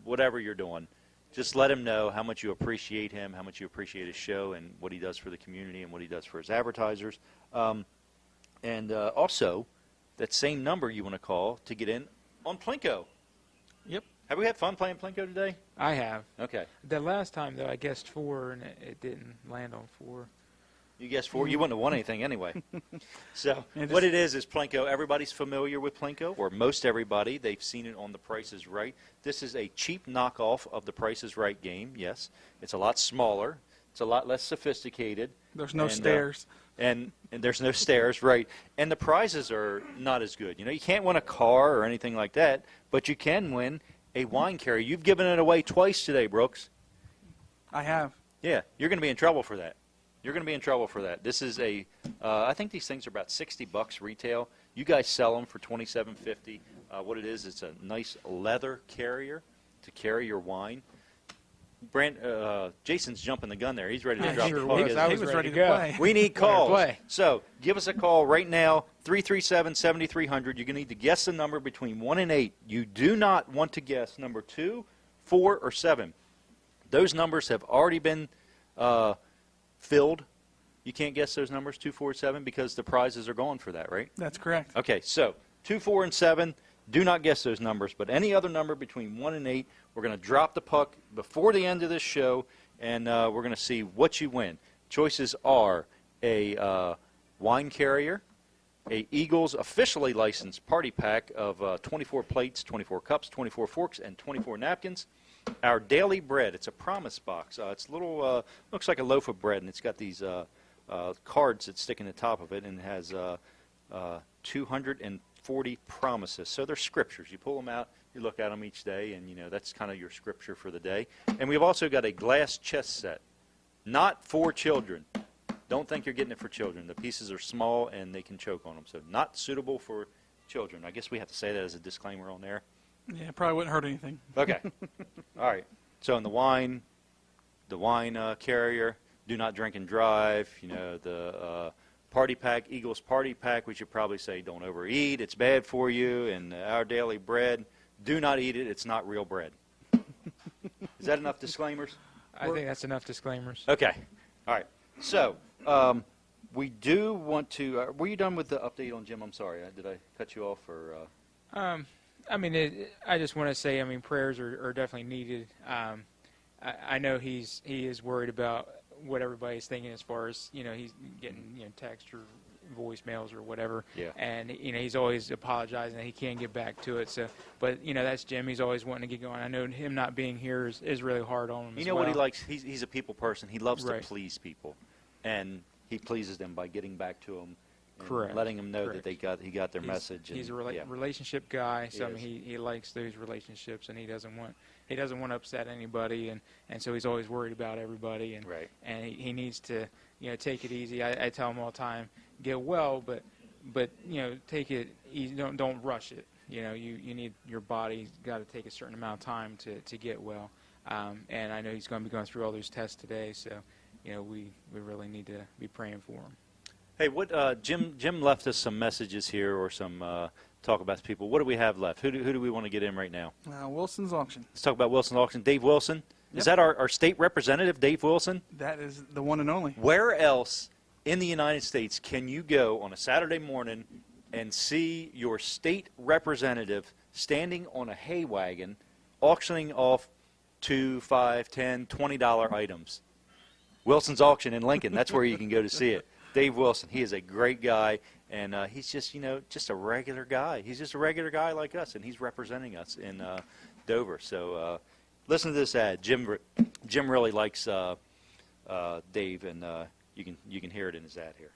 whatever you're doing, just let him know how much you appreciate him, how much you appreciate his show, and what he does for the community and what he does for his advertisers. And also, that same number you want to call to get in on Plinko. Yep. Have we had fun playing Plinko today? I have. Okay. The last time, though, I guessed 4, and it didn't land on 4. You guessed 4. You wouldn't have won anything anyway. So Yeah, what it is Plinko. Everybody's familiar with Plinko, or most everybody. They've seen it on The Price is Right. This is a cheap knockoff of The Price is Right game, yes. It's a lot smaller. It's a lot less sophisticated. There's no And, stairs. And there's no stairs, right. And the prizes are not as good. You can't win a car or anything like that, but you can win a wine carrier. You've given it away twice today, Brooks. I have. Yeah, you're going to be in trouble for that. You're going to be in trouble for that. This is I think these things are about $60 retail. You guys sell them for $27.50. What it is, it's a nice leather carrier to carry your wine. Jason's jumping the gun there. He's ready to I drop sure the was. puck. I He was was ready ready to to go. play. We need Ready to calls. play. So give us a call right now, 337-7300. You're going to need to guess the number between 1 and 8. You do not want to guess number 2, 4, or 7. Those numbers have already been filled. You can't guess those numbers, 2, 4, 7, because the prizes are gone for that, right? That's correct. Okay, so 2, 4, and 7. Do not guess those numbers, but any other number between 1 and 8, we're going to drop the puck before the end of this show, and we're going to see what you win. Choices are a wine carrier, a Eagles officially licensed party pack of 24 plates, 24 cups, 24 forks, and 24 napkins. Our daily bread, it's a promise box. It's a little, looks like a loaf of bread, and it's got these cards that stick in the top of it, and it has 240 promises. So they're scriptures. You pull them out, you look at them each day, and that's kind of your scripture for the day. And we've also got a glass chess set, not for children. Don't think you're getting it for children. The pieces are small and they can choke on them, so not suitable for children. I guess we have to say that as a disclaimer on there. Yeah, it probably wouldn't hurt anything. Okay. All right. So in the wine carrier, do not drink and drive. The party pack, Eagles party pack, we should probably say don't overeat. It's bad for you. And our daily bread, do not eat it. It's not real bread. Is that enough disclaimers? I think that's enough disclaimers. Okay. All right. So we do want to. Were you done with the update on Jim? I'm sorry. Did I cut you off? Or I mean, I just want to say, prayers are definitely needed. I know he is worried about what everybody's thinking as far as he's getting text or voicemails or whatever. Yeah. And he's always apologizing that he can't get back to it. So, but that's Jim. He's always wanting to get going. I know him not being here is really hard on him. You know what he likes? He's a people person. He loves Right. to please people, and he pleases them by getting back to them. And Correct. letting them know Correct. that he got their message. He's a and, yeah. relationship guy, so He he likes those relationships, and he doesn't want to upset anybody, and so he's always worried about everybody, and Right. and he needs to take it easy. I tell him all the time, get well, but take it easy. Don't rush it. You need your body's got to take a certain amount of time to get well, and I know he's going to be going through all those tests today, so we really need to be praying for him. Hey, what Jim left us some messages here, or some talk about people. What do we have left? Who do we want to get in right now? Wilson's auction. Let's talk about Wilson's auction. Dave Wilson. Is Yep. that our state representative, Dave Wilson? That is the one and only. Where else in the United States can you go on a Saturday morning and see your state representative standing on a hay wagon auctioning off $2, $5, $10, $20 items? Wilson's auction in Lincoln. That's where you can go to see it. Dave Wilson. He is a great guy, and he's just just a regular guy. He's just a regular guy like us, and he's representing us in Dover. So listen to this ad. Jim really likes Dave, and you can hear it in his ad here.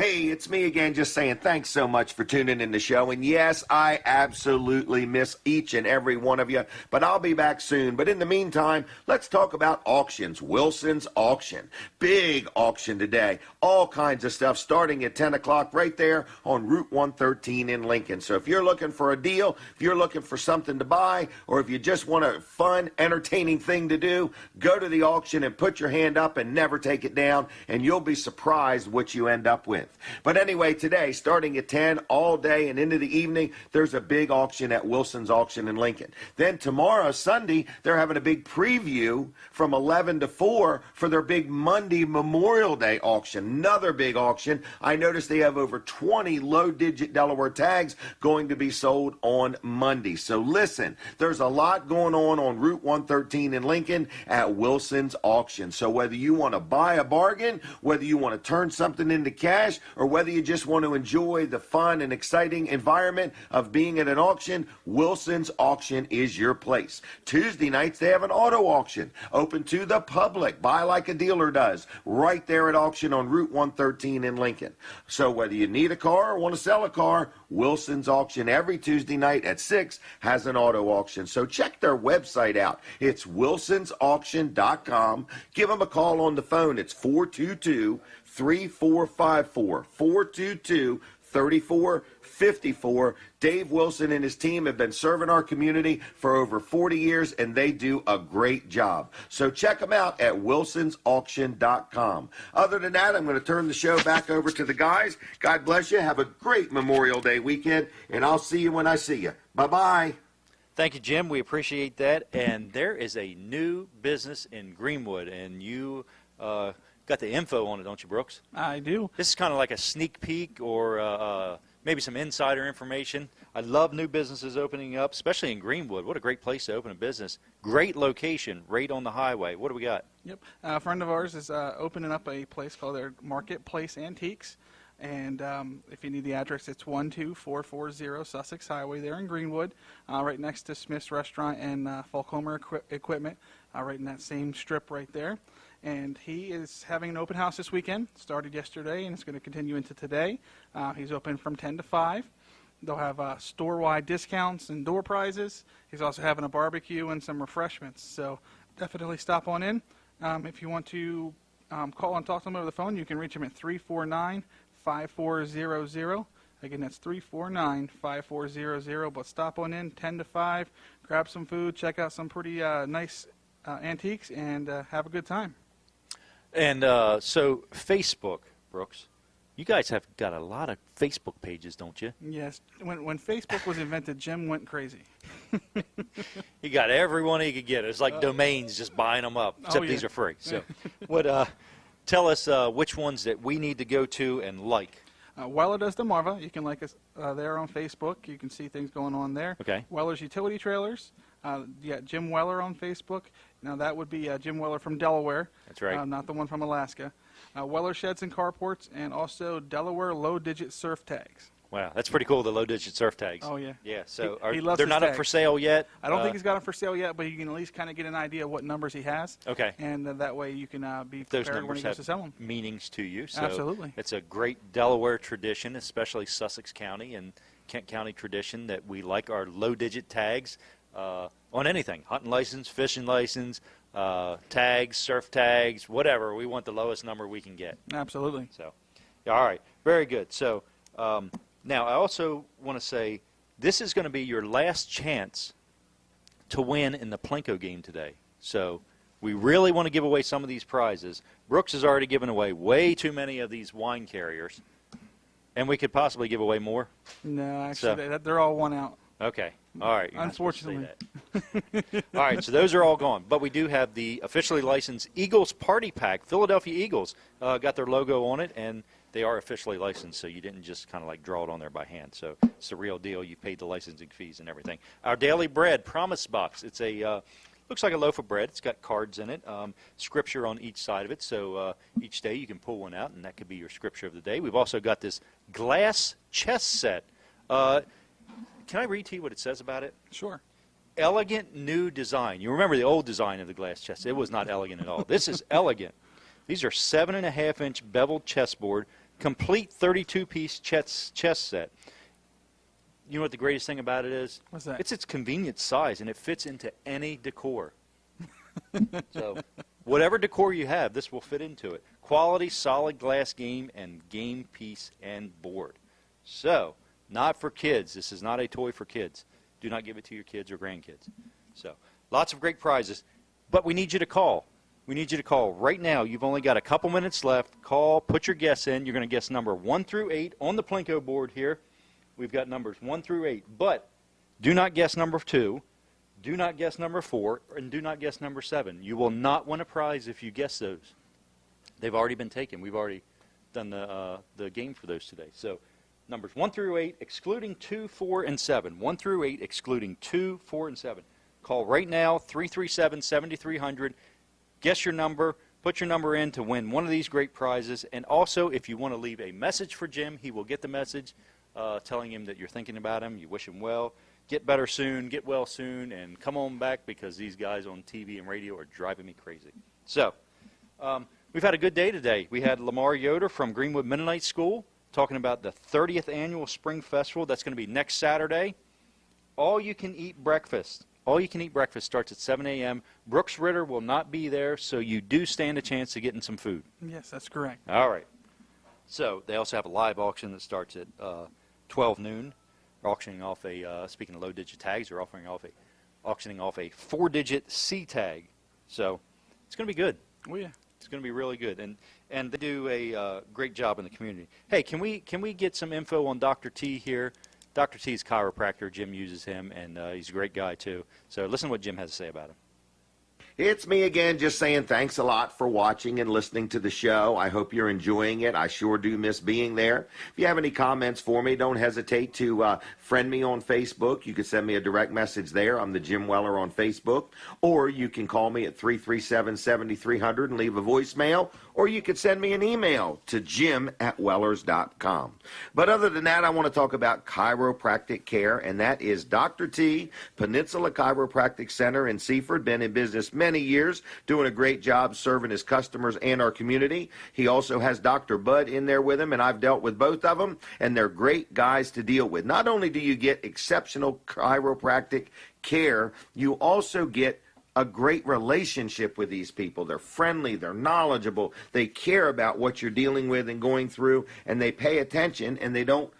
Hey, it's me again, just saying thanks so much for tuning in the show. And yes, I absolutely miss each and every one of you, but I'll be back soon. But in the meantime, let's talk about auctions. Wilson's Auction. Big auction today. All kinds of stuff starting at 10 o'clock right there on Route 113 in Lincoln. So if you're looking for a deal, if you're looking for something to buy, or if you just want a fun, entertaining thing to do, go to the auction and put your hand up and never take it down, and you'll be surprised what you end up with. But anyway, today, starting at 10 all day and into the evening, there's a big auction at Wilson's Auction in Lincoln. Then tomorrow, Sunday, they're having a big preview from 11 to 4 for their big Monday Memorial Day auction. Another big auction. I noticed they have over 20 low-digit Delaware tags going to be sold on Monday. So listen, there's a lot going on Route 113 in Lincoln at Wilson's Auction. So whether you want to buy a bargain, whether you want to turn something into cash, or whether you just want to enjoy the fun and exciting environment of being at an auction, Wilson's Auction is your place. Tuesday nights, they have an auto auction open to the public. Buy like a dealer does, right there at auction on Route 113 in Lincoln. So whether you need a car or want to sell a car, Wilson's Auction every Tuesday night at 6 has an auto auction. So check their website out. It's wilsonsauction.com. Give them a call on the phone. It's 422-3454. 422-3454. Dave Wilson and his team have been serving our community for over 40 years, and they do a great job. So check them out at wilsonsauction.com. Other than that, I'm going to turn the show back over to the guys. God bless you. Have a great Memorial Day weekend, and I'll see you when I see you. Bye-bye. Thank you, Jim. We appreciate that. And there is a new business in Greenwood, and you got the info on it, don't you, Brooks? I do. This is kind of like a sneak peek or maybe some insider information. I love new businesses opening up, especially in Greenwood. What a great place to open a business. Great location, right on the highway. What do we got? Yep. A friend of ours is opening up a place called their Marketplace Antiques. And if you need the address, it's 12440 Sussex Highway there in Greenwood, right next to Smith's Restaurant and Falcomer Equipment, right in that same strip right there. And he is having an open house this weekend. Started yesterday, and it's going to continue into today. He's open from 10 to 5. They'll have store-wide discounts and door prizes. He's also having a barbecue and some refreshments. So definitely stop on in. If you want to call and talk to him over the phone, you can reach him at 349-5400. Again, that's 349-5400. But stop on in 10 to 5, grab some food, check out some pretty nice antiques, and have a good time. And so Facebook, Brooks, you guys have got a lot of Facebook pages, don't you? Yes. When Facebook was invented, Jim went crazy. He got everyone he could get. It's like domains, just buying them up, except these are free. So tell us which ones that we need to go to and like. Weller does Delmarva. You can like us there on Facebook. You can see things going on there. Okay. Weller's Utility Trailers. Jim Weller on Facebook. Now that would be Jim Weller from Delaware. That's right. Not the one from Alaska. Weller Sheds and Carports, and also Delaware low-digit surf tags. Wow, that's pretty cool, the low-digit surf tags. Oh, yeah. Yeah, so He loves they're his not up tags. for sale yet? I don't think he's got them for sale yet, but you can at least kind of get an idea of what numbers he has. Okay. And that way you can be Those prepared when he numbers goes to sell have them. meanings to you. So Absolutely. It's a great Delaware tradition, especially Sussex County and Kent County tradition, that we like our low-digit tags on anything, hunting license, fishing license, tags, surf tags, whatever. We want the lowest number we can get. Absolutely. So, all right, very good. So now I also want to say this is going to be your last chance to win in the Plinko game today. So we really want to give away some of these prizes. Brooks has already given away way too many of these wine carriers, and we could possibly give away more. No, actually, they're all one out. Okay. All right. You're not supposed to say Unfortunately. that. All right, so those are all gone. But we do have the officially licensed Eagles Party Pack. Philadelphia Eagles got their logo on it, and they are officially licensed, so you didn't just kind of like draw it on there by hand. So it's the real deal. You paid the licensing fees and everything. Our Daily Bread Promise Box. It's a looks like a loaf of bread. It's got cards in it, scripture on each side of it. So each day you can pull one out, and that could be your scripture of the day. We've also got this glass chess set. Can I read to you what it says about it? Sure. Elegant new design. You remember the old design of the glass chess. It was not elegant at all. This is elegant. These are 7.5-inch beveled chessboard complete 32-piece chess set. You know what the greatest thing about it is? What's that? It's its convenient size, and it fits into any decor. So whatever decor you have, this will fit into it. Quality, solid glass game, and game piece and board. So, not for kids. This is not a toy for kids. Do not give it to your kids or grandkids. So, lots of great prizes. But we need you to call. We need you to call right now. You've only got a couple minutes left. Call, put your guess in. You're going to guess number 1 through 8 on the Plinko board here. We've got numbers 1 through 8. But do not guess number 2. Do not guess number 4. And do not guess number 7. You will not win a prize if you guess those. They've already been taken. We've already done the game for those today. So numbers 1 through 8, excluding 2, 4, and 7. 1 through 8, excluding 2, 4, and 7. Call right now, 337-7300. Guess your number. Put your number in to win one of these great prizes. And also, if you want to leave a message for Jim, he will get the message telling him that you're thinking about him, you wish him well. Get better soon, get well soon, and come on back because these guys on TV and radio are driving me crazy. So, we've had a good day today. We had Lamar Yoder from Greenwood Mennonite School talking about the 30th Annual Spring Festival. That's going to be next Saturday. All-you-can-eat breakfast. All-you-can-eat breakfast starts at 7 a.m. Brooks Ritter will not be there, so you do stand a chance of getting some food. Yes, that's correct. All right. So they also have a live auction that starts at 12 noon. They're auctioning off speaking of low-digit tags, they're auctioning off a 4-digit C tag. So it's going to be good. Oh, yeah. It's going to be really good. And they do a great job in the community. Hey, can we get some info on Dr. T here? Dr. T's chiropractor. Jim uses him, and he's a great guy, too. So listen to what Jim has to say about him. It's me again, just saying thanks a lot for watching and listening to the show. I hope you're enjoying it. I sure do miss being there. If you have any comments for me, don't hesitate to friend me on Facebook. You can send me a direct message there. I'm the Jim Weller on Facebook. Or you can call me at 337-7300 and leave a voicemail. Or you could send me an email to jim@wellers.com. But other than that, I want to talk about chiropractic care, and that is Dr. T, Peninsula Chiropractic Center in Seaford. Been in business many years, doing a great job serving his customers and our community. He also has Dr. Bud in there with him, and I've dealt with both of them, and they're great guys to deal with. Not only do you get exceptional chiropractic care, you also get a great relationship with these people. They're friendly, they're knowledgeable, they care about what you're dealing with and going through, and they pay attention, and they don't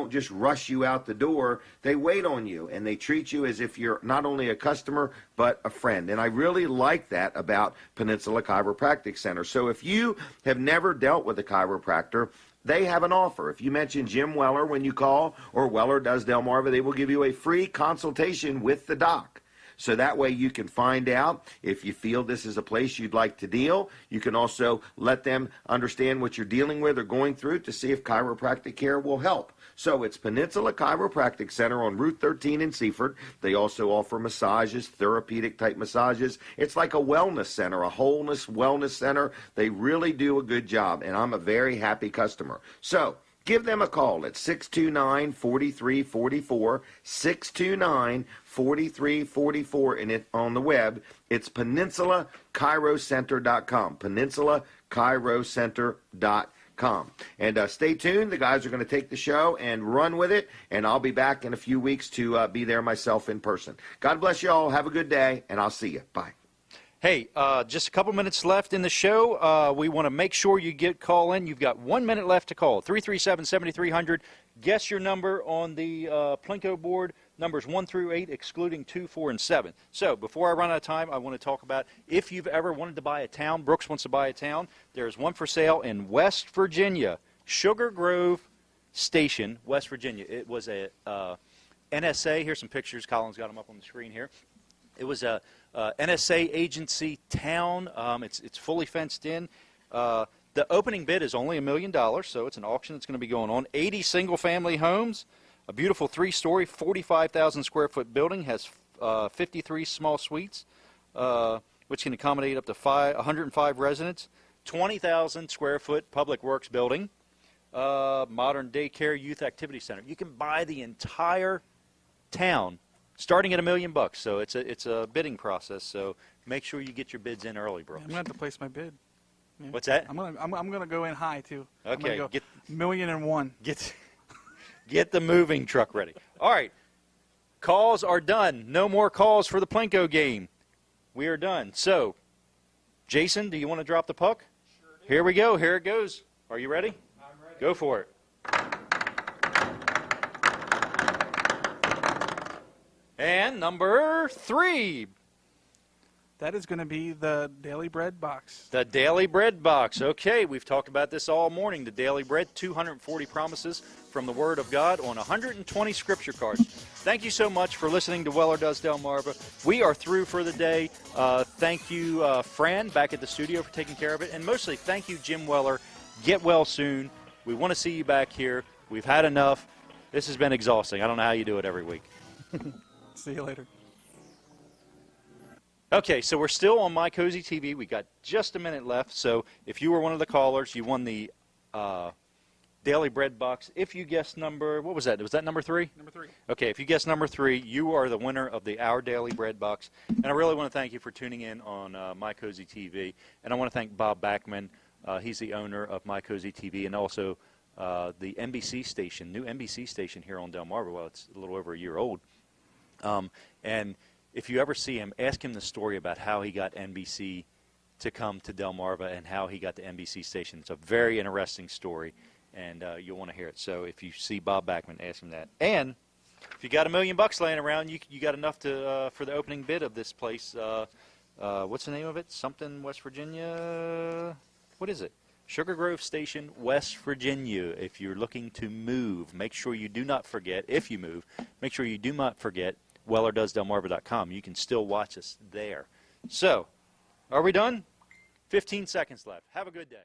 just rush you out the door. They wait on you, and they treat you as if you're not only a customer, but a friend. And I really like that about Peninsula Chiropractic Center. So if you have never dealt with a chiropractor, they have an offer. If you mention Jim Weller when you call, or Weller Does Delmarva, they will give you a free consultation with the doc. So that way you can find out if you feel this is a place you'd like to deal. You can also let them understand what you're dealing with or going through to see if chiropractic care will help. So it's Peninsula Chiropractic Center on Route 13 in Seaford. They also offer massages, therapeutic type massages. It's like a wellness center, a wholeness wellness center. They really do a good job, and I'm a very happy customer. So give them a call at 629-4344, 629-4344, and on the web, it's PeninsulaChiroCenter.com, PeninsulaChiroCenter.com. And stay tuned. The guys are going to take the show and run with it, and I'll be back in a few weeks to be there myself in person. God bless you all. Have a good day, and I'll see you. Bye. Hey, just a couple minutes left in the show. We want to make sure you call in. You've got 1 minute left to call. 337-7300. Guess your number on the Plinko board. Numbers 1 through 8, excluding 2, 4, and 7. So before I run out of time, I want to talk about if you've ever wanted to buy a town. Brooks wants to buy a town. There's one for sale in West Virginia, Sugar Grove Station, West Virginia. It was a NSA. Here's some pictures. Colin's got them up on the screen here. It was a NSA agency town. It's fully fenced in. The opening bid is only $1 million, so it's an auction that's going to be going on. 80 single-family homes, a beautiful 3-story, 45,000 square foot building, has 53 small suites, which can accommodate up to 105 residents. 20,000 square foot public works building, modern daycare, youth activity center. You can buy the entire town starting at $1 million. So it's a bidding process. So make sure you get your bids in early, Brooks. I'm going to have to place my bid. Yeah. What's that? I'm gonna go in high too. I'm gonna Okay, go get 1,000,001. get the moving truck ready. All right, calls are done. No more calls for the Plinko game. We are done. So, Jason, do you want to drop the puck? Sure do. Here we go. Here it goes. Are you ready? I'm ready. Go for it. And number 3. That is going to be the Daily Bread box. The Daily Bread box. Okay, we've talked about this all morning. The Daily Bread, 240 promises from the Word of God on 120 scripture cards. Thank you so much for listening to Weller Does Delmarva. We are through for the day. Thank you, Fran, back at the studio for taking care of it. And mostly, thank you, Jim Weller. Get well soon. We want to see you back here. We've had enough. This has been exhausting. I don't know how you do it every week. See you later. Okay, so we're still on My Cozy TV. We got just a minute left. So if you were one of the callers, you won the Daily Bread box. If you guessed number, what was that? Was that number 3? Number 3. Okay, if you guessed number 3, you are the winner of the Our Daily Bread box. And I really want to thank you for tuning in on My Cozy TV. And I want to thank Bob Backman. He's the owner of My Cozy TV and also the NBC station, new NBC station here on Delmarva. Well, it's a little over a year old. And if you ever see him, ask him the story about how he got NBC to come to Delmarva and how he got the NBC station. It's a very interesting story, and you'll want to hear it. So if you see Bob Backman, ask him that. And if you got $1 million laying around, you got enough to for the opening bid of this place. What's the name of it? Something West Virginia. What is it? Sugar Grove Station, West Virginia. If you're looking to move, make sure you do not forget. If you move, make sure you do not forget WellerDoesDelmarva.com. You can still watch us there. So, are we done? 15 seconds left. Have a good day.